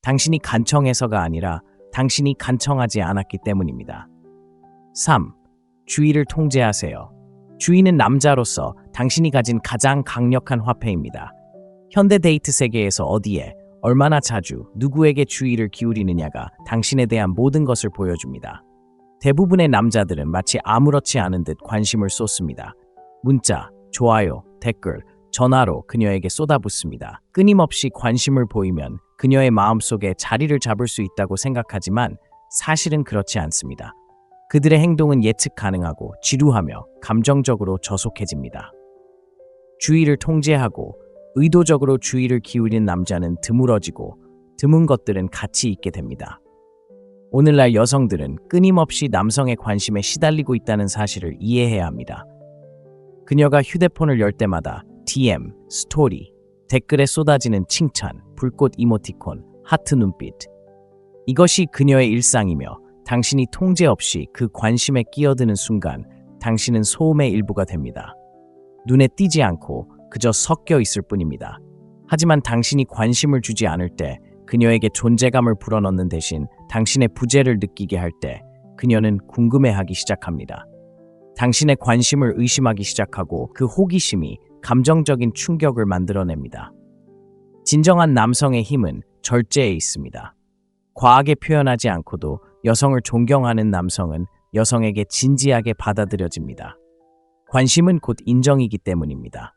당신이 간청해서가 아니라 당신이 간청하지 않았기 때문입니다. 3. 주의를 통제하세요. 주의는 남자로서 당신이 가진 가장 강력한 화폐입니다. 현대 데이트 세계에서 어디에, 얼마나 자주, 누구에게 주의를 기울이느냐가 당신에 대한 모든 것을 보여줍니다. 대부분의 남자들은 마치 아무렇지 않은 듯 관심을 쏟습니다. 문자, 좋아요, 댓글, 전화로 그녀에게 쏟아붓습니다. 끊임없이 관심을 보이면 그녀의 마음속에 자리를 잡을 수 있다고 생각하지만 사실은 그렇지 않습니다. 그들의 행동은 예측 가능하고 지루하며 감정적으로 저속해집니다. 주의를 통제하고 의도적으로 주의를 기울인 남자는 드물어지고 드문 것들은 가치 있게 됩니다. 오늘날 여성들은 끊임없이 남성의 관심에 시달리고 있다는 사실을 이해해야 합니다. 그녀가 휴대폰을 열 때마다 DM, 스토리, 댓글에 쏟아지는 칭찬, 불꽃 이모티콘, 하트 눈빛. 이것이 그녀의 일상이며 당신이 통제 없이 그 관심에 끼어드는 순간 당신은 소음의 일부가 됩니다. 눈에 띄지 않고 그저 섞여 있을 뿐입니다. 하지만 당신이 관심을 주지 않을 때 그녀에게 존재감을 불어넣는 대신 당신의 부재를 느끼게 할 때 그녀는 궁금해하기 시작합니다. 당신의 관심을 의심하기 시작하고 그 호기심이 감정적인 충격을 만들어냅니다. 진정한 남성의 힘은 절제에 있습니다. 과하게 표현하지 않고도 여성을 존경하는 남성은 여성에게 진지하게 받아들여집니다. 관심은 곧 인정이기 때문입니다.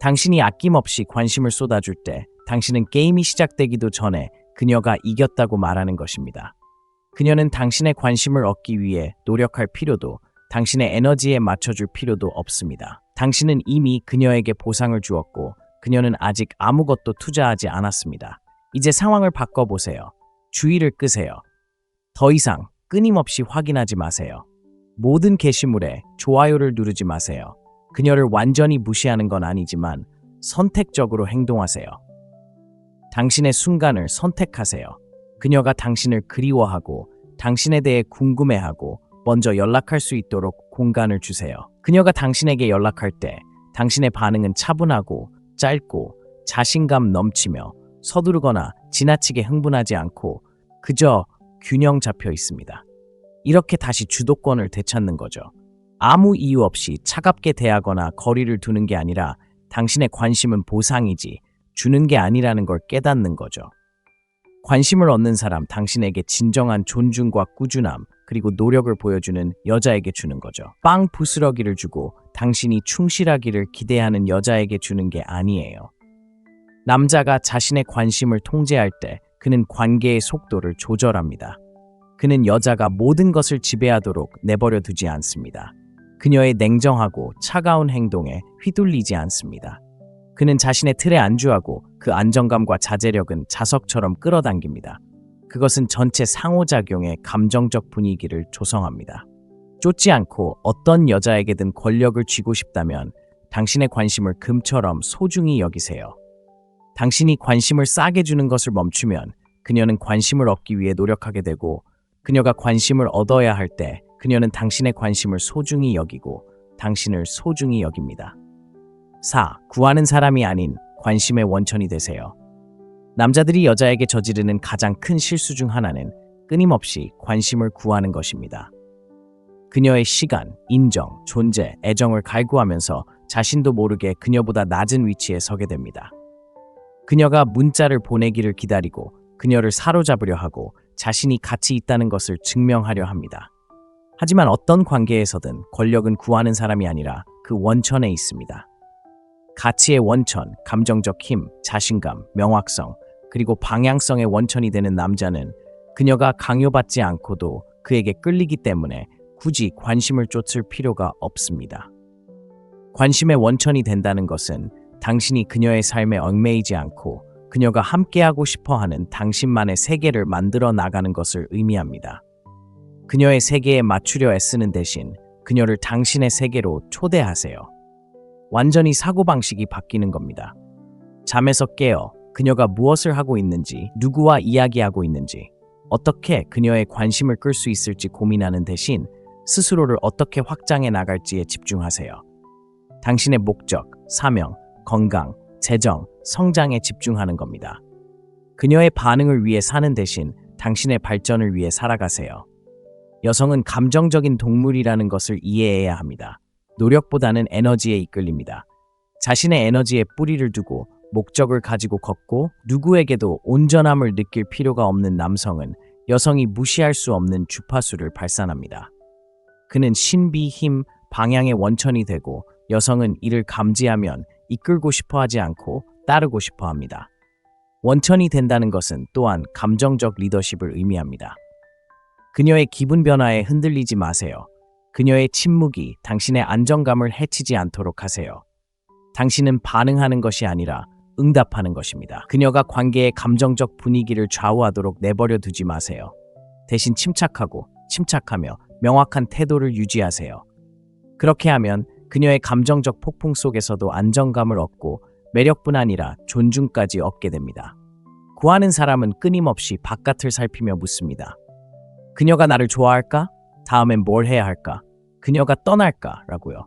당신이 아낌없이 관심을 쏟아줄 때 당신은 게임이 시작되기도 전에 그녀가 이겼다고 말하는 것입니다. 그녀는 당신의 관심을 얻기 위해 노력할 필요도 당신의 에너지에 맞춰줄 필요도 없습니다. 당신은 이미 그녀에게 보상을 주었고 그녀는 아직 아무것도 투자하지 않았습니다. 이제 상황을 바꿔보세요. 주의를 끄세요. 더 이상 끊임없이 확인하지 마세요. 모든 게시물에 좋아요를 누르지 마세요. 그녀를 완전히 무시하는 건 아니지만 선택적으로 행동하세요. 당신의 순간을 선택하세요. 그녀가 당신을 그리워하고 당신에 대해 궁금해하고 먼저 연락할 수 있도록 공간을 주세요. 그녀가 당신에게 연락할 때 당신의 반응은 차분하고 짧고 자신감 넘치며 서두르거나 지나치게 흥분하지 않고 그저 균형 잡혀 있습니다. 이렇게 다시 주도권을 되찾는 거죠. 아무 이유 없이 차갑게 대하거나 거리를 두는 게 아니라 당신의 관심은 보상이지 주는 게 아니라는 걸 깨닫는 거죠. 관심을 얻는 사람 당신에게 진정한 존중과 꾸준함 그리고 노력을 보여주는 여자에게 주는 거죠. 빵 부스러기를 주고 당신이 충실하기를 기대하는 여자에게 주는 게 아니에요. 남자가 자신의 관심을 통제할 때 그는 관계의 속도를 조절합니다. 그는 여자가 모든 것을 지배하도록 내버려 두지 않습니다. 그녀의 냉정하고 차가운 행동에 휘둘리지 않습니다. 그는 자신의 틀에 안주하고 그 안정감과 자제력은 자석처럼 끌어당깁니다. 그것은 전체 상호작용의 감정적 분위기를 조성합니다. 쫓지 않고 어떤 여자에게든 권력을 쥐고 싶다면 당신의 관심을 금처럼 소중히 여기세요. 당신이 관심을 싸게 주는 것을 멈추면 그녀는 관심을 얻기 위해 노력하게 되고, 그녀가 관심을 얻어야 할 때 그녀는 당신의 관심을 소중히 여기고 당신을 소중히 여깁니다. 4. 구하는 사람이 아닌 관심의 원천이 되세요. 남자들이 여자에게 저지르는 가장 큰 실수 중 하나는 끊임없이 관심을 구하는 것입니다. 그녀의 시간, 인정, 존재, 애정을 갈구하면서 자신도 모르게 그녀보다 낮은 위치에 서게 됩니다. 그녀가 문자를 보내기를 기다리고 그녀를 사로잡으려 하고 자신이 가치 있다는 것을 증명하려 합니다. 하지만 어떤 관계에서든 권력은 구하는 사람이 아니라 그 원천에 있습니다. 가치의 원천, 감정적 힘, 자신감, 명확성, 그리고 방향성의 원천이 되는 남자는 그녀가 강요받지 않고도 그에게 끌리기 때문에 굳이 관심을 쫓을 필요가 없습니다. 관심의 원천이 된다는 것은 당신이 그녀의 삶에 얽매이지 않고 그녀가 함께하고 싶어하는 당신만의 세계를 만들어 나가는 것을 의미합니다. 그녀의 세계에 맞추려 애쓰는 대신 그녀를 당신의 세계로 초대하세요. 완전히 사고방식이 바뀌는 겁니다. 잠에서 깨어 그녀가 무엇을 하고 있는지, 누구와 이야기하고 있는지, 어떻게 그녀의 관심을 끌 수 있을지 고민하는 대신 스스로를 어떻게 확장해 나갈지에 집중하세요. 당신의 목적, 사명, 건강, 재정, 성장에 집중하는 겁니다. 그녀의 반응을 위해 사는 대신 당신의 발전을 위해 살아가세요. 여성은 감정적인 동물이라는 것을 이해해야 합니다. 노력보다는 에너지에 이끌립니다. 자신의 에너지에 뿌리를 두고 목적을 가지고 걷고 누구에게도 온전함을 느낄 필요가 없는 남성은 여성이 무시할 수 없는 주파수를 발산합니다. 그는 신비, 힘, 방향의 원천이 되고 여성은 이를 감지하면 이끌고 싶어 하지 않고 따르고 싶어 합니다. 원천이 된다는 것은 또한 감정적 리더십을 의미합니다. 그녀의 기분 변화에 흔들리지 마세요. 그녀의 침묵이 당신의 안정감을 해치지 않도록 하세요. 당신은 반응하는 것이 아니라 응답하는 것입니다. 그녀가 관계의 감정적 분위기를 좌우하도록 내버려 두지 마세요. 대신 침착하며 명확한 태도를 유지하세요. 그렇게 하면 그녀의 감정적 폭풍 속에서도 안정감을 얻고 매력뿐 아니라 존중까지 얻게 됩니다. 구하는 사람은 끊임없이 바깥을 살피며 묻습니다. 그녀가 나를 좋아할까? 다음엔 뭘 해야 할까? 그녀가 떠날까? 라고요.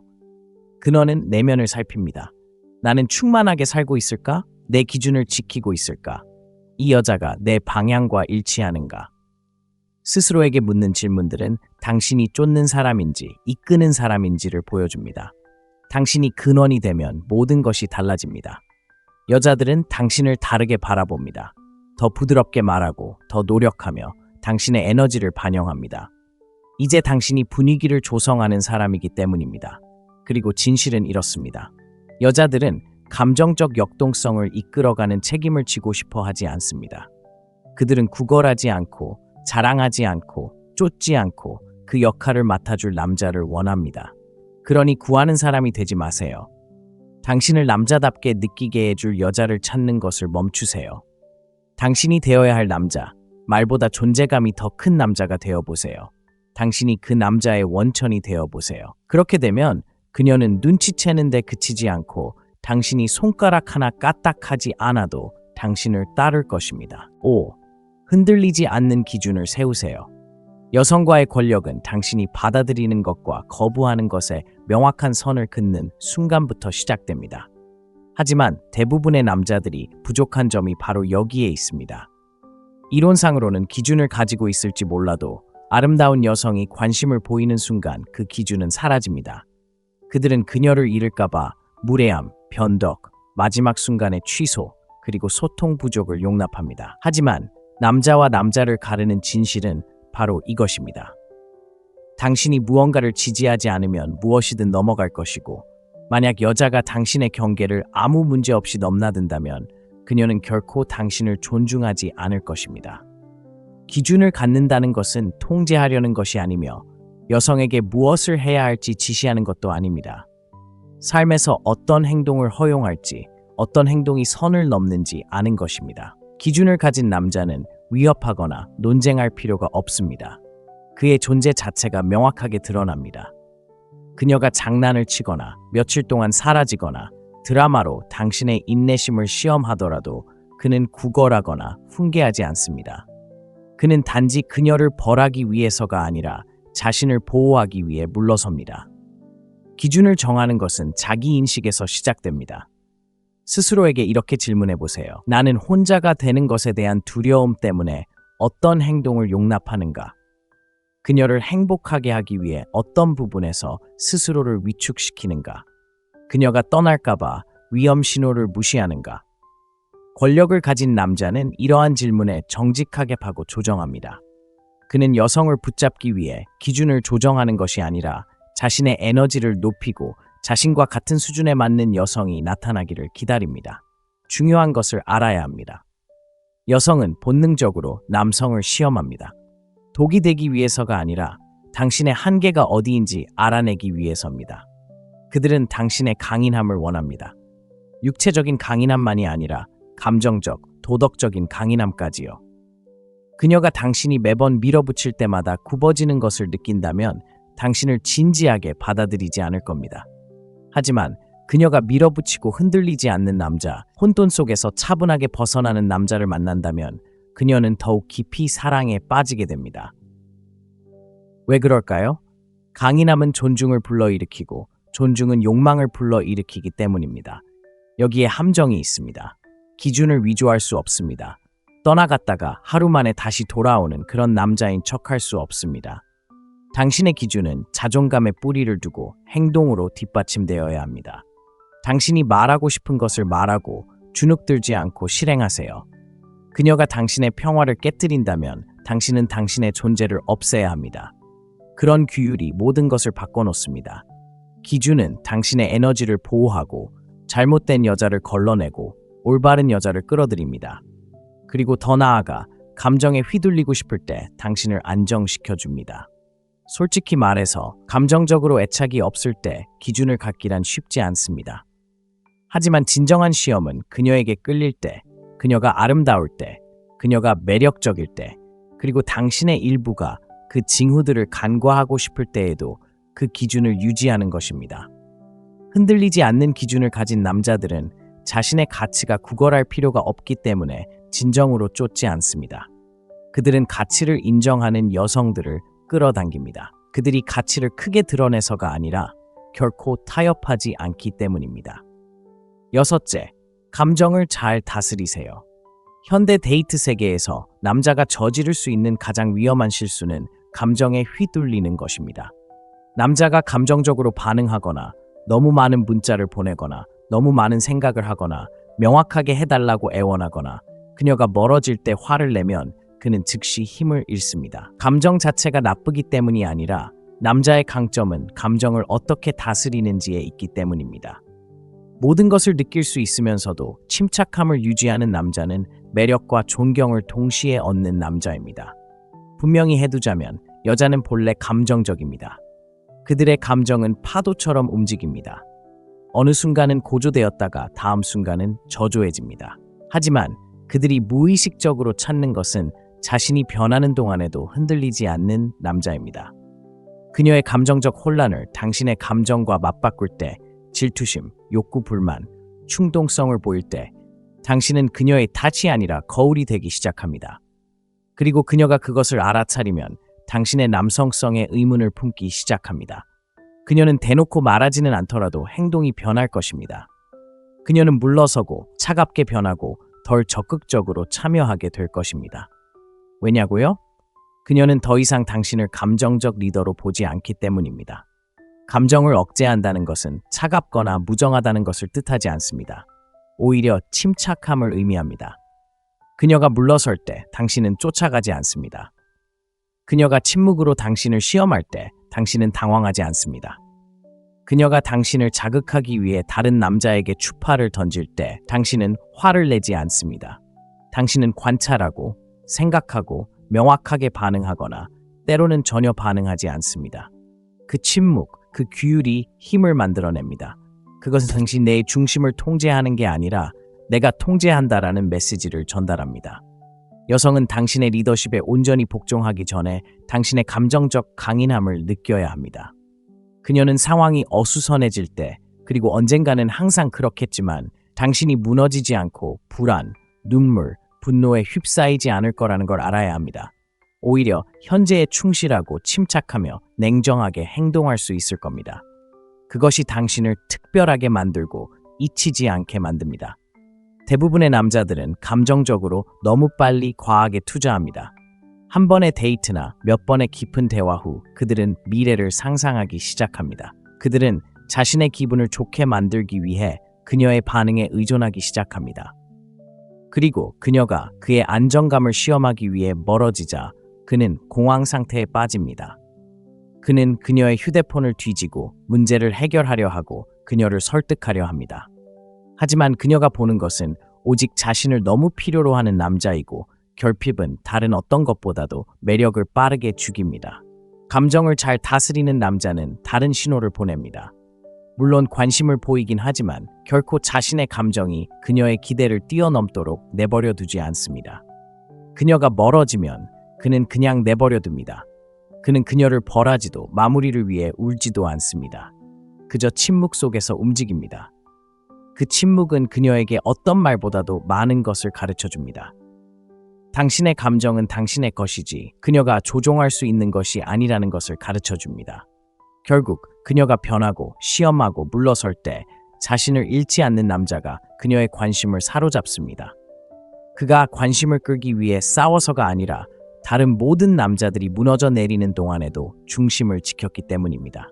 그녀는 내면을 살핍니다. 나는 충만하게 살고 있을까? 내 기준을 지키고 있을까? 이 여자가 내 방향과 일치하는가? 스스로에게 묻는 질문들은 당신이 쫓는 사람인지 이끄는 사람인지를 보여줍니다. 당신이 근원이 되면 모든 것이 달라집니다. 여자들은 당신을 다르게 바라봅니다. 더 부드럽게 말하고 더 노력하며 당신의 에너지를 반영합니다. 이제 당신이 분위기를 조성하는 사람이기 때문입니다. 그리고 진실은 이렇습니다. 여자들은 감정적 역동성을 이끌어가는 책임을 지고 싶어 하지 않습니다. 그들은 구걸하지 않고 자랑하지 않고 쫓지 않고 그 역할을 맡아줄 남자를 원합니다. 그러니 구하는 사람이 되지 마세요. 당신을 남자답게 느끼게 해줄 여자를 찾는 것을 멈추세요. 당신이 되어야 할 남자, 말보다 존재감이 더 큰 남자가 되어보세요. 당신이 그 남자의 원천이 되어보세요. 그렇게 되면 그녀는 눈치채는데 그치지 않고 당신이 손가락 하나 까딱하지 않아도 당신을 따를 것입니다. 5. 흔들리지 않는 기준을 세우세요. 여성과의 권력은 당신이 받아들이는 것과 거부하는 것에 명확한 선을 긋는 순간부터 시작됩니다. 하지만 대부분의 남자들이 부족한 점이 바로 여기에 있습니다. 이론상으로는 기준을 가지고 있을지 몰라도 아름다운 여성이 관심을 보이는 순간 그 기준은 사라집니다. 그들은 그녀를 잃을까봐 무례함, 변덕, 마지막 순간의 취소, 그리고 소통 부족을 용납합니다. 하지만 남자와 남자를 가르는 진실은 바로 이것입니다. 당신이 무언가를 지지하지 않으면 무엇이든 넘어갈 것이고, 만약 여자가 당신의 경계를 아무 문제 없이 넘나든다면 그녀는 결코 당신을 존중하지 않을 것입니다. 기준을 갖는다는 것은 통제하려는 것이 아니며 여성에게 무엇을 해야 할지 지시하는 것도 아닙니다. 삶에서 어떤 행동을 허용할지, 어떤 행동이 선을 넘는지 아는 것입니다. 기준을 가진 남자는 위협하거나 논쟁할 필요가 없습니다. 그의 존재 자체가 명확하게 드러납니다. 그녀가 장난을 치거나 며칠 동안 사라지거나 드라마로 당신의 인내심을 시험하더라도 그는 구걸하거나 훈계하지 않습니다. 그는 단지 그녀를 벌하기 위해서가 아니라 자신을 보호하기 위해 물러섭니다. 기준을 정하는 것은 자기 인식에서 시작됩니다. 스스로에게 이렇게 질문해 보세요. 나는 혼자가 되는 것에 대한 두려움 때문에 어떤 행동을 용납하는가? 그녀를 행복하게 하기 위해 어떤 부분에서 스스로를 위축시키는가? 그녀가 떠날까봐 위험 신호를 무시하는가? 권력을 가진 남자는 이러한 질문에 정직하게 하고 조정합니다. 그는 여성을 붙잡기 위해 기준을 조정하는 것이 아니라 자신의 에너지를 높이고 자신과 같은 수준에 맞는 여성이 나타나기를 기다립니다. 중요한 것을 알아야 합니다. 여성은 본능적으로 남성을 시험합니다. 독이 되기 위해서가 아니라 당신의 한계가 어디인지 알아내기 위해서입니다. 그들은 당신의 강인함을 원합니다. 육체적인 강인함만이 아니라 감정적, 도덕적인 강인함까지요. 그녀가 당신이 매번 밀어붙일 때마다 굽어지는 것을 느낀다면 당신을 진지하게 받아들이지 않을 겁니다. 하지만 그녀가 밀어붙이고 흔들리지 않는 남자, 혼돈 속에서 차분하게 벗어나는 남자를 만난다면 그녀는 더욱 깊이 사랑에 빠지게 됩니다. 왜 그럴까요? 강인함은 존중을 불러일으키고 존중은 욕망을 불러일으키기 때문입니다. 여기에 함정이 있습니다. 기준을 위조할 수 없습니다. 떠나갔다가 하루 만에 다시 돌아오는 그런 남자인 척할 수 없습니다. 당신의 기준은 자존감에 뿌리를 두고 행동으로 뒷받침되어야 합니다. 당신이 말하고 싶은 것을 말하고 주눅들지 않고 실행하세요. 그녀가 당신의 평화를 깨뜨린다면 당신은 당신의 존재를 없애야 합니다. 그런 규율이 모든 것을 바꿔놓습니다. 기준은 당신의 에너지를 보호하고 잘못된 여자를 걸러내고 올바른 여자를 끌어들입니다. 그리고 더 나아가 감정에 휘둘리고 싶을 때 당신을 안정시켜줍니다. 솔직히 말해서 감정적으로 애착이 없을 때 기준을 갖기란 쉽지 않습니다. 하지만 진정한 시험은 그녀에게 끌릴 때, 그녀가 아름다울 때, 그녀가 매력적일 때, 그리고 당신의 일부가 그 징후들을 간과하고 싶을 때에도 그 기준을 유지하는 것입니다. 흔들리지 않는 기준을 가진 남자들은 자신의 가치가 구걸할 필요가 없기 때문에 진정으로 쫓지 않습니다. 그들은 가치를 인정하는 여성들을 끌어당깁니다. 그들이 가치를 크게 드러내서가 아니라 결코 타협하지 않기 때문입니다. 여섯째, 감정을 잘 다스리세요. 현대 데이트 세계에서 남자가 저지를 수 있는 가장 위험한 실수는 감정에 휘둘리는 것입니다. 남자가 감정적으로 반응하거나 너무 많은 문자를 보내거나 너무 많은 생각을 하거나 명확하게 해달라고 애원하거나 그녀가 멀어질 때 화를 내면 그는 즉시 힘을 잃습니다. 감정 자체가 나쁘기 때문이 아니라 남자의 강점은 감정을 어떻게 다스리는지에 있기 때문입니다. 모든 것을 느낄 수 있으면서도 침착함을 유지하는 남자는 매력과 존경을 동시에 얻는 남자입니다. 분명히 해두자면 여자는 본래 감정적입니다. 그들의 감정은 파도처럼 움직입니다. 어느 순간은 고조되었다가 다음 순간은 저조해집니다. 하지만 그들이 무의식적으로 찾는 것은 자신이 변하는 동안에도 흔들리지 않는 남자입니다. 그녀의 감정적 혼란을 당신의 감정과 맞바꿀 때, 질투심, 욕구, 불만, 충동성을 보일 때 당신은 그녀의 탓이 아니라 거울이 되기 시작합니다. 그리고 그녀가 그것을 알아차리면 당신의 남성성에 의문을 품기 시작합니다. 그녀는 대놓고 말하지는 않더라도 행동이 변할 것입니다. 그녀는 물러서고 차갑게 변하고 덜 적극적으로 참여하게 될 것입니다. 왜냐고요? 그녀는 더 이상 당신을 감정적 리더로 보지 않기 때문입니다. 감정을 억제한다는 것은 차갑거나 무정하다는 것을 뜻하지 않습니다. 오히려 침착함을 의미합니다. 그녀가 물러설 때 당신은 쫓아가지 않습니다. 그녀가 침묵으로 당신을 시험할 때 당신은 당황하지 않습니다. 그녀가 당신을 자극하기 위해 다른 남자에게 추파를 던질 때 당신은 화를 내지 않습니다. 당신은 관찰하고 생각하고 명확하게 반응하거나 때로는 전혀 반응하지 않습니다. 그 침묵, 그 규율이 힘을 만들어냅니다. 그것은 당신 내 중심을 통제하는 게 아니라 내가 통제한다라는 메시지를 전달합니다. 여성은 당신의 리더십에 온전히 복종하기 전에 당신의 감정적 강인함을 느껴야 합니다. 그녀는 상황이 어수선해질 때, 그리고 언젠가는 항상 그렇겠지만 당신이 무너지지 않고 불안, 눈물, 분노에 휩싸이지 않을 거라는 걸 알아야 합니다. 오히려 현재에 충실하고 침착하며 냉정하게 행동할 수 있을 겁니다. 그것이 당신을 특별하게 만들고 잊히지 않게 만듭니다. 대부분의 남자들은 감정적으로 너무 빨리 과하게 투자합니다. 한 번의 데이트나 몇 번의 깊은 대화 후 그들은 미래를 상상하기 시작합니다. 그들은 자신의 기분을 좋게 만들기 위해 그녀의 반응에 의존하기 시작합니다. 그리고 그녀가 그의 안정감을 시험하기 위해 멀어지자 그는 공황 상태에 빠집니다. 그는 그녀의 휴대폰을 뒤지고 문제를 해결하려 하고 그녀를 설득하려 합니다. 하지만 그녀가 보는 것은 오직 자신을 너무 필요로 하는 남자이고 결핍은 다른 어떤 것보다도 매력을 빠르게 죽입니다. 감정을 잘 다스리는 남자는 다른 신호를 보냅니다. 물론 관심을 보이긴 하지만 결코 자신의 감정이 그녀의 기대를 뛰어넘도록 내버려 두지 않습니다. 그녀가 멀어지면 그는 그냥 내버려 둡니다. 그는 그녀를 벌하지도 마무리를 위해 울지도 않습니다. 그저 침묵 속에서 움직입니다. 그 침묵은 그녀에게 어떤 말보다도 많은 것을 가르쳐줍니다. 당신의 감정은 당신의 것이지 그녀가 조종할 수 있는 것이 아니라는 것을 가르쳐줍니다. 결국 그녀가 변하고 시험하고 물러설 때 자신을 잃지 않는 남자가 그녀의 관심을 사로잡습니다. 그가 관심을 끌기 위해 싸워서가 아니라 다른 모든 남자들이 무너져 내리는 동안에도 중심을 지켰기 때문입니다.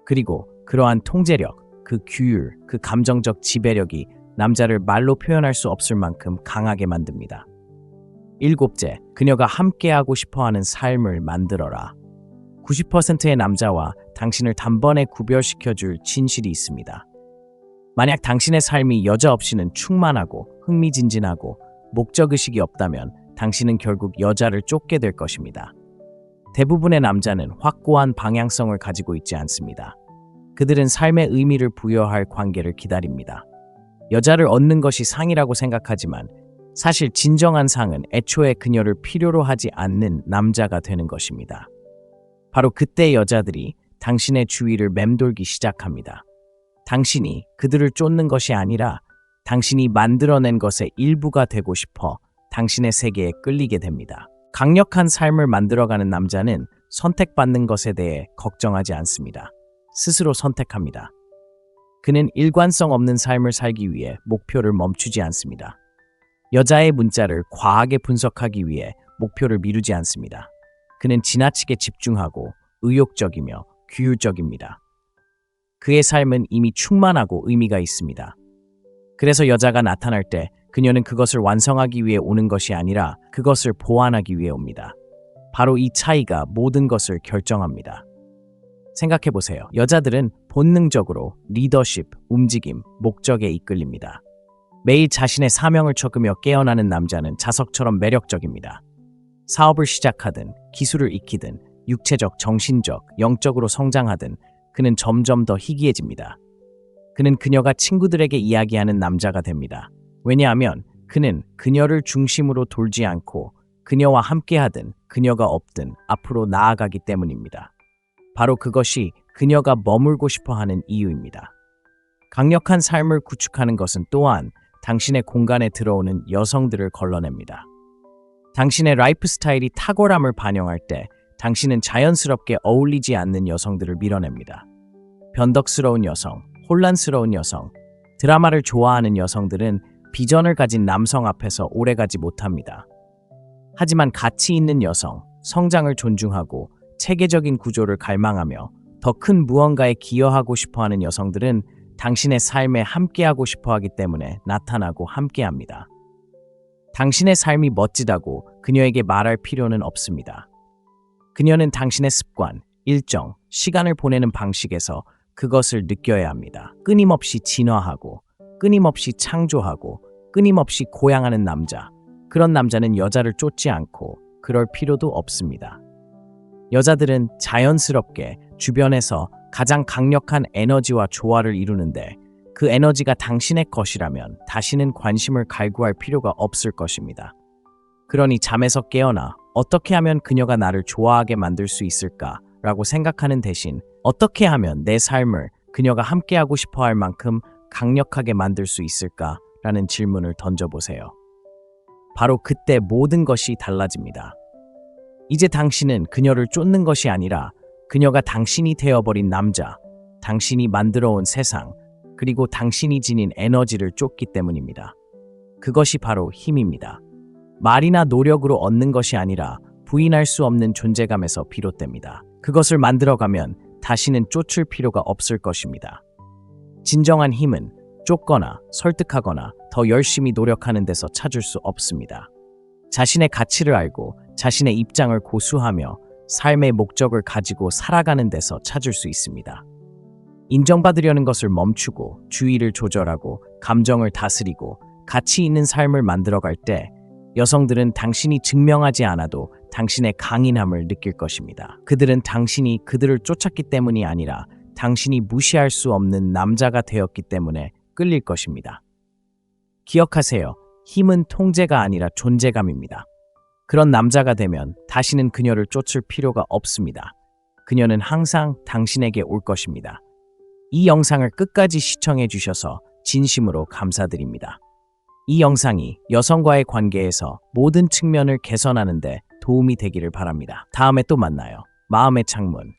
그리고 그러한 통제력, 그 규율, 그 감정적 지배력이 남자를 말로 표현할 수 없을 만큼 강하게 만듭니다. 일곱째, 그녀가 함께하고 싶어하는 삶을 만들어라. 90%의 남자와 당신을 단번에 구별시켜줄 진실이 있습니다. 만약 당신의 삶이 여자 없이는 충만하고 흥미진진하고 목적의식이 없다면 당신은 결국 여자를 쫓게 될 것입니다. 대부분의 남자는 확고한 방향성을 가지고 있지 않습니다. 그들은 삶의 의미를 부여할 관계를 기다립니다. 여자를 얻는 것이 상이라고 생각하지만 사실 진정한 상은 애초에 그녀를 필요로 하지 않는 남자가 되는 것입니다. 바로 그때 여자들이 당신의 주위를 맴돌기 시작합니다. 당신이 그들을 쫓는 것이 아니라 당신이 만들어낸 것의 일부가 되고 싶어 당신의 세계에 끌리게 됩니다. 강력한 삶을 만들어가는 남자는 선택받는 것에 대해 걱정하지 않습니다. 스스로 선택합니다. 그는 일관성 없는 삶을 살기 위해 목표를 멈추지 않습니다. 여자의 문자를 과하게 분석하기 위해 목표를 미루지 않습니다. 그는 지나치게 집중하고 의욕적이며 규율적입니다. 그의 삶은 이미 충만하고 의미가 있습니다. 그래서 여자가 나타날 때 그녀는 그것을 완성하기 위해 오는 것이 아니라 그것을 보완하기 위해 옵니다. 바로 이 차이가 모든 것을 결정합니다. 생각해보세요. 여자들은 본능적으로 리더십, 움직임, 목적에 이끌립니다. 매일 자신의 사명을 적으며 깨어나는 남자는 자석처럼 매력적입니다. 사업을 시작하든 기술을 익히든 육체적, 정신적, 영적으로 성장하든 그는 점점 더 희귀해집니다. 그는 그녀가 친구들에게 이야기하는 남자가 됩니다. 왜냐하면 그는 그녀를 중심으로 돌지 않고 그녀와 함께하든 그녀가 없든 앞으로 나아가기 때문입니다. 바로 그것이 그녀가 머물고 싶어하는 이유입니다. 강력한 삶을 구축하는 것은 또한 당신의 공간에 들어오는 여성들을 걸러냅니다. 당신의 라이프 스타일이 탁월함을 반영할 때 당신은 자연스럽게 어울리지 않는 여성들을 밀어냅니다. 변덕스러운 여성, 혼란스러운 여성, 드라마를 좋아하는 여성들은 비전을 가진 남성 앞에서 오래가지 못합니다. 하지만 가치 있는 여성, 성장을 존중하고 체계적인 구조를 갈망하며 더 큰 무언가에 기여하고 싶어하는 여성들은 당신의 삶에 함께하고 싶어하기 때문에 나타나고 함께합니다. 당신의 삶이 멋지다고 그녀에게 말할 필요는 없습니다. 그녀는 당신의 습관, 일정, 시간을 보내는 방식에서 그것을 느껴야 합니다. 끊임없이 진화하고, 끊임없이 창조하고, 끊임없이 고양하는 남자. 그런 남자는 여자를 쫓지 않고 그럴 필요도 없습니다. 여자들은 자연스럽게 주변에서 가장 강력한 에너지와 조화를 이루는데 그 에너지가 당신의 것이라면 다시는 관심을 갈구할 필요가 없을 것입니다. 그러니 잠에서 깨어나 어떻게 하면 그녀가 나를 좋아하게 만들 수 있을까? 라고 생각하는 대신 어떻게 하면 내 삶을 그녀가 함께하고 싶어 할 만큼 강력하게 만들 수 있을까? 라는 질문을 던져보세요. 바로 그때 모든 것이 달라집니다. 이제 당신은 그녀를 쫓는 것이 아니라 그녀가 당신이 되어버린 남자, 당신이 만들어온 세상, 그리고 당신이 지닌 에너지를 쫓기 때문입니다. 그것이 바로 힘입니다. 말이나 노력으로 얻는 것이 아니라 부인할 수 없는 존재감에서 비롯됩니다. 그것을 만들어가면 다시는 쫓을 필요가 없을 것입니다. 진정한 힘은 쫓거나 설득하거나 더 열심히 노력하는 데서 찾을 수 없습니다. 자신의 가치를 알고 자신의 입장을 고수하며 삶의 목적을 가지고 살아가는 데서 찾을 수 있습니다. 인정받으려는 것을 멈추고 주의를 조절하고 감정을 다스리고 가치 있는 삶을 만들어갈 때 여성들은 당신이 증명하지 않아도 당신의 강인함을 느낄 것입니다. 그들은 당신이 그들을 쫓았기 때문이 아니라 당신이 무시할 수 없는 남자가 되었기 때문에 끌릴 것입니다. 기억하세요. 힘은 통제가 아니라 존재감입니다. 그런 남자가 되면 다시는 그녀를 쫓을 필요가 없습니다. 그녀는 항상 당신에게 올 것입니다. 이 영상을 끝까지 시청해 주셔서 진심으로 감사드립니다. 이 영상이 여성과의 관계에서 모든 측면을 개선하는 데 도움이 되기를 바랍니다. 다음에 또 만나요. 마음의 창문.